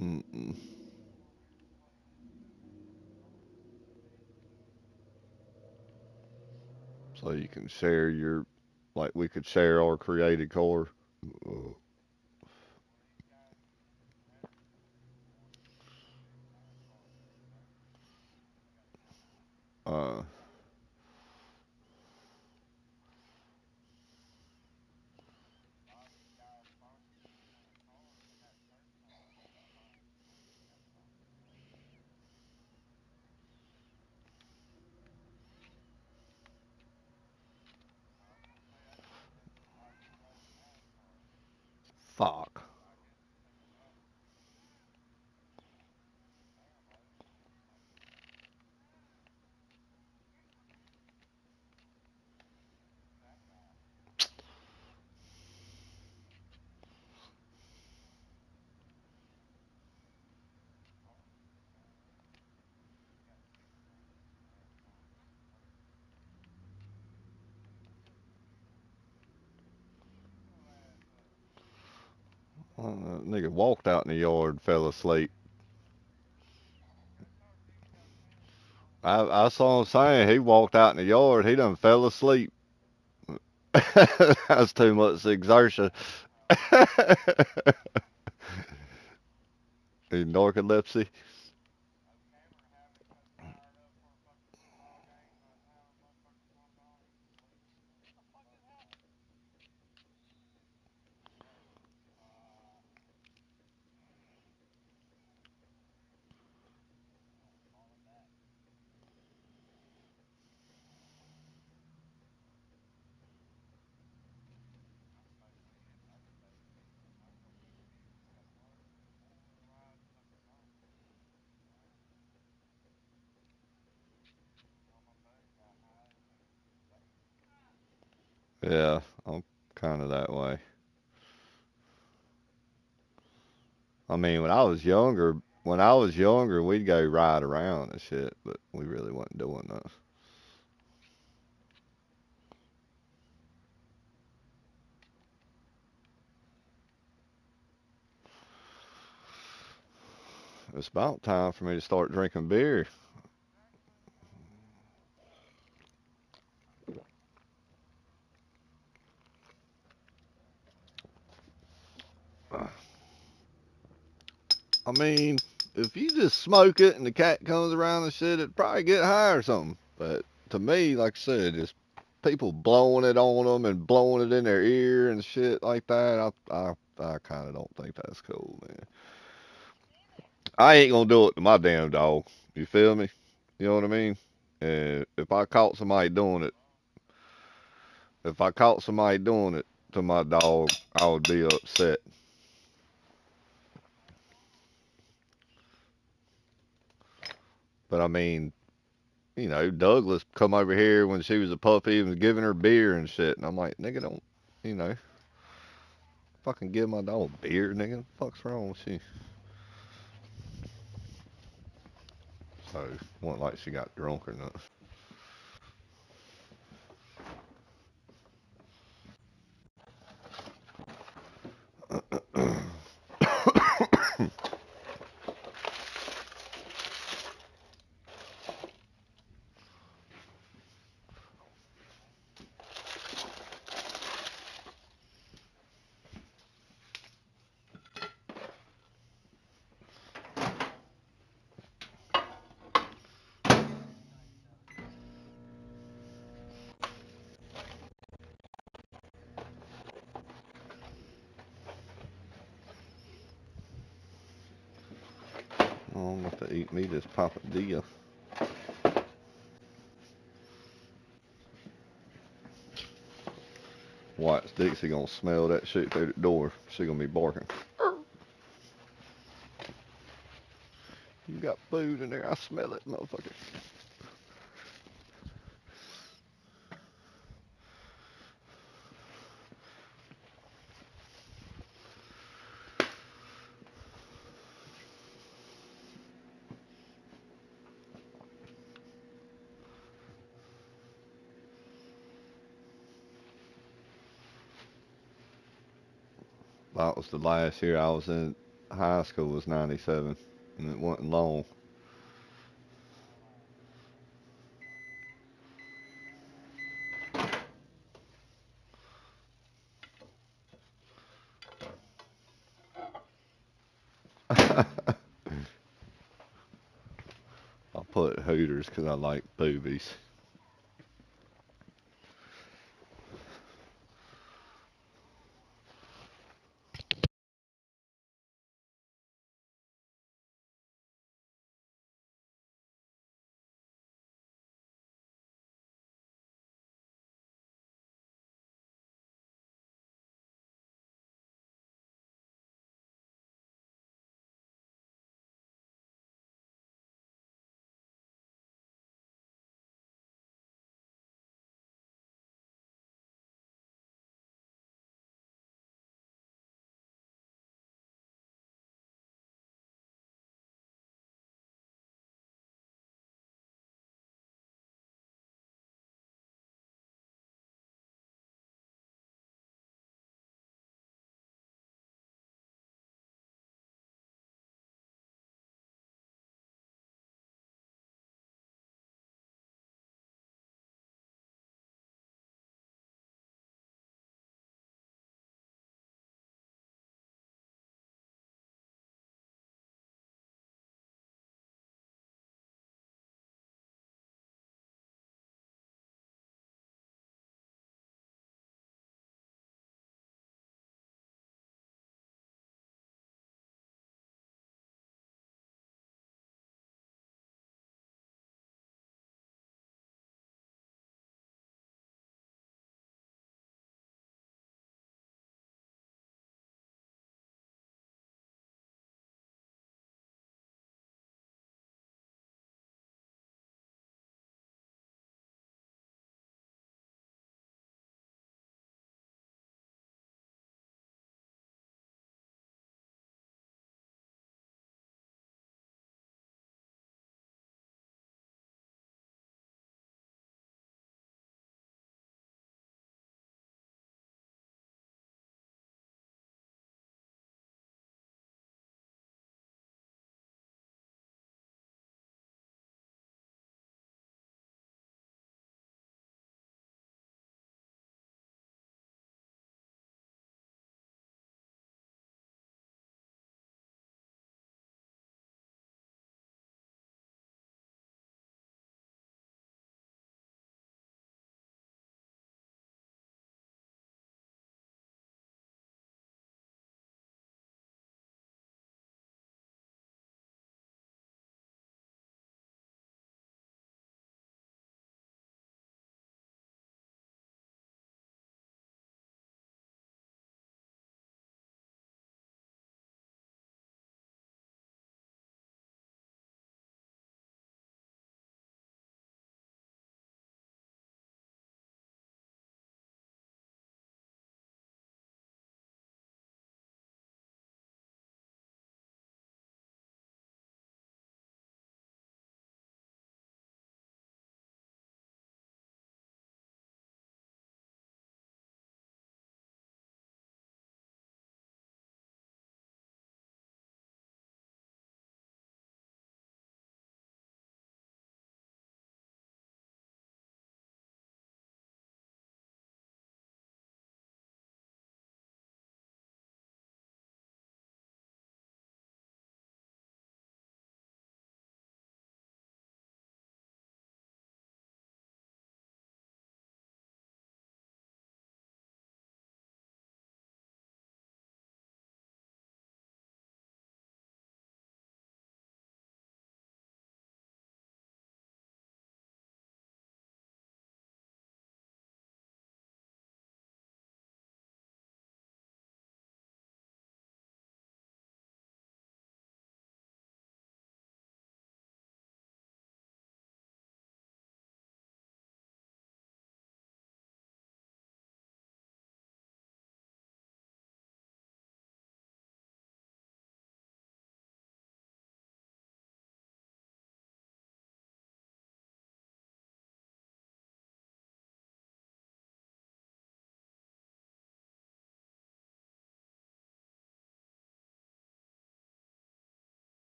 Mm-mm. So you can share your, like we could share our created core. Uh, fuck. Nigga walked out in the yard, fell asleep. I saw him saying he walked out in the yard. He done fell asleep. That's too much exertion. In narcolepsy. Yeah, I'm kind of that way. I mean, when I was younger, we'd go ride around and shit, but we really wasn't doing that. It's about time for me to start drinking beer. I mean, if you just smoke it and the cat comes around and shit, it'd probably get high or something. But to me, like I said, just people blowing it on them and blowing it in their ear and shit like that, I kind of don't think that's cool, man. I ain't gonna do it to my damn dog. You feel me? You know what I mean? And if I caught somebody doing it to my dog, I would be upset. But I mean, Douglas come over here when she was a puppy and was giving her beer and shit, and I'm like, nigga, don't, you know, fucking give my dog beer, nigga. What the fuck's wrong with you? So, it wasn't like she got drunk or nothing. I'm gonna have to eat me this papadilla. Watch Dixie gonna smell that shit through the door. She gonna be barking. You got food in there. I smell it, motherfucker. That was the last year I was in high school was 97, and it wasn't long. I put Hooters because I like boobies.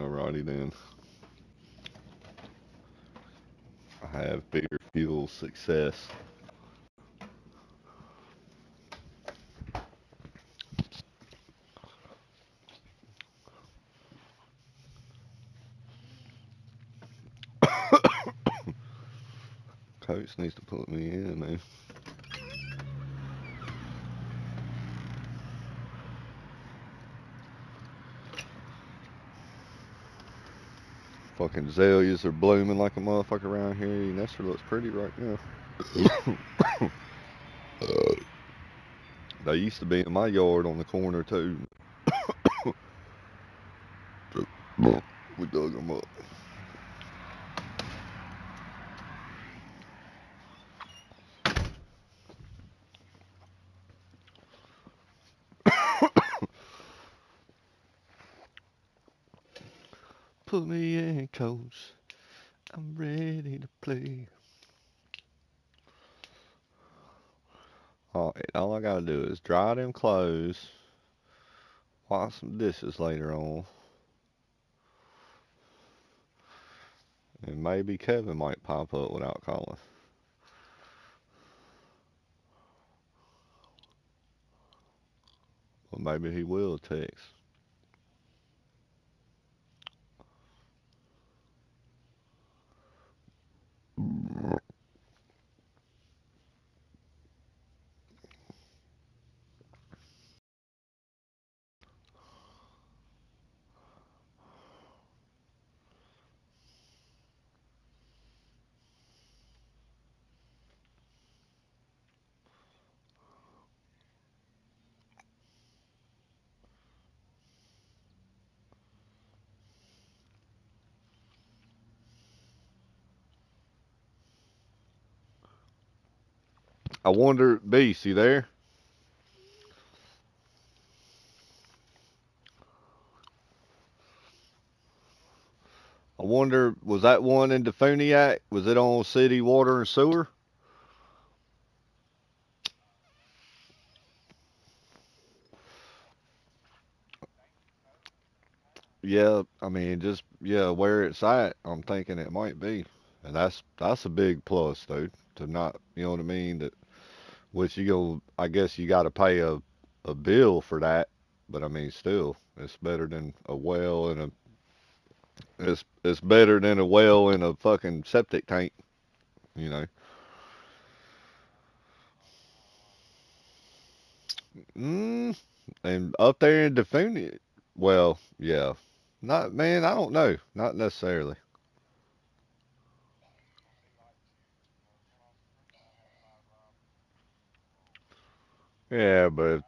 Alrighty then. I have beer fuel success. Coach needs to put me in, man. Fucking azaleas are blooming like a motherfucker around here. Nestor looks pretty right now. They used to be in my yard on the corner too. We dug them up. Put me in, coach. I'm ready to play. Alright, all I gotta do is dry them clothes, wash some dishes later on, and maybe Kevin might pop up without calling. Or maybe he will text. I wonder, Beast, you there? I wonder, was that one in Defuniac? Was it on city water and sewer? Yeah, I mean, just yeah, where it's at, I'm thinking it might be, and that's a big plus, dude. To not, you know what I mean? That which you go, I guess you got to pay a bill for that, but I mean, still, it's better than a well and a it's better than a well in a fucking septic tank, you know. Mm, and up there in Defuni, well, yeah, not man, I don't know, not necessarily. Yeah, but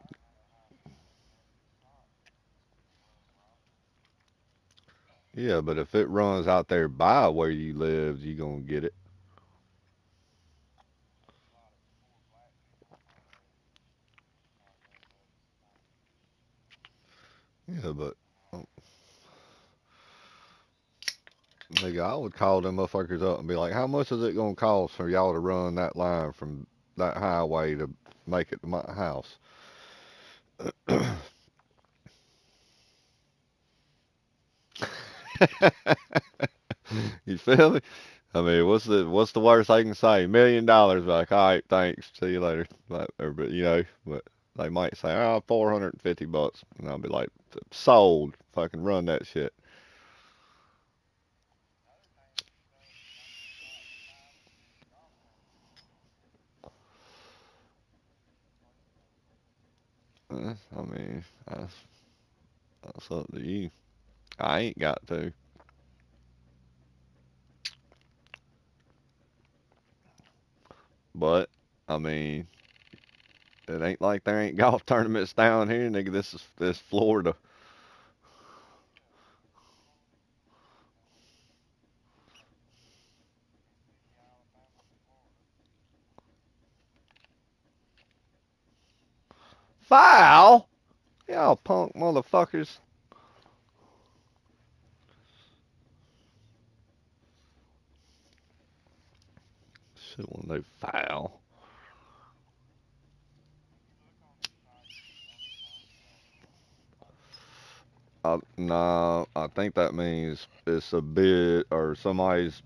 yeah, but if it runs out there by where you live, you gonna get it. Yeah, but nigga, I would call them motherfuckers up and be like, how much is it gonna cost for y'all to run that line from that highway to make it to my house? You feel me? I mean, what's the worst they can say? $1 million. Like, all right, thanks. See you later. Like, but but they might say, oh, $450, and I'll be like, sold. Fucking run that shit. I mean, that's up to you. I ain't got to, but I mean, it ain't like there ain't golf tournaments down here, nigga. This Florida. Foul? Y'all punk motherfuckers. Shit, when they foul. Nah, I think that means it's a bid or somebody's.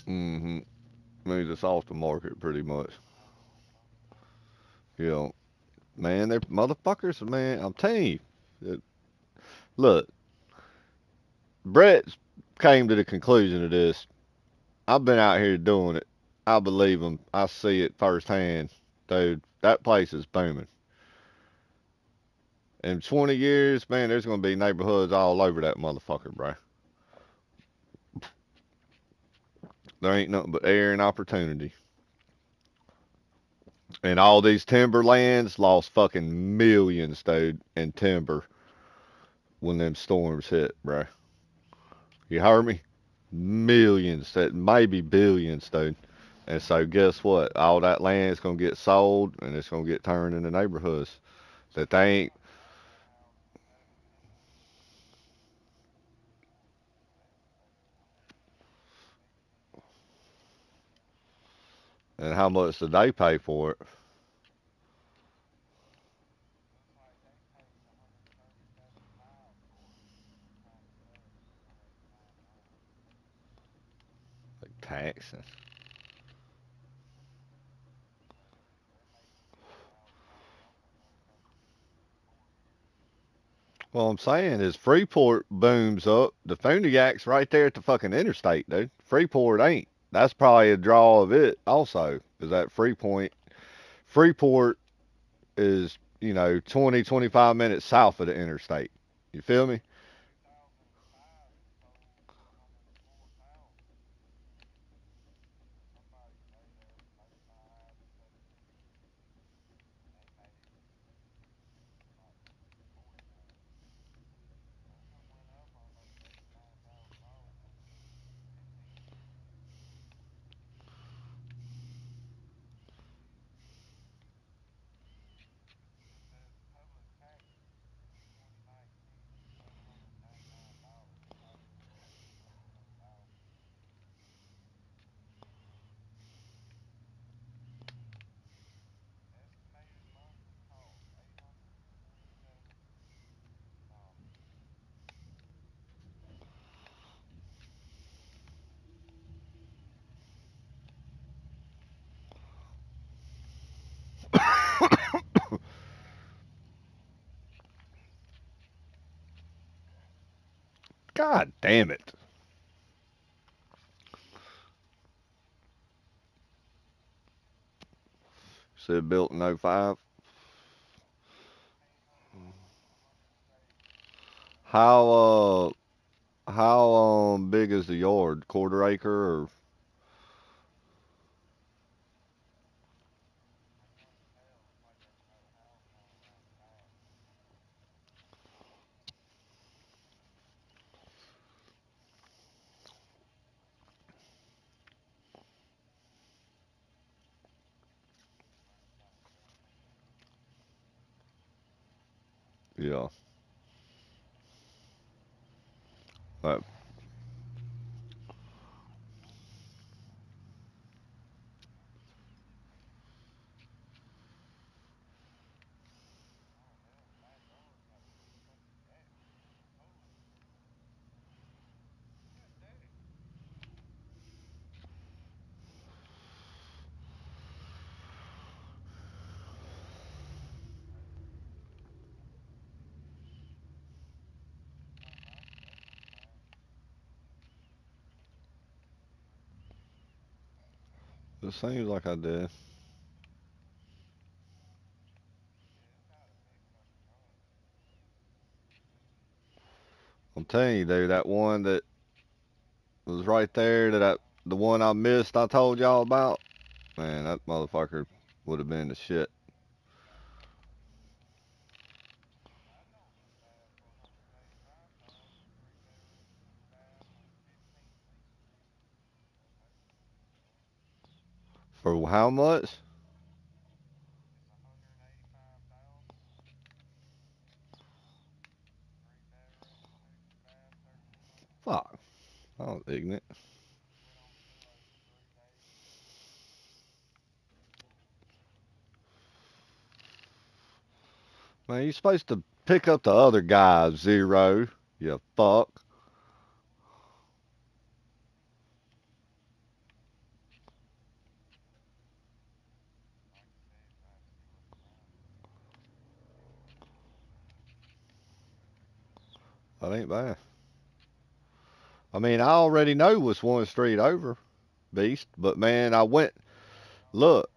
Mm-hmm. Means it's off the market pretty much. You know, man, they're motherfuckers, man. I'm telling you. It- Look, Brett came to the conclusion of this. I've been out here doing it. I believe him. I see it firsthand, dude. That place is booming. In 20 years, man, there's gonna be neighborhoods all over that motherfucker, bro. There ain't nothing but air and opportunity. And all these timberlands lost fucking millions, dude, in timber when them storms hit, bro. You heard me? Millions, that maybe billions, dude. And so guess what? All that land is gonna get sold and it's gonna get turned into neighborhoods that they ain't. And how much did they pay for it? Like taxing. Well, I'm saying is Freeport booms up. The Funiac's right there at the fucking interstate, dude. Freeport ain't. That's probably a draw of it also, is that Freeport is, 20, 25 minutes south of the interstate. You feel me? God damn it. Said built in '05. How big is the yard? Quarter acre or yeah. That, it seems like I did. I'm telling you, dude, that one that was right there the one I missed I told y'all about, man, that motherfucker would have been the shit. For how much? Fuck. I was ignorant. Man, you're supposed to pick up the other guy, Zero. You fuck. That ain't bad. I mean, I already know what's one street over, Beast. But man, look,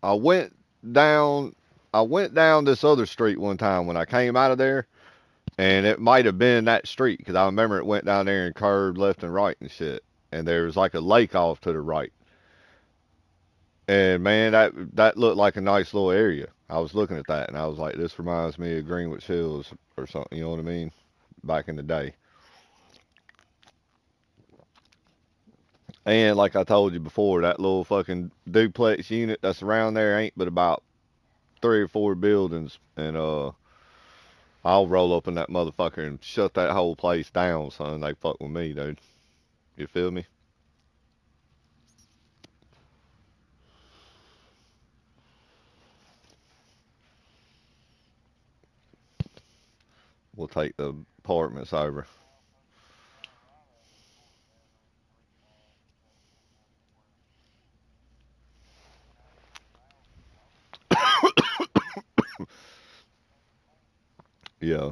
I went down, I went down this other street one time when I came out of there, and it might have been that street because I remember it went down there and curved left and right and shit. And there was like a lake off to the right. And man, that looked like a nice little area. I was looking at that and I was like, this reminds me of Greenwich Hills or something. You know what I mean? Back in the day. And like I told you before, that little fucking duplex unit that's around there ain't but about 3 or 4 buildings, and I'll roll up in that motherfucker and shut that whole place down, son. They fuck with me, dude. You feel me? We'll take the apartments over. Yeah,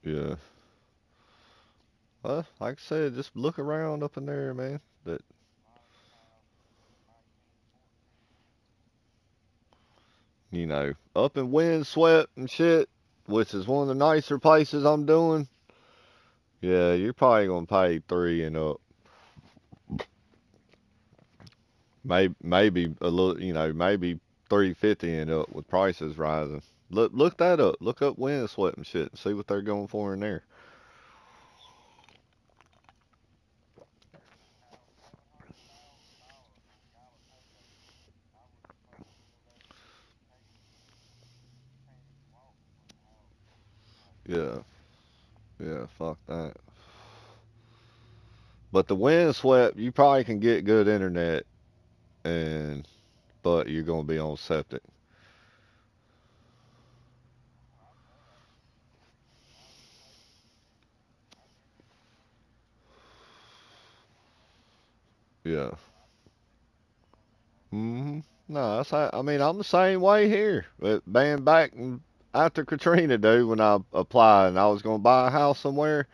yeah. Well, like I said, just look around up in there, man. That up in Windswept and shit, which is one of the nicer places I'm doing. Yeah, you're probably gonna pay three and up. Maybe a little, maybe 350 and up with prices rising. Look that up. Look up Windswept and shit and see what they're going for in there. Yeah, yeah, fuck that. But the Windswept, you probably can get good internet, and but you're gonna be on septic. Yeah. No, I mean, I'm the same way here. But being back after Katrina, dude, when I applied and I was gonna buy a house somewhere,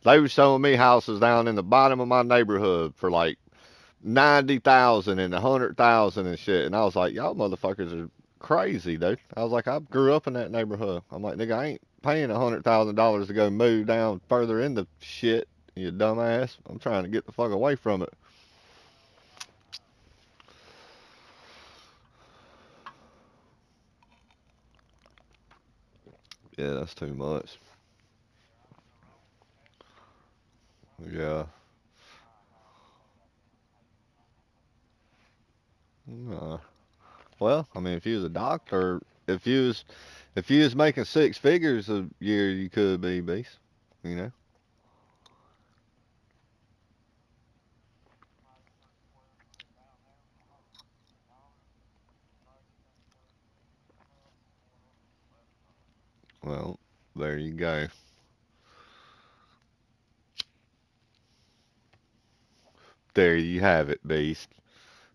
they was showing me houses down in the bottom of my neighborhood for like 90,000 and 100,000 and shit. And I was like, y'all motherfuckers are crazy, dude. I was like, I grew up in that neighborhood. I'm like, nigga, I ain't paying $100,000 to go move down further into shit, you dumbass. I'm trying to get the fuck away from it. Yeah, that's too much. Yeah. Nah. Well, I mean, if you was a doctor, if you was making six figures a year, you could be beast. You know. Well, there you go. There you have it, beast.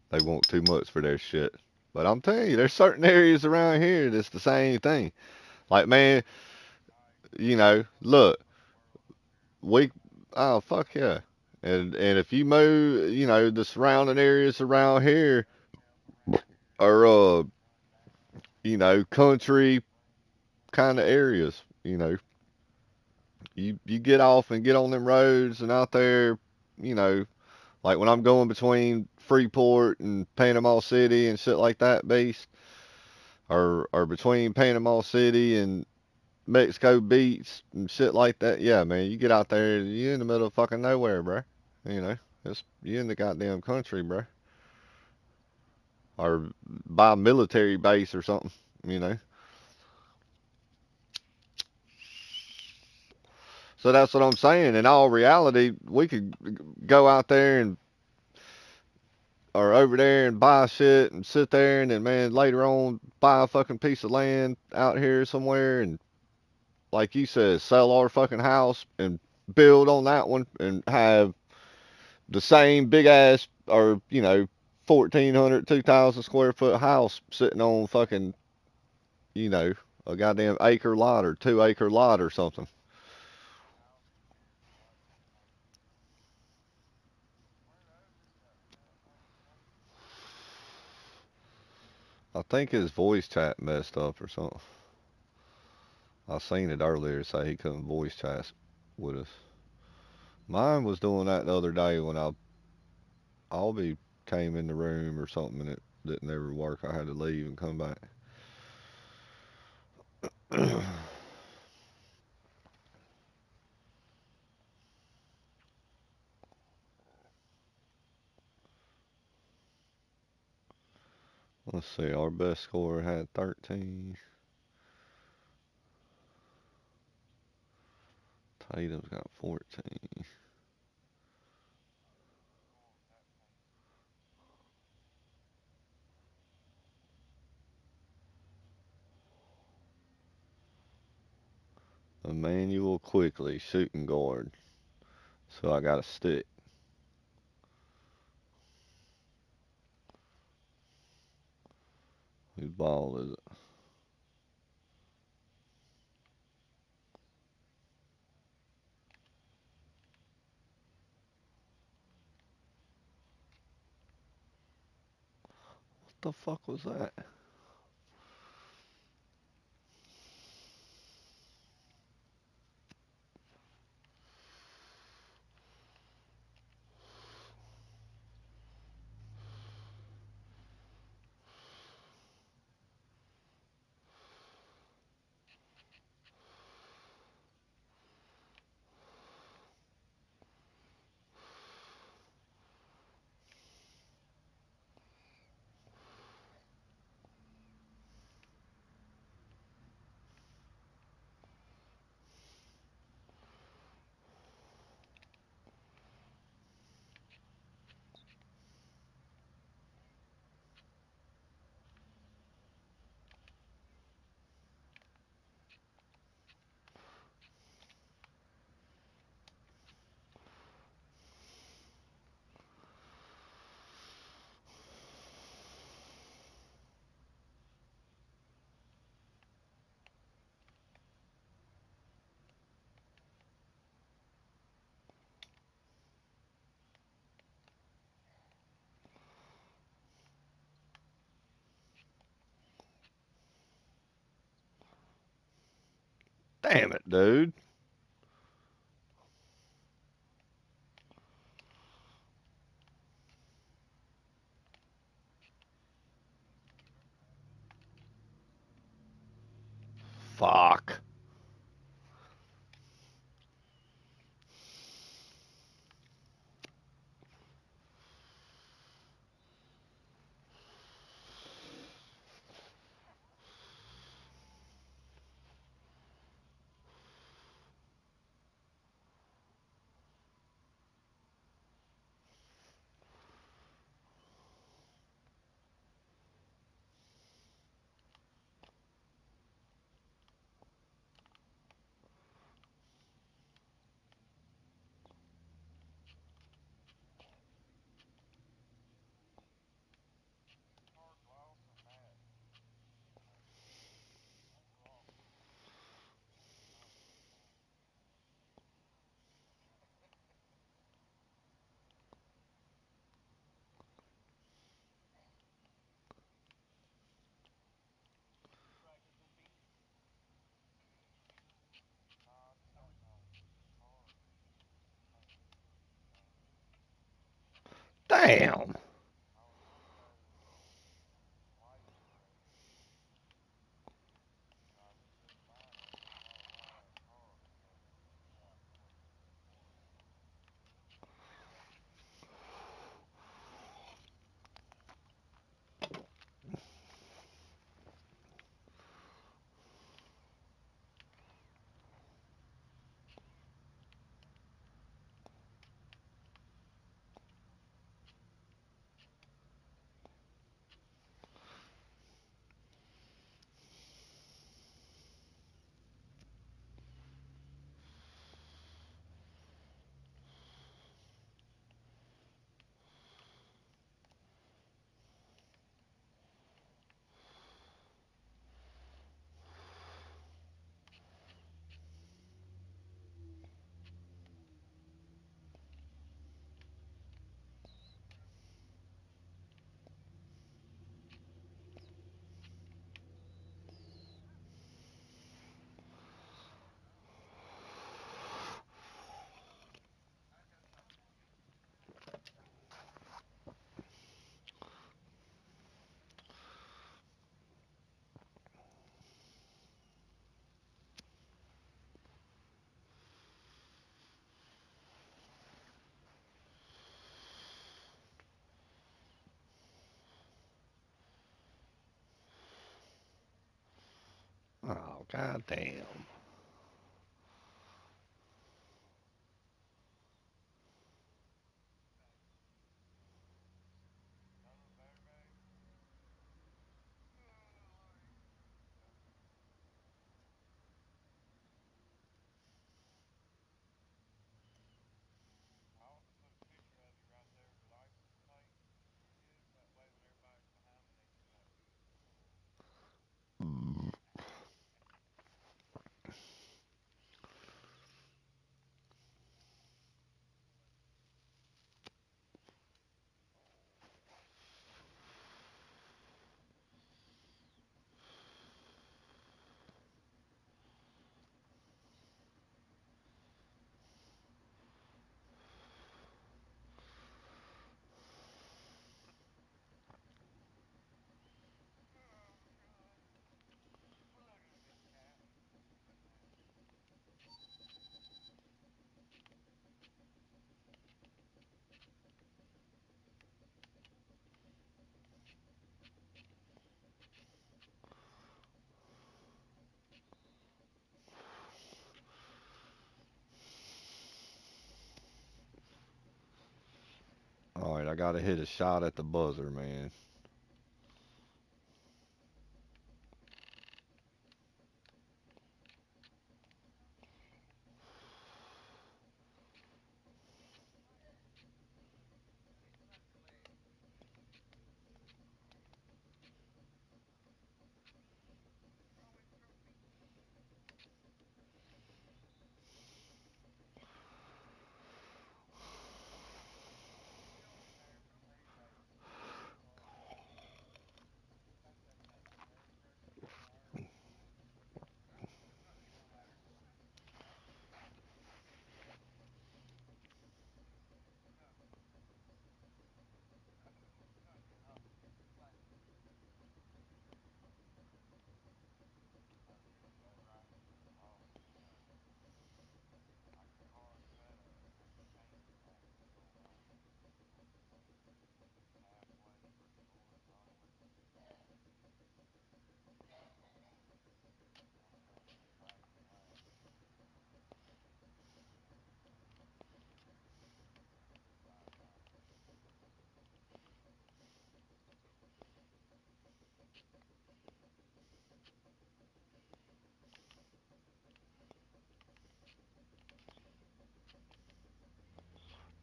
They want too much for their shit. But I'm telling you, there's certain areas around here that's the same thing. Like, man, look, we, oh fuck yeah. And if you move, the surrounding areas around here are country kind of areas. You get off and get on them roads and out there, you know, like when I'm going between Freeport and Panama City and shit like that, beast, or between Panama City and Mexico Beach and shit like that. Yeah, man, you get out there, you in the middle of fucking nowhere, bro. You know, you in the goddamn country, bro, or by a military base or something. You know. So that's what I'm saying. In all reality, we could go out there and or over there and buy shit and sit there and then man later on buy a fucking piece of land out here somewhere and like you said, sell our fucking house and build on that one and have the same big ass or 1,400, 2,000 square foot house sitting on fucking you know a goddamn acre lot or 2 acre lot or something. I think his voice chat messed up or something. I seen it earlier say he couldn't voice chat with us. Mine was doing that the other day when Albie came in the room or something and it didn't ever work. I had to leave and come back. Let's see. Our best scorer had 13. Tatum's got 14. Emmanuel quickly shooting guard. So I got a stick. Whose ball is it? What the fuck was that? Damn it, dude. Fuck. Damn. God damn. All right, I gotta hit a shot at the buzzer, man.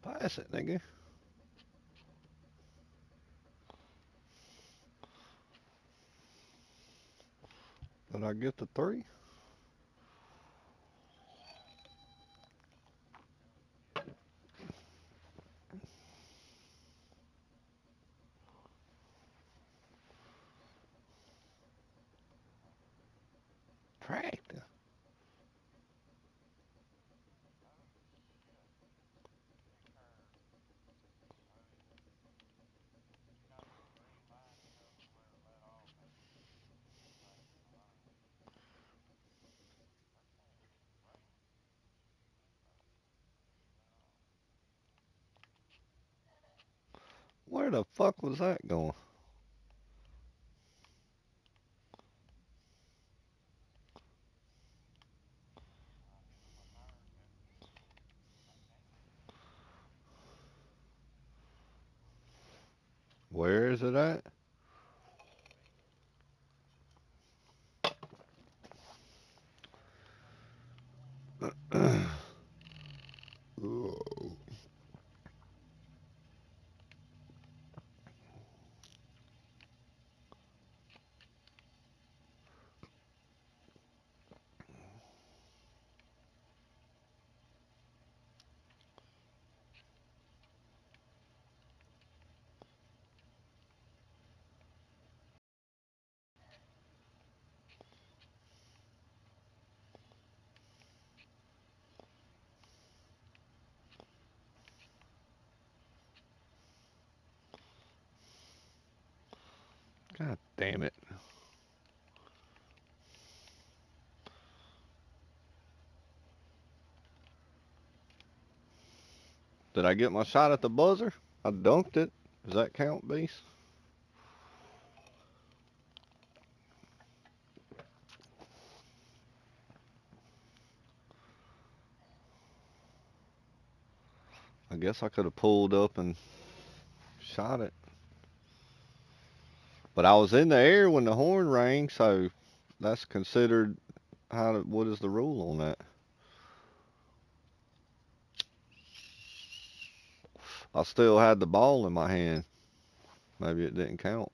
Pass it, nigga. Did I get the three? Practice. Where the fuck was that going? Where is it at? God damn it. Did I get my shot at the buzzer? I dunked it. Does that count, Beast? I guess I could have pulled up and shot it. But I was in the air when the horn rang, so that's considered what is the rule on that? I still had the ball in my hand. Maybe it didn't count.